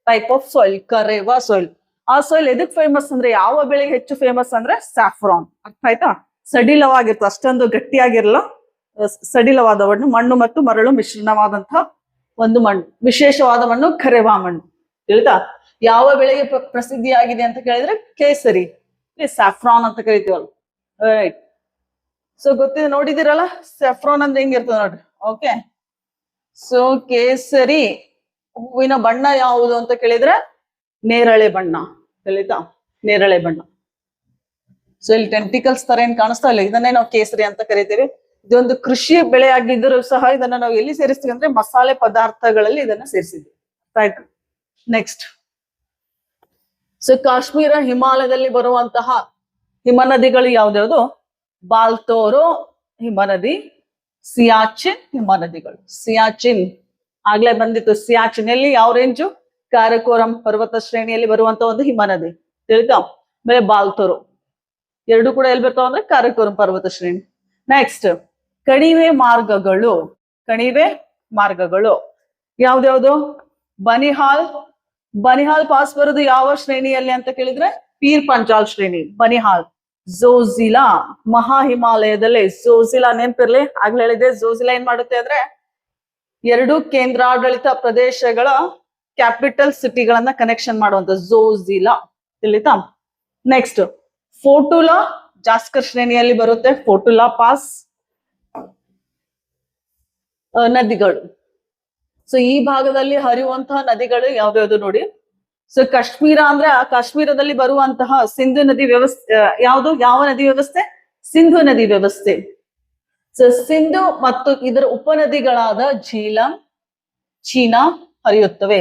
type of soil, Karewa soil. ಆ ಸಾಯಿಲ್ ಎದಕ್ ಫೇಮಸ್ ಅಂದ್ರೆ, ಯಾವ ಬೆಳೆಗೆ ಹೆಚ್ಚು ಫೇಮಸ್ ಅಂದ್ರೆ ಸ್ಯಾಫ್ರಾನ್. ಅರ್ಥ ಆಯ್ತಾ? ಸಡಿಲವಾಗಿರ್ತದೆ, ಅಷ್ಟೊಂದು ಗಟ್ಟಿಯಾಗಿರಲ್ಲ, ಸಡಿಲವಾದ ಮಣ್ಣು ಮತ್ತು ಮರಳು ಮಿಶ್ರಣವಾದಂತಹ ಒಂದು ಮಣ್ಣು, ವಿಶೇಷವಾದ ಮಣ್ಣು ಕರೇವಾ ಮಣ್ಣು. ತಿಳಿತಾ? ಯಾವ ಬೆಳೆಗೆ ಪ್ರಸಿದ್ಧಿಯಾಗಿದೆ ಅಂತ ಕೇಳಿದ್ರೆ ಕೇಸರಿ, ಸ್ಯಾಫ್ರಾನ್ ಅಂತ ಕರಿತೀವಲ್ಲ. ರೈಟ್. ಸೊ ಗೊತ್ತಿದೆ, ನೋಡಿದಿರಲ್ಲ ಸ್ಯಾಫ್ರಾನ್ ಅಂದ್ರೆ ಹೆಂಗಿರ್ತದೆ ನೋಡ್ರಿ. ಓಕೆ. ಸೊ ಕೇಸರಿ ಹೂವಿನ ಬಣ್ಣ ಯಾವುದು ಅಂತ ಕೇಳಿದ್ರೆ ನೇರಳೆ ಬಣ್ಣ, ತಿಳಿತಾ? ನೇರಳೆ ಬಣ್ಣ. ಸೊ ಇಲ್ಲಿ ಟೆಂಟಿಕಲ್ಸ್ ತರ ಏನ್ ಕಾಣಿಸ್ತಾ ಇಲ್ಲ, ಇದನ್ನೇ ನಾವು ಕೇಸರಿ ಅಂತ ಕರಿತೀವಿ. ಇದೊಂದು ಕೃಷಿ ಬೆಳೆ ಆಗಿದ್ದರೂ ಸಹ ಇದನ್ನ ನಾವು ಎಲ್ಲಿ ಸೇರಿಸ್ತೀವಿ ಅಂದ್ರೆ ಮಸಾಲೆ ಪದಾರ್ಥಗಳಲ್ಲಿ ಇದನ್ನ ಸೇರಿಸಿದ್ವಿ. ರೈಟ್. ನೆಕ್ಸ್ಟ್, ಸೊ ಕಾಶ್ಮೀರ ಹಿಮಾಲಯದಲ್ಲಿ ಬರುವಂತಹ ಹಿಮನದಿಗಳು ಯಾವ್ದ್ಯಾವ್ದು? ಬಾಲ್ತೋರೋ ಹಿಮನದಿ, ಸಿಯಾಚಿನ್ ಹಿಮನದಿಗಳು. ಸಿಯಾಚಿನ್ ಆಗ್ಲೇ ಬಂದಿತ್ತು. ಸಿಯಾಚಿನ್ ಎಲ್ಲಿ, ಯಾವ ರೇಂಜು? ಕಾರಕೋರಂ ಪರ್ವತ ಶ್ರೇಣಿಯಲ್ಲಿ ಬರುವಂತ ಒಂದು ಹಿಮನದಿ, ತಿಳಿತಾ? ಆಮೇಲೆ ಬಾಲ್ತೋರೋ, ಎರಡು ಕೂಡ ಎಲ್ಲಿ ಬರ್ತಾವ ಅಂದ್ರೆ ಕಾರಕೋರಂ ಪರ್ವತ ಶ್ರೇಣಿ. ನೆಕ್ಸ್ಟ್, ಕಣಿವೆ ಮಾರ್ಗಗಳು. ಕಣಿವೆ ಮಾರ್ಗಗಳು ಯಾವ್ದ್ಯಾವ್ದು? ಬನಿಹಾಲ್. ಬನಿಹಾಲ್ ಪಾಸ್ ಬರೋದು ಯಾವ ಶ್ರೇಣಿಯಲ್ಲಿ ಅಂತ ಕೇಳಿದ್ರೆ ಪೀರ್ ಪಂಚಾಲ್ ಶ್ರೇಣಿ. ಬನಿಹಾಲ್. ಝೋಜಿಲಾ ಮಹಾ ಹಿಮಾಲಯದಲ್ಲಿ. ಝೋಜಿಲಾ ನೆನ್ಪಿರ್ಲಿ, ಆಗ್ಲೇ ಹೇಳಿದೆ. ಝೋಜಿಲಾ ಏನ್ ಮಾಡುತ್ತೆ ಅಂದ್ರೆ ಎರಡು ಕೇಂದ್ರಾಡಳಿತ ಪ್ರದೇಶಗಳ ಕ್ಯಾಪಿಟಲ್ ಸಿಟಿಗಳನ್ನ ಕನೆಕ್ಷನ್ ಮಾಡುವಂತ ಝೋಜಿಲಾ, ತಿಳಿತಾ? ನೆಕ್ಸ್ಟ್, ಫೋಟುಲಾ ಜಾಸ್ಕರ್ ಶ್ರೇಣಿಯಲ್ಲಿ ಬರುತ್ತೆ. ಫೋಟುಲಾ ಪಾಸ್. ನದಿಗಳು. ಸೊ ಈ ಭಾಗದಲ್ಲಿ ಹರಿಯುವಂತಹ ನದಿಗಳು ಯಾವ್ಯಾವ್ದು ನೋಡಿ. ಸೊ ಕಾಶ್ಮೀರ ಅಂದ್ರೆ ಆ ಕಾಶ್ಮೀರದಲ್ಲಿ ಬರುವಂತಹ ಸಿಂಧು ನದಿ ವ್ಯವಸ್ಥೆ ಯಾವುದು? ಯಾವ ನದಿ ವ್ಯವಸ್ಥೆ? ಸಿಂಧು ನದಿ ವ್ಯವಸ್ಥೆ. ಸೊ ಸಿಂಧು ಮತ್ತು ಇದರ ಉಪನದಿಗಳಾದ ಝೀಲಂ, ಚೀನಾ ಹರಿಯುತ್ತವೆ.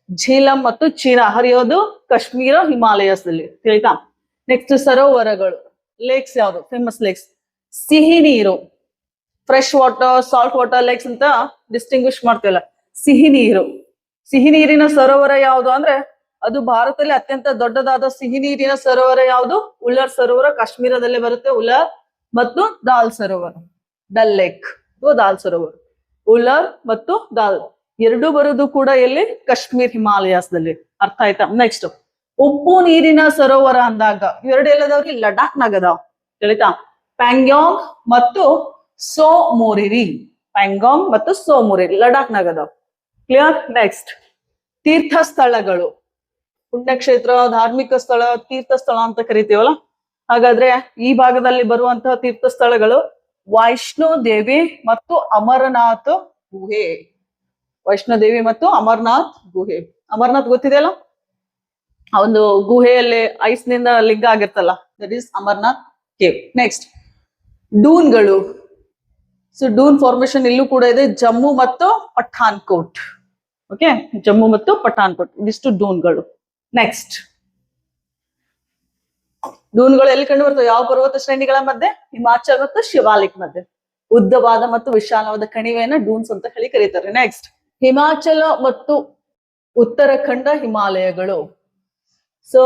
ಝೀಲಂ ಮತ್ತು ಚೀನಾ ಹರಿಯೋದು ಕಾಶ್ಮೀರ ಹಿಮಾಲಯದಲ್ಲಿ, ತಿಳಿತಾ? ನೆಕ್ಸ್ಟ್, ಸರೋವರಗಳು. ಲೇಕ್ಸ್ ಯಾವುದು? Famous lakes. ಸಿಹಿ ನೀರು, fresh water, salt water lakes ಅಂತ ಡಿಸ್ಟಿಂಗ್ವಿಶ್ ಮಾಡ್ತೀವಲ್ಲ. ಸಿಹಿ ನೀರು. ಸಿಹಿ ನೀರಿನ ಸರೋವರ ಯಾವುದು ಅಂದ್ರೆ ಅದು ಭಾರತದಲ್ಲಿ ಅತ್ಯಂತ ದೊಡ್ಡದಾದ ಸಿಹಿ ನೀರಿನ ಸರೋವರ ಯಾವುದು? ಉಲರ್ ಸರೋವರ ಕಾಶ್ಮೀರದಲ್ಲಿ ಬರುತ್ತೆ. ಉಲರ್ ಮತ್ತು ದಾಲ್ ಸರೋವರ. ಡಲ್ ಲೇಕ್, ದಾಲ್ ಸರೋವರ. ಉಲರ್ ಮತ್ತು ದಾಲ್ ಎರಡು ಬರೋದು ಕೂಡ ಎಲ್ಲಿ? ಕಾಶ್ಮೀರ್ ಹಿಮಾಲಯದಲ್ಲಿ. ಅರ್ಥ ಆಯ್ತಾ? ನೆಕ್ಸ್ಟ್, ಉಪ್ಪು ನೀರಿನ ಸರೋವರ ಅಂದಾಗ ಇವೆರಡು ಎಲ್ಲದವ್ರಿ? ಲಡಾಖ್ ನಾಗದಾವ್, ತಿಳಿತಾ? ಪ್ಯಾಂಗಾಂಗ್ ಮತ್ತು ಸೋ ಮೋರಿರಿ. ಪ್ಯಾಂಗಾಂಗ್ ಮತ್ತು ಸೋ ಮೋರಿರಿ ಲಡಾಖ್ ನಾಗದಾವ್. ಕ್ಲಿಯರ್? ನೆಕ್ಸ್ಟ್, ತೀರ್ಥ ಸ್ಥಳಗಳು. ಪುಣ್ಯಕ್ಷೇತ್ರ, ಧಾರ್ಮಿಕ ಸ್ಥಳ, ತೀರ್ಥ ಸ್ಥಳ ಅಂತ ಕರಿತೀವಲ್ಲ. ಹಾಗಾದ್ರೆ ಈ ಭಾಗದಲ್ಲಿ ಬರುವಂತಹ ತೀರ್ಥ ಸ್ಥಳಗಳು ವೈಷ್ಣೋ ದೇವಿ ಮತ್ತು ಅಮರನಾಥ್ ಗುಹೆ. ವೈಷ್ಣೋ ದೇವಿ ಮತ್ತು ಅಮರನಾಥ್ ಗುಹೆ. ಅಮರನಾಥ್ ಗೊತ್ತಿದೆಯಲ್ಲ, ಆ ಒಂದು ಗುಹೆಯಲ್ಲಿ ಐಸ್ ನಿಂದ ಲಿಂಗ ಆಗಿರ್ತಲ್ಲ, that is Amarnath cave. Next, ಡೂನ್ಗಳು. ಸೊ ಡೂನ್ ಫಾರ್ಮೇಶನ್ ಇಲ್ಲೂ ಕೂಡ ಇದೆ, ಜಮ್ಮು ಮತ್ತು ಪಠಾನ್ಕೋಟ್. ಓಕೆ, ಜಮ್ಮು ಮತ್ತು ಪಠಾನ್ಕೋಟ್ ಇದಿಷ್ಟು ಡೂನ್ಗಳು. ನೆಕ್ಸ್ಟ್, ಡೂನ್ಗಳು ಎಲ್ಲಿ ಕಂಡು ಬರ್ತವೆ? ಯಾವ ಪರ್ವತ ಶ್ರೇಣಿಗಳ ಮಧ್ಯೆ? ಹಿಮಾಚಲ್ ಮತ್ತು ಶಿವಾಲಿಕ್ ಮಧ್ಯೆ. ಉದ್ದವಾದ ಮತ್ತು ವಿಶಾಲವಾದ ಕಣಿವೆಯನ್ನ ಡೂನ್ಸ್ ಅಂತ ಹೇಳಿ ಕರೀತಾರೆ. ನೆಕ್ಸ್ಟ್, ಹಿಮಾಚಲ ಮತ್ತು ಉತ್ತರಾಖಂಡ ಹಿಮಾಲಯಗಳು. ಸೊ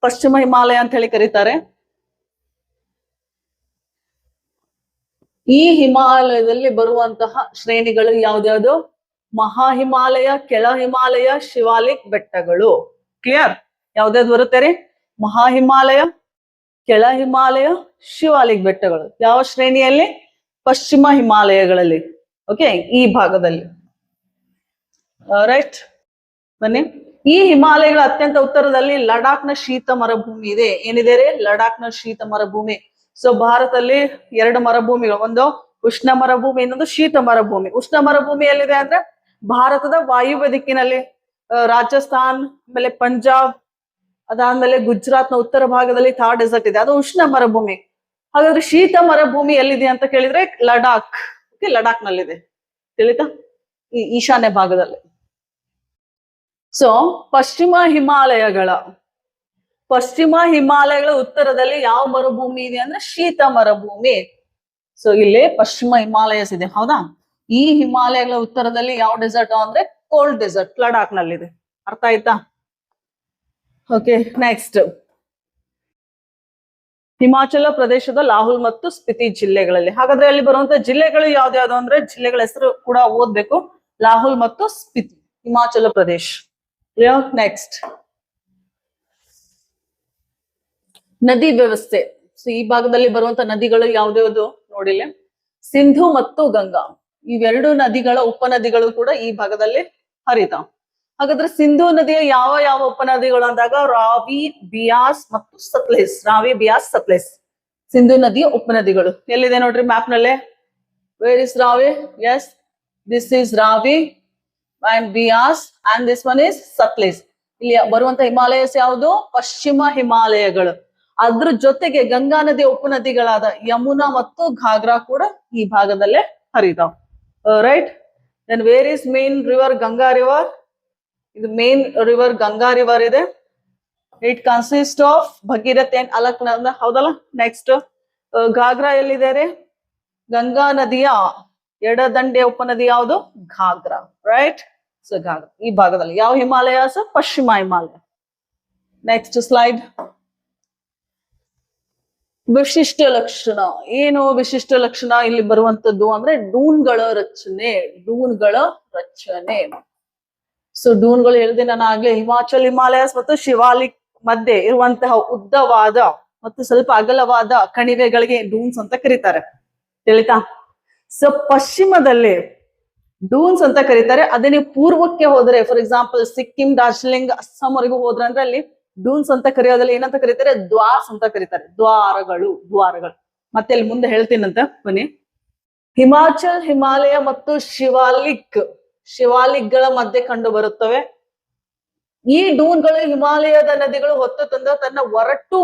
ಪಶ್ಚಿಮ ಹಿಮಾಲಯ ಅಂತ ಹೇಳಿ ಕರೀತಾರೆ. ಈ ಹಿಮಾಲಯದಲ್ಲಿ ಬರುವಂತಹ ಶ್ರೇಣಿಗಳು ಯಾವ್ದ್ಯಾವ್ದು? ಮಹಾ ಹಿಮಾಲಯ, ಕೆಳ ಹಿಮಾಲಯ, ಶಿವಾಲಿಕ್ ಬೆಟ್ಟಗಳು. ಕ್ಲಿಯರ್? ಯಾವ್ದಾವ್ದು ಬರುತ್ತೆ ರೀ? ಮಹಾ ಹಿಮಾಲಯ, ಕೆಳ ಹಿಮಾಲಯ, ಶಿವಾಲಿಕ್ ಬೆಟ್ಟಗಳು. ಯಾವ ಶ್ರೇಣಿಯಲ್ಲಿ? ಪಶ್ಚಿಮ ಹಿಮಾಲಯಗಳಲ್ಲಿ. ಓಕೆ, ಈ ಭಾಗದಲ್ಲಿ. ರೈಟ್, ಬನ್ನಿ. ಈ ಹಿಮಾಲಯಗಳ ಅತ್ಯಂತ ಉತ್ತರದಲ್ಲಿ ಲಡಾಖ್ನ ಶೀತ ಮರುಭೂಮಿ ಇದೆ. ಏನಿದೆ ರೀ? ಲಡಾಖ್ನ ಶೀತ ಮರುಭೂಮಿ. ಸೊ ಭಾರತದಲ್ಲಿ ಎರಡು ಮರುಭೂಮಿಗಳು, ಒಂದು ಉಷ್ಣ ಮರುಭೂಮಿ, ಇನ್ನೊಂದು ಶೀತ ಮರುಭೂಮಿ. ಉಷ್ಣ ಮರುಭೂಮಿ ಎಲ್ಲಿದೆ ಅಂದ್ರೆ ಭಾರತದ ವಾಯುವ್ಯ ದಿಕ್ಕಿನಲ್ಲಿ, ರಾಜಸ್ಥಾನ್, ಆಮೇಲೆ ಪಂಜಾಬ್, ಅದಾದ್ಮೇಲೆ ಗುಜರಾತ್ ನ ಉತ್ತರ ಭಾಗದಲ್ಲಿ ಥಾರ್ ಡೆಸರ್ಟ್ ಇದೆ, ಅದು ಉಷ್ಣ ಮರುಭೂಮಿ. ಹಾಗಾದ್ರೆ ಶೀತ ಮರುಭೂಮಿ ಎಲ್ಲಿದೆ ಅಂತ ಕೇಳಿದ್ರೆ ಲಡಾಖ್. ಓಕೆ, ಲಡಾಖ್ ನಲ್ಲಿದೆ, ತಿಳಿತಾ? ಈ ಈಶಾನ್ಯ ಭಾಗದಲ್ಲಿ. ಸೊ ಪಶ್ಚಿಮ ಹಿಮಾಲಯಗಳ ಉತ್ತರದಲ್ಲಿ ಯಾವ ಮರುಭೂಮಿ ಇದೆ ಅಂದ್ರೆ ಶೀತ ಮರುಭೂಮಿ. ಸೊ ಇಲ್ಲಿ ಪಶ್ಚಿಮ ಹಿಮಾಲಯಸ್ ಇದೆ, ಹೌದಾ? ಈ ಹಿಮಾಲಯಗಳ ಉತ್ತರದಲ್ಲಿ ಯಾವ ಡೆಸರ್ಟ್ ಅಂದ್ರೆ ಕೋಲ್ಡ್ ಡೆಸರ್ಟ್, ಲಡಾಖ್ ನಲ್ಲಿದೆ. ಅರ್ಥ ಆಯ್ತಾ? ಓಕೆ, ನೆಕ್ಸ್ಟ್, ಹಿಮಾಚಲ ಪ್ರದೇಶದ ಲಾಹುಲ್ ಮತ್ತು ಸ್ಪಿತಿ ಜಿಲ್ಲೆಗಳಲ್ಲಿ. ಹಾಗಾದ್ರೆ ಅಲ್ಲಿ ಬರುವಂತ ಜಿಲ್ಲೆಗಳು ಯಾವ್ದ್ಯಾವ್ದು ಅಂದ್ರೆ ಜಿಲ್ಲೆಗಳ ಹೆಸರು ಕೂಡ ಓದ್ಬೇಕು. ಲಾಹುಲ್ ಮತ್ತು ಸ್ಪಿತಿ, ಹಿಮಾಚಲ ಪ್ರದೇಶ್. ನೆಕ್ಸ್ಟ್, ನದಿ ವ್ಯವಸ್ಥೆ. ಸೊ ಈ ಭಾಗದಲ್ಲಿ ಬರುವಂತ ನದಿಗಳು ಯಾವ್ದ್ಯಾವ್ದು ನೋಡಿಲ್ಲ? ಸಿಂಧು ಮತ್ತು ಗಂಗಾ. ಇವೆರಡು ನದಿಗಳ ಉಪನದಿಗಳು ಕೂಡ ಈ ಭಾಗದಲ್ಲಿ ಹರಿತಾವ. ಹಾಗಾದ್ರೆ ಸಿಂಧು ನದಿಯ ಯಾವ ಯಾವ ಉಪನದಿಗಳು ಅಂದಾಗ ರಾವಿ, ಬಿಯಾಸ್ ಮತ್ತು ಸತ್ಲೇಜ್. ರಾವಿ, ಬಿಯಾಸ್, ಸತ್ಲೇಜ್ ಸಿಂಧು ನದಿಯ ಉಪನದಿಗಳು. ಎಲ್ಲಿದೆ ನೋಡ್ರಿ ಮ್ಯಾಪ್ ನಲ್ಲಿ? Where is Ravi? Yes, this is Ravi and Bias, and this one is Satluj. ಇಲ್ಲಿ ಬರುವಂತ ಹಿಮಾಲಯಸ್ ಯಾವುದು? ಪಶ್ಚಿಮ ಹಿಮಾಲಯಗಳು. ಅದ್ರ ಜೊತೆಗೆ ಗಂಗಾ ನದಿ ಉಪನದಿಗಳಾದ ಯಮುನಾ ಮತ್ತು ಘಾಗ್ರಾ ಕೂಡ ಈ ಭಾಗದಲ್ಲೇ ಹರಿತಾವ್. Right. Then where is main river? Ganga river. ಇದು ಮೇನ್ ರಿವರ್ ಗಂಗಾ ರಿವರ್ ಇದೆ. It consist of Bhagirathi and Alaknanda, ಹೌದಲ್ಲ. ನೆಕ್ಸ್ಟ್ ಘಾಗ್ರಾ ಎಲ್ಲಿದೆ ರೀ? ಗಂಗಾ ನದಿಯ ಎಡದಂಡೆ ಉಪನದಿ ಯಾವುದು? ಘಾಗ್ರಾ. ರೈಟ್. ಸೊ ಘಾಗ್ರಾ ಈ ಭಾಗದಲ್ಲಿ ಯಾವ ಹಿಮಾಲಯಸ್? ಪಶ್ಚಿಮ ಹಿಮಾಲಯ. Next slide. ವಿಶಿಷ್ಟ ಲಕ್ಷಣ ಏನು? ವಿಶಿಷ್ಟ ಲಕ್ಷಣ ಇಲ್ಲಿ ಬರುವಂತದ್ದು ಅಂದ್ರೆ ಡೂನ್ಗಳ ರಚನೆ. ಡೂನ್ಗಳ ರಚನೆ. ಸೊ ಡೂನ್ಗಳು ಹೇಳಿದೆ ನಾನು ಆಗ್ಲೇ, ಹಿಮಾಚಲ್ ಹಿಮಾಲಯಸ್ ಮತ್ತು ಶಿವಾಲಿಕ್ ಮಧ್ಯೆ ಇರುವಂತಹ ಉದ್ದವಾದ ಮತ್ತು ಸ್ವಲ್ಪ ಅಗಲವಾದ ಕಣಿವೆಗಳಿಗೆ ಡೂನ್ಸ್ ಅಂತ ಕರೀತಾರೆ. ತಿಳಿತಾ? ಸೊ ಪಶ್ಚಿಮದಲ್ಲಿ ಡೂನ್ಸ್ ಅಂತ ಕರೀತಾರೆ. ಅದೇ ನೀವು ಪೂರ್ವಕ್ಕೆ ಹೋದ್ರೆ, ಫಾರ್ ಎಕ್ಸಾಂಪಲ್ ಸಿಕ್ಕಿಂ, ಡಾರ್ಜಿಲಿಂಗ್, ಅಸ್ಸಾಂವರೆಗೂ ಹೋದ್ರೆ ಅಂದ್ರೆ ಅಲ್ಲಿ ಡೂನ್ಸ್ ಅಂತ ಕರೆಯೋದ್ರಲ್ಲಿ ಏನಂತ ಕರೀತಾರೆ? ದ್ವಾರ್ಸ್ ಅಂತ ಕರೀತಾರೆ. ದ್ವಾರಗಳು. ಮತ್ತೆ ಇಲ್ಲಿ ಮುಂದೆ ಹೇಳ್ತೀನಂತ ಬನ್ನಿ. ಹಿಮಾಚಲ್ ಹಿಮಾಲಯ ಮತ್ತು ಶಿವಾಲಿಕ್ಗಳ ಮಧ್ಯೆ ಕಂಡು ಬರುತ್ತವೆ. ಈ ಡೂನ್ಗಳು ಹಿಮಾಲಯದ ನದಿಗಳು ಹೊತ್ತು ತಂದ ತನ್ನ ಒರಟು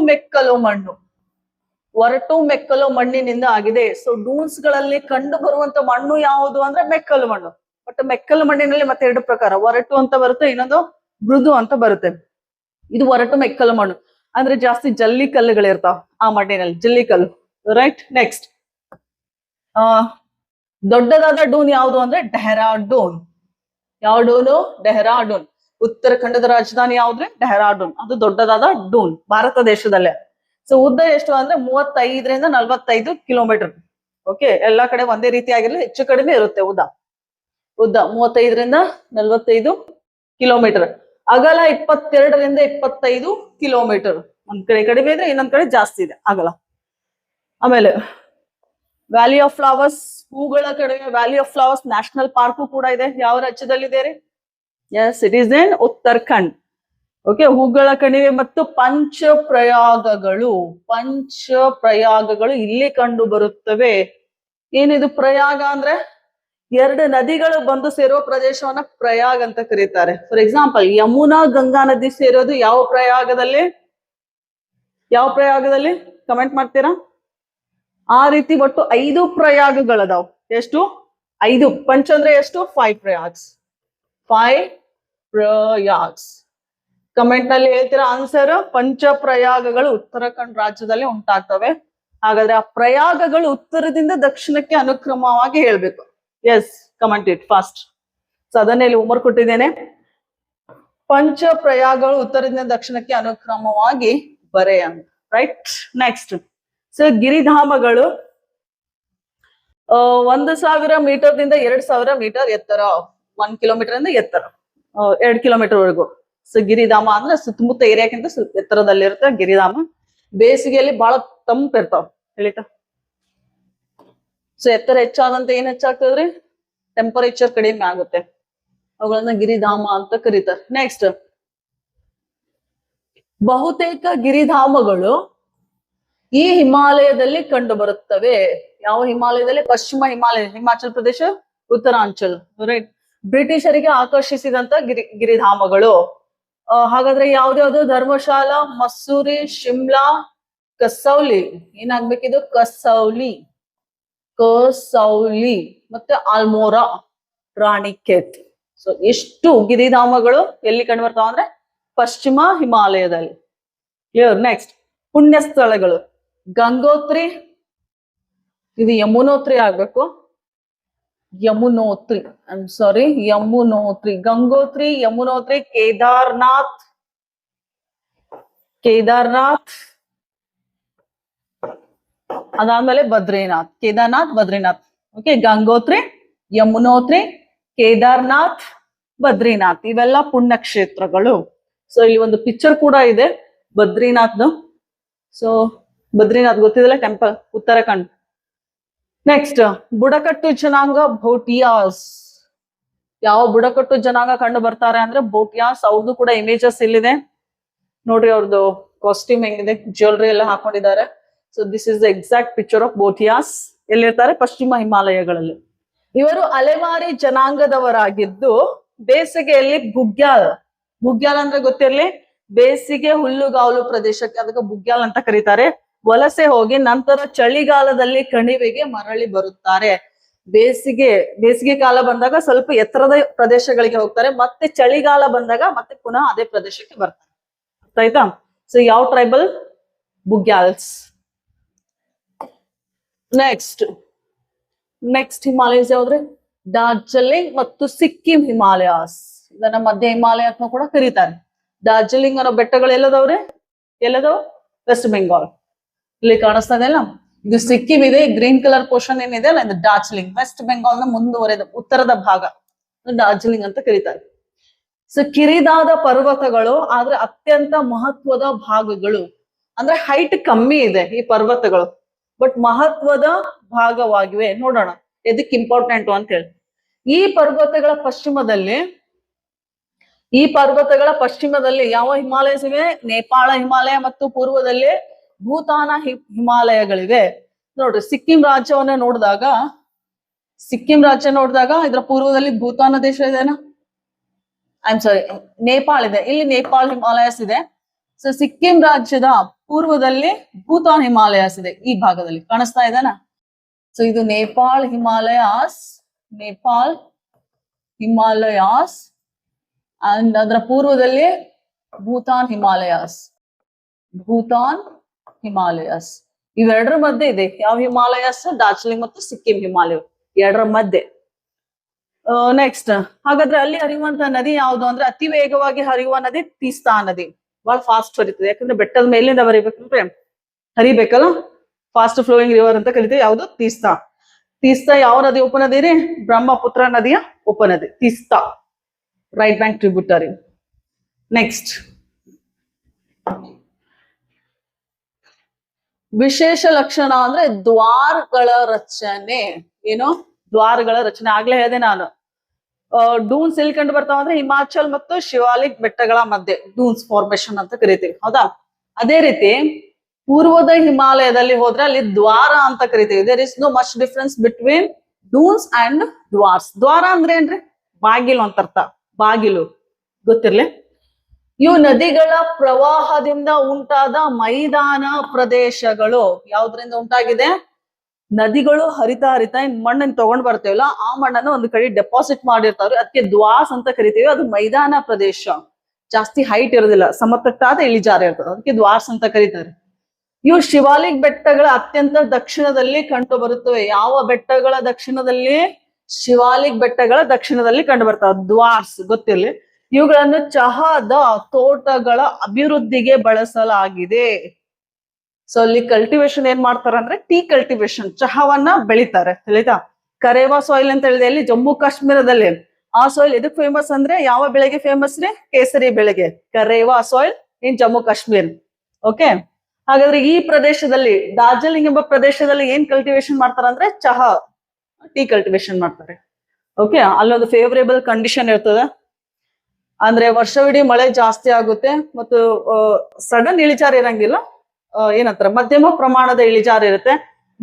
ಮೆಕ್ಕಲು ಮಣ್ಣಿನಿಂದ ಆಗಿದೆ. ಸೊ ಡೂನ್ಸ್ ಗಳಲ್ಲಿ ಕಂಡು ಬರುವಂತ ಮಣ್ಣು ಯಾವುದು ಅಂದ್ರೆ ಮೆಕ್ಕಲು ಮಣ್ಣು. ಬಟ್ ಮೆಕ್ಕಲು ಮಣ್ಣಿನಲ್ಲಿ ಮತ್ತೆ ಎರಡು ಪ್ರಕಾರ, ಒರಟು ಅಂತ ಬರುತ್ತೆ, ಇನ್ನೊಂದು ಮೃದು ಅಂತ ಬರುತ್ತೆ. ಇದು ಒರಟು ಮೆಕ್ಕಲು ಮಣ್ಣು ಅಂದ್ರೆ ಜಾಸ್ತಿ ಜಲ್ಲಿ ಕಲ್ಲುಗಳಿರ್ತಾವ ಆ ಮಣ್ಣಿನಲ್ಲಿ, ಜಲ್ಲಿ ಕಲ್ಲು. ರೈಟ್. ನೆಕ್ಸ್ಟ್ ದೊಡ್ಡದಾದ ಡೂನ್ ಯಾವುದು ಅಂದ್ರೆ ಡೆಹ್ರಾಡೂನ್. ಯಾವ ಡೂನು? ಡೆಹ್ರಾಡೂನ್. ಉತ್ತರಾಖಂಡದ ರಾಜಧಾನಿ ಯಾವ್ದ್ರೆ? ಡೆಹ್ರಾಡೂನ್. ಅದು ದೊಡ್ಡದಾದ ಡೂನ್ ಭಾರತ ದೇಶದಲ್ಲೇ. ಸೊ ಉದ್ದ ಎಷ್ಟು ಅಂದ್ರೆ 35ರಿಂದ 45 ಕಿಲೋಮೀಟರ್. ಓಕೆ, ಎಲ್ಲಾ ಕಡೆ ಒಂದೇ ರೀತಿ ಆಗಿರಲಿ, ಹೆಚ್ಚು ಕಡಿಮೆ ಇರುತ್ತೆ ಉದ್ದ 35ರಿಂದ 45 ಕಿಲೋಮೀಟರ್. ಅಗಲ 22ರಿಂದ 25 ಕಿಲೋಮೀಟರ್. ಒಂದ್ ಕಡೆ ಕಡಿಮೆ ಇದೆ, ಇನ್ನೊಂದ್ ಕಡೆ ಜಾಸ್ತಿ ಇದೆ ಅಗಲ. ಆಮೇಲೆ ವ್ಯಾಲಿ ಆಫ್ ಫ್ಲವರ್ಸ್, ಹೂಗಳ ಕಡಿಮೆ. Valley of flowers national park ಕೂಡ ಇದೆ. ಯಾವ ರಾಜ್ಯದಲ್ಲಿದೆ ರೀ? Yes, it is in Uttarakhand. Okay, ಹೂಗಳ ಕಣಿವೆ ಮತ್ತು ಪಂಚಪ್ರಯಾಗಗಳು ಇಲ್ಲಿ ಕಂಡು ಬರುತ್ತವೆ. ಏನಿದು ಪ್ರಯಾಗ ಅಂದ್ರೆ? ಎರಡು ನದಿಗಳು ಬಂದು ಸೇರುವ ಪ್ರದೇಶವನ್ನ ಪ್ರಯಾಗ್ ಅಂತ ಕರೀತಾರೆ. ಫಾರ್ ಎಕ್ಸಾಂಪಲ್ ಯಮುನಾ ಗಂಗಾ ನದಿ ಸೇರೋದು ಯಾವ ಪ್ರಯಾಗದಲ್ಲಿ? ಕಮೆಂಟ್ ಮಾಡ್ತೀರಾ? ಆ ರೀತಿ ಒಟ್ಟು 5 ಪ್ರಯಾಗಗಳದಾವ್. ಎಷ್ಟು? 5. ಪಂಚ ಅಂದ್ರೆ ಎಷ್ಟು? 5 ಪ್ರಯಾಗ್ಸ್. 5 ಪ್ರಯಾಗ್ಸ್. ಕಮೆಂಟ್ ನಲ್ಲಿ ಹೇಳ್ತೀರಾ ಆನ್ಸರ್? ಪಂಚ ಪ್ರಯಾಗಗಳು ಉತ್ತರಾಖಂಡ್ ರಾಜ್ಯದಲ್ಲಿ ಉಂಟಾಗ್ತವೆ. ಹಾಗಾದ್ರೆ ಆ ಪ್ರಯಾಗಗಳು ಉತ್ತರದಿಂದ ದಕ್ಷಿಣಕ್ಕೆ ಅನುಕ್ರಮವಾಗಿ ಹೇಳ್ಬೇಕು. Yes, comment it fast. So ಅದನ್ನೇ ಇಲ್ಲಿ ಹೋಮ್ವರ್ಕ್ ಕೊಟ್ಟಿದ್ದೇನೆ. ಪಂಚ ಪ್ರಯಾಗಗಳು ಉತ್ತರದಿಂದ ದಕ್ಷಿಣಕ್ಕೆ ಅನುಕ್ರಮವಾಗಿ ಬರೆಯ. ರೈಟ್. ನೆಕ್ಸ್ಟ್, ಸೊ ಗಿರಿಧಾಮಗಳು 1000 ಮೀಟರ್ದಿಂದ 2000 ಮೀಟರ್ ಎತ್ತರ. 1 ಕಿಲೋಮೀಟರ್ ಇಂದ ಎತ್ತರ 2 ಕಿಲೋಮೀಟರ್ ವರೆಗೂ. ಸೊ ಗಿರಿಧಾಮ ಅಂದ್ರೆ ಸುತ್ತಮುತ್ತ ಏರಿಯಾಕ್ಕಿಂತ ಎತ್ತರದಲ್ಲಿರುತ್ತೆ ಗಿರಿಧಾಮ. ಬೇಸಿಗೆಯಲ್ಲಿ ಬಹಳ ತಂಪಿರ್ತಾವ, ತಿಳಿತಾ? ಸೊ ಎತ್ತರ ಹೆಚ್ಚಾದಂತೆ ಏನ್ ಹೆಚ್ಚಾಗ್ತದ್ರಿ? ಟೆಂಪರೇಚರ್ ಕಡಿಮೆ ಆಗುತ್ತೆ. ಅವುಗಳನ್ನ ಗಿರಿಧಾಮ ಅಂತ ಕರೀತಾರೆ. ನೆಕ್ಸ್ಟ್, ಬಹುತೇಕ ಗಿರಿಧಾಮಗಳು ಈ ಹಿಮಾಲಯದಲ್ಲಿ ಕಂಡು ಬರುತ್ತವೆ. ಯಾವ ಹಿಮಾಲಯದಲ್ಲಿ? ಪಶ್ಚಿಮ ಹಿಮಾಲಯ, ಹಿಮಾಚಲ್ ಪ್ರದೇಶ, ಉತ್ತರಾಂಚಲ್. ರೈಟ್. ಬ್ರಿಟಿಷರಿಗೆ ಆಕರ್ಷಿಸಿದಂತ ಗಿರಿಧಾಮಗಳು. ಹಾಗಾದ್ರೆ ಯಾವ್ದ್ಯಾವ್ದು? ಧರ್ಮಶಾಲಾ, ಮಸ್ಸೂರಿ, ಶಿಮ್ಲಾ, ಕಸೌಲಿ. ಏನಾಗ್ಬೇಕಿದು? ಕಸೌಲಿ ಮತ್ತೆ ಆಲ್ಮೋರಾ, ರಾಣಿಖೇತ್. ಸೊ ಎಷ್ಟು ಗಿರಿಧಾಮಗಳು ಎಲ್ಲಿ ಕಂಡು ಬರ್ತಾವ ಅಂದ್ರೆ ಪಶ್ಚಿಮ ಹಿಮಾಲಯದಲ್ಲಿ. ಕ್ಲಿಯರ್. ನೆಕ್ಸ್ಟ್, ಪುಣ್ಯ ಸ್ಥಳಗಳು. ಗಂಗೋತ್ರಿ, ಇದು ಯಮುನೋತ್ರಿ ಆಗ್ಬೇಕು. ಯಮುನೋತ್ರಿ, ಗಂಗೋತ್ರಿ, ಯಮುನೋತ್ರಿ, ಕೇದಾರ್ನಾಥ್, ಅದಾದ್ಮೇಲೆ ಬದ್ರಿನಾಥ್. ಓಕೆ, ಗಂಗೋತ್ರಿ, ಯಮುನೋತ್ರಿ, ಕೇದಾರ್ನಾಥ್, ಬದ್ರಿನಾಥ್ ಇವೆಲ್ಲ ಪುಣ್ಯಕ್ಷೇತ್ರಗಳು. ಸೊ ಇಲ್ಲಿ ಒಂದು ಪಿಕ್ಚರ್ ಕೂಡ ಇದೆ ಬದ್ರಿನಾಥ್ದು. ಸೊ ಬದ್ರಿನಾಥ್ ಗೊತ್ತಿದಲ್ಲ, ಟೆಂಪಲ್, ಉತ್ತರಾಖಂಡ್. ನೆಕ್ಸ್ಟ್, ಬುಡಕಟ್ಟು ಜನಾಂಗ ಭೋಟಿಯಾಸ್. ಯಾವ ಬುಡಕಟ್ಟು ಜನಾಂಗ ಕಂಡು ಬರ್ತಾರೆ ಅಂದ್ರೆ ಭೋಟಿಯಾಸ್. ಅವ್ರದ್ದು ಕೂಡ ಇಮೇಜಸ್ ಇಲ್ಲಿದೆ ನೋಡ್ರಿ. ಅವ್ರದ್ದು ಕಾಸ್ಟ್ಯೂಮ್ ಹೆಂಗಿದೆ, ಜ್ಯುವೆಲ್ರಿ ಎಲ್ಲ ಹಾಕೊಂಡಿದ್ದಾರೆ. So this is the exact picture of Bhotias. ಎಲ್ಲಿರ್ತಾರೆ? ಪಶ್ಚಿಮ ಹಿಮಾಲಯಗಳಲ್ಲಿ. ಇವರು ಅಲೆಮಾರಿ ಜನಾಂಗದವರಾಗಿದ್ದು ಬೇಸಿಗೆಯಲ್ಲಿ ಬುಗ್ಯಾಲ್ ಅಂದ್ರೆ ಗೊತ್ತಿರ್ಲಿ, ಬೇಸಿಗೆ ಹುಲ್ಲುಗಾವಲು ಪ್ರದೇಶಕ್ಕೆ ಅದಕ್ಕೆ ಬುಗ್ಯಾಲ್ ಅಂತ ಕರೀತಾರೆ. ವಲಸೆ ಹೋಗಿ ನಂತರ ಚಳಿಗಾಲದಲ್ಲಿ ಕಣಿವೆಗೆ ಮರಳಿ ಬರುತ್ತಾರೆ. ಬೇಸಿಗೆ ಕಾಲ ಬಂದಾಗ ಸ್ವಲ್ಪ ಎತ್ತರದ ಪ್ರದೇಶಗಳಿಗೆ ಹೋಗ್ತಾರೆ, ಮತ್ತೆ ಚಳಿಗಾಲ ಬಂದಾಗ ಮತ್ತೆ ಪುನಃ ಅದೇ ಪ್ರದೇಶಕ್ಕೆ ಬರ್ತಾರೆ. ಆಯ್ತಾ? ಸೊ ಯಾವ ಟ್ರೈಬಲ್? ಬುಗ್ಯಾಲ್ಸ್. ನೆಕ್ಸ್ಟ್ ಹಿಮಾಲಯಸ್ ಯಾವ್ದ್ರಿ? ಡಾರ್ಜಿಲಿಂಗ್ ಮತ್ತು ಸಿಕ್ಕಿಂ ಹಿಮಾಲಯಾಸ್. ಇದನ್ನ ಮಧ್ಯ ಹಿಮಾಲಯ ಅಂತ ಕೂಡ ಕರೀತಾರೆ. ಡಾರ್ಜಿಲಿಂಗ್ ಅನ್ನೋ ಬೆಟ್ಟಗಳು ಎಲ್ಲದವ್ರೆ? ಎಲ್ಲದವ್? ವೆಸ್ಟ್ ಬೆಂಗಾಲ್. ಇಲ್ಲಿ ಕಾಣಿಸ್ತಾ ಇದೆಯಲ್ಲ, ಇದು ಸಿಕ್ಕಿಂ ಇದೆ. ಗ್ರೀನ್ ಕಲರ್ ಪೋರ್ಷನ್ ಏನಿದೆ ಅಲ್ಲ, ಇದು ಡಾರ್ಜಿಲಿಂಗ್. ವೆಸ್ಟ್ ಬೆಂಗಾಲ್ ನ ಮುಂದುವರೆದ ಉತ್ತರದ ಭಾಗ ಡಾರ್ಜಿಲಿಂಗ್ ಅಂತ ಕರೀತಾರೆ. ಸೊ ಕಿರಿದಾದ ಪರ್ವತಗಳು, ಆದ್ರೆ ಅತ್ಯಂತ ಮಹತ್ವದ ಭಾಗಗಳು. ಅಂದ್ರೆ ಹೈಟ್ ಕಮ್ಮಿ ಇದೆ ಈ ಪರ್ವತಗಳು, ಬಟ್ ಮಹತ್ವದ ಭಾಗವಾಗಿವೆ. ನೋಡೋಣ ಎದಕ್ ಇಂಪಾರ್ಟೆಂಟ್ ಅಂತ ಹೇಳಿ. ಈ ಪರ್ವತಗಳ ಯಾವ ಹಿಮಾಲಯಸ್ ಇವೆ? ನೇಪಾಳ ಹಿಮಾಲಯ ಮತ್ತು ಪೂರ್ವದಲ್ಲಿ ಭೂತಾನ ಹಿಮಾಲಯಗಳಿವೆ. ನೋಡ್ರಿ, ಸಿಕ್ಕಿಂ ರಾಜ್ಯ ನೋಡಿದಾಗ ಇದರ ಪೂರ್ವದಲ್ಲಿ ಭೂತಾನ ದೇಶ ಇದೆನಾ? ನೇಪಾಳ ಇದೆ. ಇಲ್ಲಿ ನೇಪಾಳ ಹಿಮಾಲಯಸ್ ಇದೆ. ಸೊ ಸಿಕ್ಕಿಂ ರಾಜ್ಯದ ಪೂರ್ವದಲ್ಲಿ ಭೂತಾನ್ ಹಿಮಾಲಯಸ್ ಇದೆ. ಈ ಭಾಗದಲ್ಲಿ ಕಾಣಿಸ್ತಾ ಇದೆನಾ? ಸೊ ಇದು ನೇಪಾಳ್ ಹಿಮಾಲಯಾಸ್ ಅಂಡ್ ಅದರ ಪೂರ್ವದಲ್ಲಿ ಭೂತಾನ್ ಹಿಮಾಲಯಾಸ್. ಇವೆರಡರ ಮಧ್ಯೆ ಇದೆ. ಯಾವ ಹಿಮಾಲಯಸ್? ಡಾರ್ಜಿಲಿಂಗ್ ಮತ್ತು ಸಿಕ್ಕಿಂ ಹಿಮಾಲಯ, ಎರಡರ ಮಧ್ಯೆ. ನೆಕ್ಸ್ಟ್, ಹಾಗಾದ್ರೆ ಅಲ್ಲಿ ಹರಿಯುವಂತಹ ನದಿ ಯಾವುದು ಅಂದ್ರೆ, ಅತಿ ವೇಗವಾಗಿ ಹರಿಯುವ ನದಿ ತೀಸ್ತಾ ನದಿ. ಬಹಳ ಫಾಸ್ಟ್ ಹರಿತದೆ, ಯಾಕಂದ್ರೆ ಬೆಟ್ಟದ ಮೇಲಿಂದ ಹರಿಬೇಕಲ್ಲ. ಫಾಸ್ಟ್ ಫ್ಲೋಯಿಂಗ್ ರಿವರ್ ಅಂತ ಕರಿತೀವಿ. ಯಾವುದು? ತೀಸ್ತಾ ಯಾವ ನದಿ ಉಪನದಿ ರೀ? ಬ್ರಹ್ಮಪುತ್ರ ನದಿಯ ಉಪನದಿ Teesta, right bank tributary. Next, ವಿಶೇಷ ಲಕ್ಷಣ ಅಂದ್ರೆ ದ್ವಾರಗಳ ರಚನೆ. ಏನು? ದ್ವಾರಗಳ ರಚನೆ. ಆಗ್ಲೇ ಹೇಳಿದೆ ನಾನು, ಡೂನ್ಸ್ ಎಲ್ಲಿ ಕಂಡು ಬರ್ತಾವ ಅಂದ್ರೆ ಹಿಮಾಚಲ್ ಮತ್ತು ಶಿವಾಲಿಕ್ ಬೆಟ್ಟಗಳ ಮಧ್ಯೆ ಡೂನ್ಸ್ ಫಾರ್ಮೇಶನ್ ಅಂತ ಕರಿತೀವಿ, ಹೌದಾ? ಅದೇ ರೀತಿ ಪೂರ್ವದ ಹಿಮಾಲಯದಲ್ಲಿ ಹೋದ್ರೆ ಅಲ್ಲಿ ದ್ವಾರ ಅಂತ ಕರಿತೀವಿ. There is no much difference between Doons and Duars. ದ್ವಾರ ಅಂದ್ರೆ ಏನ್ರಿ? ಬಾಗಿಲು ಅಂತ ಅರ್ಥ. ಬಾಗಿಲು ಗೊತ್ತಿರ್ಲಿ. ಇವು ನದಿಗಳ ಪ್ರವಾಹದಿಂದ ಉಂಟಾದ ಮೈದಾನ ಪ್ರದೇಶಗಳು. ಯಾವ್ದ್ರಿಂದ ಉಂಟಾಗಿದೆ? ನದಿಗಳು ಹರಿತಾ ಮಣ್ಣನ್ನು ತಗೊಂಡ್ ಬರ್ತೇವಲ್ಲ, ಆ ಮಣ್ಣನ್ನು ಒಂದು ಕಡೆ ಡೆಪಾಸಿಟ್ ಮಾಡಿರ್ತಾವ್ರಿ, ಅದಕ್ಕೆ ದ್ವಾಸ್ ಅಂತ ಕರಿತೀವಿ. ಅದು ಮೈದಾನ ಪ್ರದೇಶ, ಜಾಸ್ತಿ ಹೈಟ್ ಇರೋದಿಲ್ಲ, ಸಮತಟ್ಟಾದ ಇಳಿಜಾರ ಇರ್ತದೆ, ಅದಕ್ಕೆ ದ್ವಾರ್ಸ್ ಅಂತ ಕರೀತಾರೆ. ಇವು ಶಿವಾಲಿಕ್ ಬೆಟ್ಟಗಳ ಅತ್ಯಂತ ದಕ್ಷಿಣದಲ್ಲಿ ಕಂಡು ಬರುತ್ತವೆ. ಯಾವ ಬೆಟ್ಟಗಳ ದಕ್ಷಿಣದಲ್ಲಿ? ಶಿವಾಲಿಕ್ ಬೆಟ್ಟಗಳ ದಕ್ಷಿಣದಲ್ಲಿ ಕಂಡು ಬರ್ತಾವ ದ್ವಾರ್ಸ್. ಗೊತ್ತಿರ್ಲಿ. ಇವುಗಳನ್ನು ಚಹಾದ ತೋಟಗಳ ಅಭಿವೃದ್ಧಿಗೆ ಬಳಸಲಾಗಿದೆ. ಸೊ ಅಲ್ಲಿ ಕಲ್ಟಿವೇಶನ್ ಏನ್ ಮಾಡ್ತಾರ ಅಂದ್ರೆ ಟೀ ಕಲ್ಟಿವೇಶನ್, ಚಹಾವನ್ನ ಬೆಳಿತಾರೆ. ತಿಳಿತಾ? ಕರೇವಾ ಸಾಯಿಲ್ ಅಂತ ಹೇಳಿದೆ ಇಲ್ಲಿ ಜಮ್ಮು ಕಾಶ್ಮೀರದಲ್ಲಿ. ಆ ಸಾಯಿಲ್ ಎದಕ್ ಫೇಮಸ್ ಅಂದ್ರೆ ಯಾವ ಬೆಳೆಗೆ ಫೇಮಸ್ ರೀ? ಕೇಸರಿ ಬೆಳೆಗೆ. ಕರೇವಾ ಸಾಯಿಲ್ ಇನ್ ಜಮ್ಮು ಕಾಶ್ಮೀರ್. ಓಕೆ, ಹಾಗಾದ್ರೆ ಈ ಪ್ರದೇಶದಲ್ಲಿ, ಡಾರ್ಜಿಲಿಂಗ್ ಎಂಬ ಪ್ರದೇಶದಲ್ಲಿ ಏನ್ ಕಲ್ಟಿವೇಶನ್ ಮಾಡ್ತಾರ ಅಂದ್ರೆ ಚಹಾ, ಟೀ ಕಲ್ಟಿವೇಶನ್ ಮಾಡ್ತಾರೆ. ಓಕೆ, ಅಲ್ಲೊಂದು ಫೇವರೇಬಲ್ ಕಂಡೀಷನ್ ಇರ್ತದೆ, ಅಂದ್ರೆ ವರ್ಷವಿಡೀ ಮಳೆ ಜಾಸ್ತಿ ಆಗುತ್ತೆ ಮತ್ತು ಸಡನ್ ಇಳಿಜಾರು ಇರಂಗಿಲ್ಲ. ಏನಂತಾರ, ಮಧ್ಯಮ ಪ್ರಮಾಣದ ಇಳಿಜಾರು ಇರುತ್ತೆ,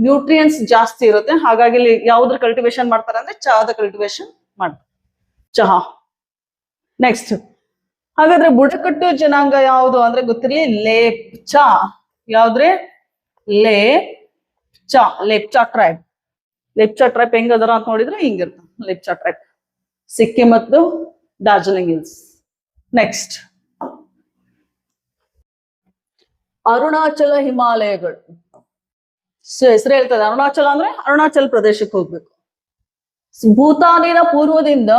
ನ್ಯೂಟ್ರಿಯನ್ಸ್ ಜಾಸ್ತಿ ಇರುತ್ತೆ. ಹಾಗಾಗಿ ಇಲ್ಲಿ ಯಾವ್ದ್ರ ಕಲ್ಟಿವೇಶನ್ ಮಾಡ್ತಾರೆ ಅಂದ್ರೆ ಚಹಾದ ಕಲ್ಟಿವೇಶನ್ ಮಾಡ್ತಾರೆ, ಚಹಾ. ನೆಕ್ಸ್ಟ್, ಹಾಗಾದ್ರೆ ಬುಡಕಟ್ಟು ಜನಾಂಗ ಯಾವುದು ಅಂದ್ರೆ ಗೊತ್ತಿರಲಿ, ಲೇಪ್ಚಾ. ಯಾವ್ದ್ರಿ? ಲೇಪ್ಚಾ ಟ್ರೈಬ್. ಲೇಪ್ಚಾ ಟ್ರೈಬ್ ಹೆಂಗದರ ಅಂತ ನೋಡಿದ್ರೆ ಹಿಂಗಿರ್ತ ಲೇಪ್ಚಾ ಟ್ರೈಬ್, ಸಿಕ್ಕಿಂ ಮತ್ತು ಡಾರ್ಜಿಲಿಂಗ್ ಹಿಲ್ಸ್. ನೆಕ್ಸ್ಟ್, ಅರುಣಾಚಲ ಹಿಮಾಲಯಗಳು. ಹೆಸರು ಹೇಳ್ತದೆ, ಅರುಣಾಚಲ ಅಂದ್ರೆ ಅರುಣಾಚಲ್ ಪ್ರದೇಶಕ್ಕೆ ಹೋಗ್ಬೇಕು. ಭೂತಾನಿನ ಪೂರ್ವದಿಂದ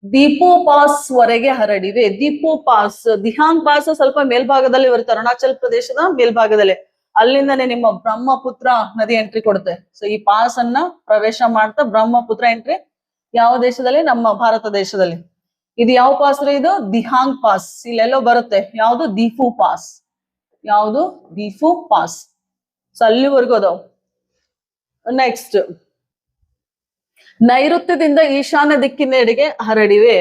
ದೀಪು ಪಾಸ್ ವರೆಗೆ ಹರಡಿವೆ. ದೀಪು ಪಾಸ್, ದಿಹಾಂಗ್ ಪಾಸ್ ಸ್ವಲ್ಪ ಮೇಲ್ಭಾಗದಲ್ಲಿ ಬರುತ್ತೆ, ಅರುಣಾಚಲ್ ಪ್ರದೇಶದ ಮೇಲ್ಭಾಗದಲ್ಲಿ. ಅಲ್ಲಿಂದನೇ ನಿಮ್ಮ ಬ್ರಹ್ಮಪುತ್ರ ನದಿ ಎಂಟ್ರಿ ಕೊಡುತ್ತೆ. ಸೊ ಈ ಪಾಸ್ ಅನ್ನ ಪ್ರವೇಶ ಮಾಡ್ತಾ ಬ್ರಹ್ಮಪುತ್ರ ಎಂಟ್ರಿ ಯಾವ ದೇಶದಲ್ಲಿ? ನಮ್ಮ ಭಾರತ ದೇಶದಲ್ಲಿ. ಇದು ಯಾವ ಪಾಸ್ ರೀ? ಇದು ದಿಹಾಂಗ್ ಪಾಸ್. ಇಲ್ಲೆಲ್ಲೋ ಬರುತ್ತೆ, ಯಾವುದು? ದೀಪು ಪಾಸ್. ಯಾವುದು? ದೀಪು ಪಾಸ್. ಸೊ ಅಲ್ಲಿವರೆಗೂ ಅದಾವ. ನೆಕ್ಸ್ಟ್, ನೈಋತ್ಯದಿಂದ ಈಶಾನ್ಯ ದಿಕ್ಕಿನೆಡೆಗೆ ಹರಡಿವೆ.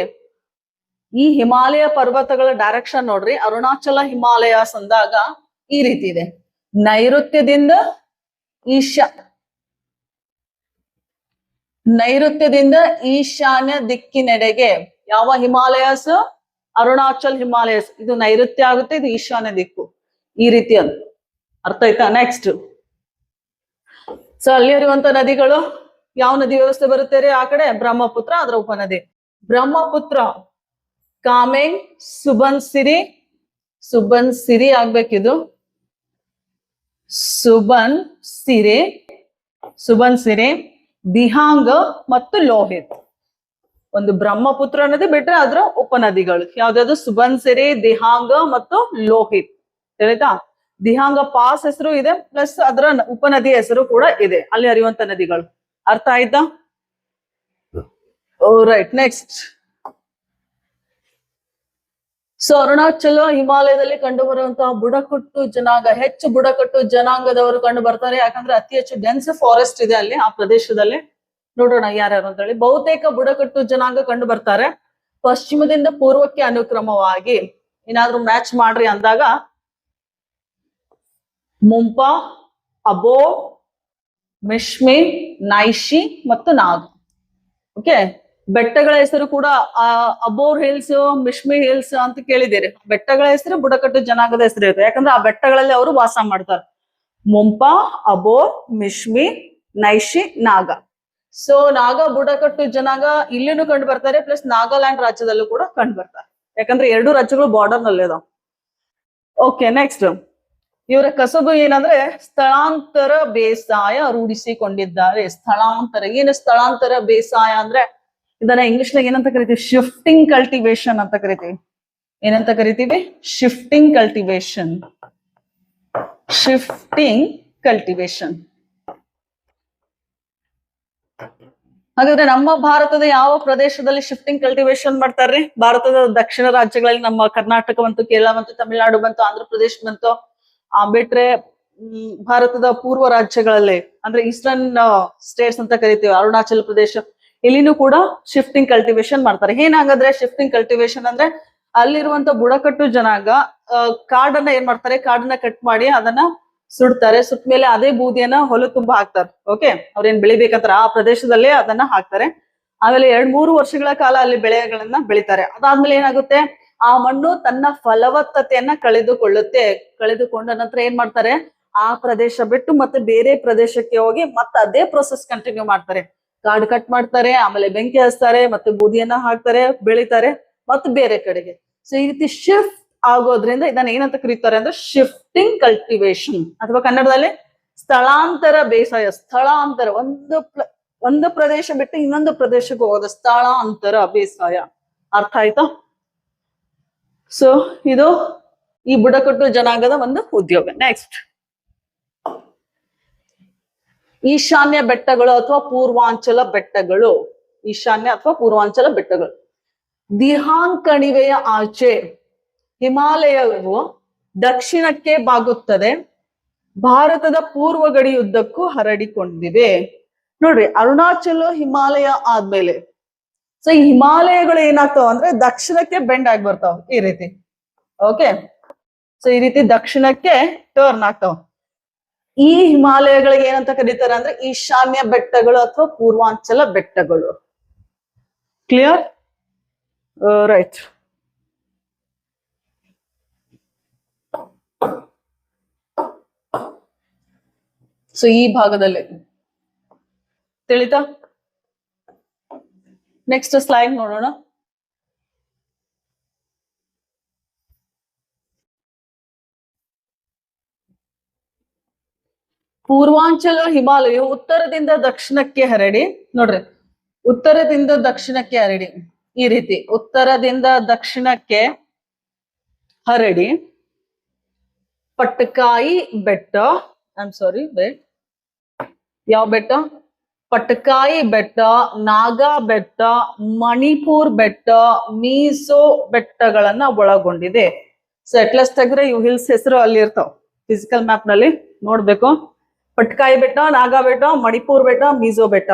ಈ ಹಿಮಾಲಯ ಪರ್ವತಗಳ ಡೈರೆಕ್ಷನ್ ನೋಡ್ರಿ, ಅರುಣಾಚಲ ಹಿಮಾಲಯಾಸ್ ಅಂದಾಗ ಈ ರೀತಿ ಇದೆ. ನೈಋತ್ಯದಿಂದ ಈಶಾನ್ಯ ದಿಕ್ಕಿನೆಡೆಗೆ ಯಾವ ಹಿಮಾಲಯಾಸ್? ಅರುಣಾಚಲ್ ಹಿಮಾಲಯಸ್ ಇದು ನೈಋತ್ಯ ಆಗುತ್ತೆ, ಇದು ಈಶಾನ್ಯ ದಿಕ್ಕು. ಈ ರೀತಿ ಅಂತ ಅರ್ಥ ಆಯ್ತಾ? ನೆಕ್ಸ್ಟ್, ಸೊ ಅಲ್ಲಿ ಇರುವಂತ ನದಿಗಳು, ಯಾವ ನದಿ ವ್ಯವಸ್ಥೆ ಬರುತ್ತೆ ರೀ ಆ ಕಡೆ? ಬ್ರಹ್ಮಪುತ್ರ, ಅದರ ಉಪನದಿ ಬ್ರಹ್ಮಪುತ್ರ. ಕಾಮೆಂಗ್, ಸುಬನ್ ಸಿರಿ ಆಗ್ಬೇಕಿದು, ಸುಬನ್ ಸಿರಿ, ದಿಹಾಂಗ್ ಮತ್ತು ಲೋಹಿತ್. ಒಂದು ಬ್ರಹ್ಮಪುತ್ರ ನದಿ ಬಿಟ್ರೆ ಅದರ ಉಪನದಿಗಳು ಯಾವ್ದಾದ್ರು ಸುಬನ್ ಸಿರಿ, ದಿಹಾಂಗ ಮತ್ತು ಲೋಹಿತ್. ತಿಳಿತಾ? ದಿಹಾಂಗ ಪಾಸ್ ಹೆಸರು ಇದೆ, ಪ್ಲಸ್ ಅದರ ಉಪನದಿ ಹೆಸರು ಕೂಡ ಇದೆ, ಅಲ್ಲಿ ಹರಿಯುವಂತ ನದಿಗಳು. ಅರ್ಥ ಆಯ್ತಾ? Right, next. ಸೊ ಅರುಣಾಚಲ ಹಿಮಾಲಯದಲ್ಲಿ ಕಂಡು ಬರುವಂತಹ ಬುಡಕಟ್ಟು ಜನಾಂಗ, ಹೆಚ್ಚು ಬುಡಕಟ್ಟು ಜನಾಂಗದವರು ಕಂಡು ಬರ್ತಾರೆ. ಯಾಕಂದ್ರೆ ಅತಿ ಹೆಚ್ಚು ಡೆನ್ಸ್ ಫಾರೆಸ್ಟ್ ಇದೆ ಅಲ್ಲಿ ಆ ಪ್ರದೇಶದಲ್ಲಿ. ನೋಡೋಣ ಯಾರ್ಯಾರು ಅಂತ ಹೇಳಿ. ಬಹುತೇಕ ಬುಡಕಟ್ಟು ಜನಾಂಗ ಕಂಡು ಬರ್ತಾರೆ ಪಶ್ಚಿಮದಿಂದ ಪೂರ್ವಕ್ಕೆ ಅನುಕ್ರಮವಾಗಿ. ಏನಾದ್ರೂ ಮ್ಯಾಚ್ ಮಾಡ್ರಿ ಅಂದಾಗ ಮುಂಪಾ, ಅಬೋ, ಮಿಶ್ಮಿ, ನೈಶಿ ಮತ್ತು ನಾಗ್. ಓಕೆ, ಬೆಟ್ಟಗಳ ಹೆಸರು ಕೂಡ ಅಬೋರ್ ಹಿಲ್ಸ್, ಮಿಶ್ಮಿ ಹಿಲ್ಸ್ ಅಂತ ಕೇಳಿದ್ದೀರಿ. ಬೆಟ್ಟಗಳ ಹೆಸರು ಬುಡಕಟ್ಟು ಜನಾಂಗದ ಹೆಸರು ಇರುತ್ತೆ, ಯಾಕಂದ್ರೆ ಆ ಬೆಟ್ಟಗಳಲ್ಲಿ ಅವರು ವಾಸ ಮಾಡ್ತಾರೆ. ಮುಂಪಾ, ಅಬೋರ್, ಮಿಶ್ಮಿ, ನೈಶಿ, ನಾಗ. ಸೊ ನಾಗ ಬುಡಕಟ್ಟು ಜನಾಂಗ ಇಲ್ಲಿನೂ ಕಂಡು ಬರ್ತಾರೆ, ಪ್ಲಸ್ ನಾಗಾಲ್ಯಾಂಡ್ ರಾಜ್ಯದಲ್ಲೂ ಕೂಡ ಕಂಡು ಬರ್ತಾರೆ, ಯಾಕಂದ್ರೆ ಎರಡು ರಾಜ್ಯಗಳು ಬಾರ್ಡರ್ ನಲ್ಲಿ ಇದಾವೆ. Okay, next. ಇವರ ಕಸಬು ಏನಂದ್ರೆ ಸ್ಥಳಾಂತರ ಬೇಸಾಯ ರೂಢಿಸಿಕೊಂಡಿದ್ದಾರೆ. ಸ್ಥಳಾಂತರ, ಏನು ಸ್ಥಳಾಂತರ ಬೇಸಾಯ ಅಂದ್ರೆ ಇದನ್ನ ಇಂಗ್ಲಿಷ್ ನಾಗ ಏನಂತ ಕರಿತೀವಿ? ಶಿಫ್ಟಿಂಗ್ ಕಲ್ಟಿವೇಶನ್ ಅಂತ ಕರಿತೀವಿ. ಏನಂತ ಕರಿತೀವಿ? Shifting cultivation. ಹಾಗಾದ್ರೆ ನಮ್ಮ ಭಾರತದ ಯಾವ ಪ್ರದೇಶದಲ್ಲಿ ಶಿಫ್ಟಿಂಗ್ ಕಲ್ಟಿವೇಶನ್ ಮಾಡ್ತಾರ್ರಿ? ಭಾರತದ ದಕ್ಷಿಣ ರಾಜ್ಯಗಳಲ್ಲಿ ನಮ್ಮ ಕರ್ನಾಟಕ ಬಂತು, ಕೇರಳ ಬಂತು, ತಮಿಳುನಾಡು ಬಂತು, ಆಂಧ್ರ ಪ್ರದೇಶ ಬಂತು. ಬಿಟ್ರೆ ಭಾರತದ ಪೂರ್ವ ರಾಜ್ಯಗಳಲ್ಲಿ ಅಂದ್ರೆ ಈಸ್ಟರ್ನ್ ಸ್ಟೇಟ್ಸ್ ಅಂತ ಕರಿತೀವಿ, ಅರುಣಾಚಲ ಪ್ರದೇಶ, ಇಲ್ಲಿನೂ ಕೂಡ ಶಿಫ್ಟಿಂಗ್ ಕಲ್ಟಿವೇಶನ್ ಮಾಡ್ತಾರೆ. ಏನಾಗಾದ್ರೆ ಶಿಫ್ಟಿಂಗ್ ಕಲ್ಟಿವೇಶನ್ ಅಂದ್ರೆ ಅಲ್ಲಿರುವಂತ ಬುಡಕಟ್ಟು ಜನಾಂಗ ಕಾಡನ್ನ ಏನ್ ಮಾಡ್ತಾರೆ? ಕಾಡನ್ನ ಕಟ್ ಮಾಡಿ ಅದನ್ನ ಸುಡ್ತಾರೆ. ಸುಟ್ಟ ಮೇಲೆ ಅದೇ ಬೂದಿಯನ್ನ ಹೊಲ ತುಂಬಾ ಹಾಕ್ತಾರೆ. ಓಕೆ, ಅವ್ರೇನ್ ಬೆಳಿಬೇಕಂತಾರ ಆ ಪ್ರದೇಶದಲ್ಲೇ ಅದನ್ನ ಹಾಕ್ತಾರೆ. ಆಮೇಲೆ 2-3 ವರ್ಷಗಳ ಕಾಲ ಅಲ್ಲಿ ಬೆಳೆಗಳನ್ನ ಬೆಳಿತಾರೆ. ಅದಾದ್ಮೇಲೆ ಏನಾಗುತ್ತೆ? ಆ ಮಣ್ಣು ತನ್ನ ಫಲವತ್ತತೆಯನ್ನ ಕಳೆದುಕೊಂಡ ನಂತರ ಏನ್ ಮಾಡ್ತಾರೆ? ಆ ಪ್ರದೇಶ ಬಿಟ್ಟು ಮತ್ತೆ ಬೇರೆ ಪ್ರದೇಶಕ್ಕೆ ಹೋಗಿ ಮತ್ತೆ ಅದೇ ಪ್ರೊಸೆಸ್ ಕಂಟಿನ್ಯೂ ಮಾಡ್ತಾರೆ. ಕಾಡು ಕಟ್ ಮಾಡ್ತಾರೆ, ಆಮೇಲೆ ಬೆಂಕಿ ಹಚ್ತಾರೆ, ಮತ್ತೆ ಬೂದಿಯನ್ನ ಹಾಕ್ತಾರೆ, ಬೆಳಿತಾರೆ, ಮತ್ತೆ ಬೇರೆ ಕಡೆಗೆ. ಸೊ ಈ ರೀತಿ ಶಿಫ್ಟ್ ಆಗೋದ್ರಿಂದ ಇದನ್ನ ಏನಂತ ಕರೀತಾರೆ ಅಂದ್ರೆ ಶಿಫ್ಟಿಂಗ್ ಕಲ್ಟಿವೇಶನ್, ಅಥವಾ ಕನ್ನಡದಲ್ಲಿ ಸ್ಥಳಾಂತರ ಬೇಸಾಯ. ಸ್ಥಳಾಂತರ, ಒಂದು ಪ್ರದೇಶ ಬಿಟ್ಟು ಇನ್ನೊಂದು ಪ್ರದೇಶಕ್ಕೆ ಹೋಗೋದು ಸ್ಥಳಾಂತರ ಬೇಸಾಯ. ಅರ್ಥ ಆಯ್ತಾ? ಸೊ ಇದು ಈ ಬುಡಕಟ್ಟು ಜನಾಂಗದ ಒಂದು ಉದ್ಯೋಗ. ನೆಕ್ಸ್ಟ್, ಈಶಾನ್ಯ ಬೆಟ್ಟಗಳು ಅಥವಾ ಪೂರ್ವಾಂಚಲ ಬೆಟ್ಟಗಳು. ದಿಹಾಂಗ್ ಕಣಿವೆಯ ಆಚೆ ಹಿಮಾಲಯವು ದಕ್ಷಿಣಕ್ಕೆ ಬಾಗುತ್ತದೆ, ಭಾರತದ ಪೂರ್ವ ಗಡಿಯುದ್ದಕ್ಕೂ ಹರಡಿಕೊಂಡಿದೆ. ನೋಡ್ರಿ, ಅರುಣಾಚಲ ಹಿಮಾಲಯ ಆದ್ಮೇಲೆ ಸೊ ಈ ಹಿಮಾಲಯಗಳು ಏನಾಗ್ತಾವ ಅಂದ್ರೆ ದಕ್ಷಿಣಕ್ಕೆ ಬೆಂಡ್ ಆಗಿ ಬರ್ತಾವ ಈ ರೀತಿ. ಓಕೆ, ಸೊ ಈ ರೀತಿ ದಕ್ಷಿಣಕ್ಕೆ ಟರ್ನ್ ಆಗ್ತಾವ. ಈ ಹಿಮಾಲಯಗಳಿಗೆ ಏನಂತ ಕರೀತಾರೆ ಅಂದ್ರೆ ಈಶಾನ್ಯ ಬೆಟ್ಟಗಳು ಅಥವಾ ಪೂರ್ವಾಂಚಲ ಬೆಟ್ಟಗಳು. ಕ್ಲಿಯರ್? ರೈಟ್. ಸೊ ಈ ಭಾಗದಲ್ಲಿ ತಿಳಿತಾ? ನೆಕ್ಸ್ಟ್ ಸ್ಲೈಡ್ ನೋಡೋಣ. ಪೂರ್ವಾಂಚಲ ಹಿಮಾಲಯವು ಉತ್ತರದಿಂದ ದಕ್ಷಿಣಕ್ಕೆ ಹರಡಿ, ನೋಡ್ರಿ, ಉತ್ತರದಿಂದ ದಕ್ಷಿಣಕ್ಕೆ ಹರಡಿ ಈ ರೀತಿ ಉತ್ತರದಿಂದ ದಕ್ಷಿಣಕ್ಕೆ ಹರಡಿ ಪಟ್ಕಾಯಿ ಬೆಟ್ಟ, ಯಾವ ಬೆಟ್ಟ? ಪಟ್ಕಾಯಿ ಬೆಟ್ಟ, ನಾಗಾ ಬೆಟ್ಟ, ಮಣಿಪುರ್ ಬೆಟ್ಟ, ಮೀಸೋ ಬೆಟ್ಟಗಳನ್ನ ಒಳಗೊಂಡಿದೆ. ಸೊ ಅಟ್ಲಸ್ ತೆಗ್ರೆ ಇವು ಹಿಲ್ಸ್ ಹೆಸರು ಅಲ್ಲಿ ಇರ್ತಾವ. ಫಿಸಿಕಲ್ ಮ್ಯಾಪ್ ನಲ್ಲಿ ನೋಡ್ಬೇಕು. ಪಟ್ಕಾಯಿ ಬೆಟ್ಟ, ನಾಗಾ ಬೆಟ್ಟ, ಮಣಿಪುರ್ ಬೆಟ್ಟ, ಮೀಸೋ ಬೆಟ್ಟ.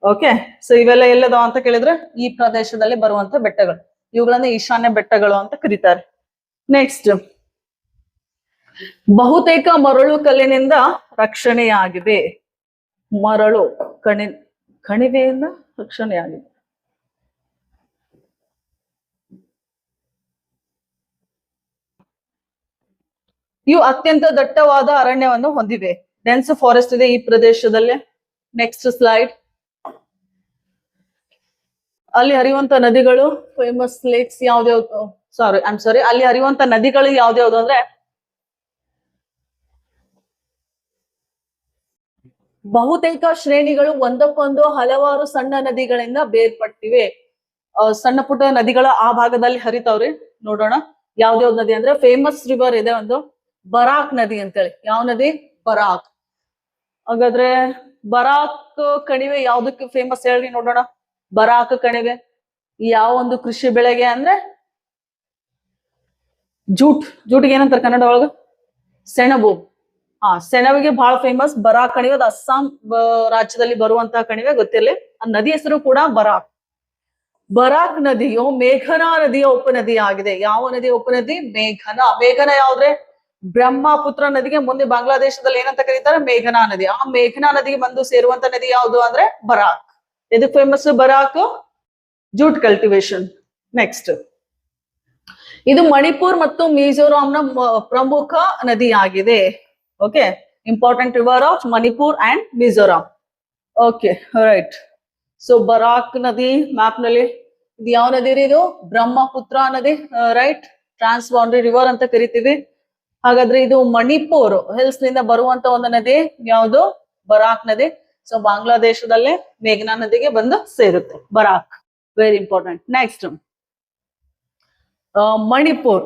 ಓಕೆ, ಸೊ ಇವೆಲ್ಲ ಎಲ್ಲದಾವ ಅಂತ ಕೇಳಿದ್ರೆ ಈ ಪ್ರದೇಶದಲ್ಲಿ ಬರುವಂತ ಬೆಟ್ಟಗಳು. ಇವುಗಳನ್ನ ಈಶಾನ್ಯ ಬೆಟ್ಟಗಳು ಅಂತ ಕರೀತಾರೆ. ನೆಕ್ಸ್ಟ್, ಬಹುತೇಕ ಮರಳು ಕಲ್ಲಿನಿಂದ ರಕ್ಷಣೆಯಾಗಿದೆ. ಮರಳು ಕಣಿವೆಯಿಂದ ರಕ್ಷಣೆಯಾಗಿದೆ. ಇವು ಅತ್ಯಂತ ದಟ್ಟವಾದ ಅರಣ್ಯವನ್ನು ಹೊಂದಿವೆ. ಡೆನ್ಸ್ ಫಾರೆಸ್ಟ್ ಇದೆ ಈ ಪ್ರದೇಶದಲ್ಲಿ. Next slide. ಅಲ್ಲಿ ಹರಿಯುವಂತ ನದಿಗಳು, ಫೇಮಸ್ ಲೇಕ್ಸ್ ಯಾವ್ದ್ಯಾವ್ದು, ಸಾರಿ ಅಲ್ಲಿ ಹರಿಯುವಂತ ನದಿಗಳು ಯಾವ್ದ್ಯಾವ್ದು ಅಂದ್ರೆ ಬಹುತೇಕ ಶ್ರೇಣಿಗಳು ಒಂದಕ್ಕೊಂದು ಹಲವಾರು ಸಣ್ಣ ನದಿಗಳಿಂದ ಬೇರ್ಪಟ್ಟಿವೆ. ಸಣ್ಣ ಪುಟ್ಟ ನದಿಗಳ ಆ ಭಾಗದಲ್ಲಿ ಹರಿತಾವ್ರಿ. ನೋಡೋಣ ಯಾವ್ದ್ಯಾವ್ದು ನದಿ ಅಂದ್ರೆ ಫೇಮಸ್ ರಿವರ್ ಇದೆ ಒಂದು ಬರಾಕ್ ನದಿ ಅಂತೇಳಿ. ಯಾವ ನದಿ? ಬರಾಕ್. ಹಾಗಾದ್ರೆ ಬರಾಕ್ ಕಣಿವೆ ಯಾವ್ದಕ್ಕೆ ಫೇಮಸ್ ಹೇಳ್ರಿ ನೋಡೋಣ. ಬರಾಕ್ ಕಣಿವೆ ಯಾವ ಒಂದು ಕೃಷಿ ಬೆಳೆಗೆ ಅಂದ್ರೆ ಜೂಟ್ಗೆ ಏನಂತಾರೆ ಕನ್ನಡ ಒಳಗ? ಸೆಣಬು. ಸೆಣಬಿಗೆ ಬಹಳ ಫೇಮಸ್ ಬರಾಕ್ ಕಣಿವೆ. ಅದು ಅಸ್ಸಾಂ ರಾಜ್ಯದಲ್ಲಿ ಬರುವಂತಹ ಕಣಿವೆ, ಗೊತ್ತಿರ್ಲಿ. ಆ ನದಿ ಹೆಸರು ಕೂಡ ಬರಾಕ್. ಬರಾಕ್ ನದಿಯು ಮೇಘನಾ ನದಿಯ ಉಪನದಿ ಆಗಿದೆ. ಯಾವ ನದಿಯ ಉಪನದಿ? ಮೇಘನಾ. ಮೇಘನಾ ಯಾವ್ದ್ರೆ? ಬ್ರಹ್ಮಪುತ್ರ ನದಿಗೆ ಮುಂದೆ ಬಾಂಗ್ಲಾದೇಶದಲ್ಲಿ ಏನಂತ ಕರೀತಾರೆ? ಮೇಘನಾ ನದಿ. ಆ ಮೇಘನಾ ನದಿಗೆ ಬಂದು ಸೇರುವಂತ ನದಿ ಯಾವುದು ಅಂದ್ರೆ ಬರಾಕ್. ಇದಕ್ಕೆ famous Barak? Jute cultivation. Next, ಇದು ಮಣಿಪುರ್ ಮತ್ತು ಮಿಜೋರಾಂನ ಪ್ರಮುಖ ನದಿಯಾಗಿದೆ. Okay, important river of Manipur and Mizoram. Okay, right. So Barak ನದಿ ಮ್ಯಾಪ್ ನಲ್ಲಿ ಇದು ಯಾವ ನದಿ ರೀ? ಇದು ಬ್ರಹ್ಮಪುತ್ರ ನದಿ, ರೈಟ್. ಟ್ರಾನ್ಸ್ ಬೌಂಡ್ರಿ ರಿವರ್ ಅಂತ ಕರಿತೀವಿ. ಹಾಗಾದ್ರೆ ಇದು ಮಣಿಪುರ್ ಹಿಲ್ಸ್ ನಿಂದ ಬರುವಂತ ಒಂದು ನದಿ ಯಾವುದು? ಬರಾಕ್ ನದಿ. ಸೊ ಬಾಂಗ್ಲಾದೇಶದಲ್ಲೇ ಮೇಘನಾ ನದಿಗೆ ಬಂದು ಸೇರುತ್ತೆ Barak. Very important. Next, Manipur.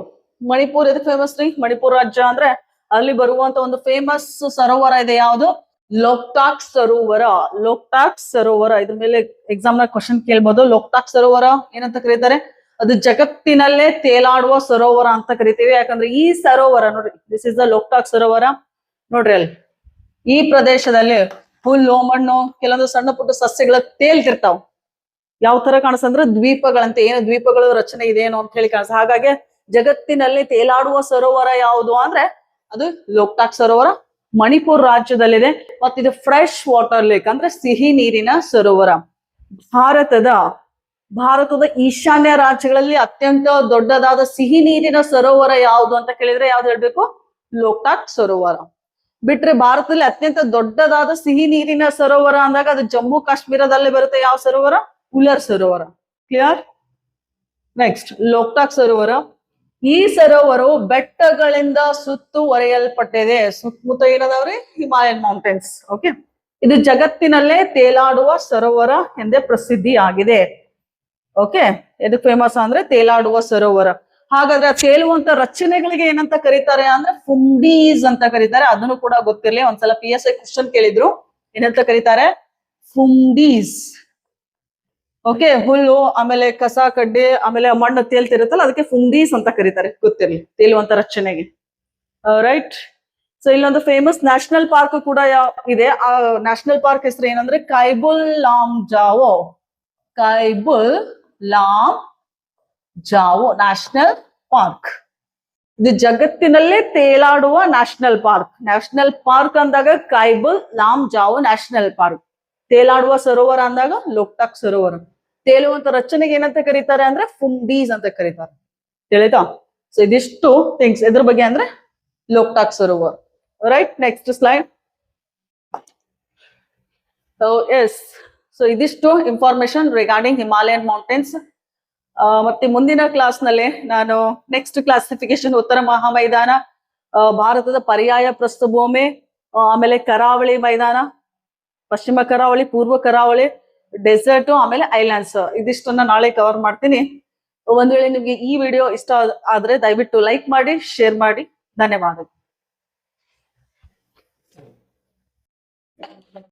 Manipur ಎದಕ್ಕೆ ಫೇಮಸ್ ರೀ? ಮಣಿಪುರ್ ರಾಜ್ಯ ಅಂದ್ರೆ ಅಲ್ಲಿ ಬರುವಂತ ಒಂದು ಫೇಮಸ್ ಸರೋವರ ಇದೆ. ಯಾವುದು? ಲೋಕ್ಟಾಕ್ ಸರೋವರ. ಲೋಕ್ಟಾಕ್ ಸರೋವರ, ಇದ್ರ ಮೇಲೆ ಎಕ್ಸಾಮ್ ನ ಕ್ವಶನ್ ಕೇಳ್ಬೋದು. ಲೋಕ್ಟಾಕ್ ಸರೋವರ ಏನಂತ ಕರೀತಾರೆ? ಅದು ಜಗತ್ತಿನಲ್ಲೇ ತೇಲಾಡುವ ಸರೋವರ ಅಂತ ಕರಿತೀವಿ. ಯಾಕಂದ್ರೆ ಈ ಸರೋವರ ನೋಡ್ರಿ, ದಿಸ್ ಇಸ್ ದ ಲೋಕ್ಟಾಕ್ ಸರೋವರ. ನೋಡ್ರಿ ಅಲ್ಲಿ ಈ ಪ್ರದೇಶದಲ್ಲಿ ಹುಲ್ಲು, ಮಣ್ಣು, ಕೆಲವೊಂದು ಸಣ್ಣ ಪುಟ್ಟ ಸಸ್ಯಗಳ ತೇಲ್ತಿರ್ತಾವ. ಯಾವ ತರ ಕಾಣಿಸ್ತಂದ್ರೆ ದ್ವೀಪಗಳಂತೆ. ಏನು ದ್ವೀಪಗಳು ರಚನೆ ಇದೇನೋ ಅಂತ ಹೇಳಿ ಕಾಣಿಸ್. ಹಾಗಾಗಿ ಜಗತ್ತಿನಲ್ಲಿ ತೇಲಾಡುವ ಸರೋವರ ಯಾವುದು ಅಂದ್ರೆ ಅದು ಲೋಕ್ಟಾಕ್ ಸರೋವರ. ಮಣಿಪುರ್ ರಾಜ್ಯದಲ್ಲಿದೆ. ಮತ್ತಿದು ಫ್ರೆಶ್ ವಾಟರ್ ಲೇಕ್ ಅಂದ್ರೆ ಸಿಹಿ ನೀರಿನ ಸರೋವರ. ಭಾರತದ ಈಶಾನ್ಯ ರಾಜ್ಯಗಳಲ್ಲಿ ಅತ್ಯಂತ ದೊಡ್ಡದಾದ ಸಿಹಿ ನೀರಿನ ಸರೋವರ ಯಾವುದು ಅಂತ ಕೇಳಿದ್ರೆ ಯಾವ್ದು ಹೇಳ್ಬೇಕು? ಲೋಕ್ಟಾಕ್ ಸರೋವರ. ಬಿಟ್ರೆ ಭಾರತದಲ್ಲಿ ಅತ್ಯಂತ ದೊಡ್ಡದಾದ ಸಿಹಿ ನೀರಿನ ಸರೋವರ ಅಂದಾಗ ಅದು ಜಮ್ಮು ಕಾಶ್ಮೀರದಲ್ಲಿ ಬರುತ್ತೆ. ಯಾವ ಸರೋವರ? ಉಲರ್ ಸರೋವರ. ಕ್ಲಿಯರ್? ನೆಕ್ಸ್ಟ್, ಲೋಕ್ಟಾಕ್ ಸರೋವರ. ಈ ಸರೋವರವು ಬೆಟ್ಟಗಳಿಂದ ಸುತ್ತುವರೆಯಲ್ಪಟ್ಟಿದೆ. ಸುತ್ತಮುತ್ತ ಏನದಾವ್ರಿ? Himalayan mountains. ಓಕೆ, ಇದು ಜಗತ್ತಿನಲ್ಲೇ ತೇಲಾಡುವ ಸರೋವರ ಎಂದೇ ಪ್ರಸಿದ್ಧಿ ಆಗಿದೆ. ಓಕೆ, ಇದಕ್ಕೆ ಫೇಮಸ್ ಅಂದ್ರೆ ತೇಲಾಡುವ ಸರೋವರ. ಹಾಗಾದ್ರೆ ತೇಲುವಂತ ರಚನೆಗಳಿಗೆ ಏನಂತ ಕರೀತಾರೆ ಅಂದ್ರೆ ಫುಂಡೀಸ್ ಅಂತ ಕರೀತಾರೆ. ಅದನ್ನು ಕೂಡ ಗೊತ್ತಿರ್ಲಿ. ಒಂದ್ಸಲ PSI ಕ್ವಶನ್ ಕೇಳಿದ್ರು. ಏನಂತ ಕರೀತಾರೆ? ಫುಂಡೀಸ್. ಓಕೆ, ಹುಲ್ಲು, ಆಮೇಲೆ ಕಸ ಕಡ್ಡಿ, ಆಮೇಲೆ ಮಣ್ಣು ತೇಲ್ತಿರುತ್ತಲ್ಲ, ಅದಕ್ಕೆ ಫುಂಡೀಸ್ ಅಂತ ಕರೀತಾರೆ. ಗೊತ್ತಿರ್ಲಿ, ತೇಲುವಂತ ರಚನೆಗೆ. ರೈಟ್. ಸೊ ಇಲ್ಲೊಂದು ಫೇಮಸ್ ನ್ಯಾಷನಲ್ ಪಾರ್ಕ್ ಕೂಡ ಇದೆ. ಆ ನ್ಯಾಷನಲ್ ಪಾರ್ಕ್ ಹೆಸರು ಏನಂದ್ರೆ ಕೈಬುಲ್ ಲಾಮ್ ಜಾವೋ. ಕೈಬುಲ್ Lam ಜಾವೋ national park. ಇದು ಜಗತ್ತಿನಲ್ಲೇ ತೇಲಾಡುವ ನ್ಯಾಷನಲ್ ಪಾರ್ಕ್. ನ್ಯಾಷನಲ್ ಪಾರ್ಕ್ ಅಂದಾಗ ಕೈಬುಲ್ ಲಾಮ್ ಜಾವೋ ನ್ಯಾಷನಲ್ ಪಾರ್ಕ್. ತೇಲಾಡುವ ಸರೋವರ ಅಂದಾಗ ಲೋಕ್ಟಾಕ್ ಸರೋವರ. ತೇಲುವಂತ ರಚನೆಗೆ ಏನಂತ ಕರೀತಾರೆ ಅಂದ್ರೆ ಫುಂಡೀಸ್ ಅಂತ ಕರೀತಾರೆ. ತಿಳಿತಾ? ಸೊ ಇದಿಷ್ಟು ಥಿಂಗ್ಸ್ ಇದ್ರ ಬಗ್ಗೆ ಅಂದ್ರೆ ಲೋಕ್ಟಾಕ್ ಸರೋವರ. Right. Next slide. Yes, so ಇದಿಷ್ಟು ಇನ್ಫಾರ್ಮೇಶನ್ ರಿಗಾರ್ಡಿಂಗ್ ಹಿಮಾಲಯನ್ ಮೌಂಟೇನ್ಸ್. ಮತ್ತೆ ಮುಂದಿನ ಕ್ಲಾಸ್ ನಲ್ಲಿ ನಾನು ನೆಕ್ಸ್ಟ್ ಕ್ಲಾಸಿಫಿಕೇಶನ್ ಉತ್ತರ ಮಹಾಮೈದಾನ, ಭಾರತದ ಪರ್ಯಾಯ ಪ್ರಸ್ಥಭೂಮಿ, ಆಮೇಲೆ ಕರಾವಳಿ ಮೈದಾನ, ಪಶ್ಚಿಮ ಕರಾವಳಿ, ಪೂರ್ವ ಕರಾವಳಿ, ಡೆಸರ್ಟ್, ಆಮೇಲೆ ಐಲ್ಯಾಂಡ್ಸ್, ಇದಿಷ್ಟನ್ನ ನಾಳೆ ಕವರ್ ಮಾಡ್ತೀನಿ. ಒಂದ್ ವೇಳೆ ನಿಮ್ಗೆ ಈ ವಿಡಿಯೋ ಇಷ್ಟ ಆದ್ರೆ ದಯವಿಟ್ಟು ಲೈಕ್ ಮಾಡಿ, ಶೇರ್ ಮಾಡಿ. ಧನ್ಯವಾದಗಳು.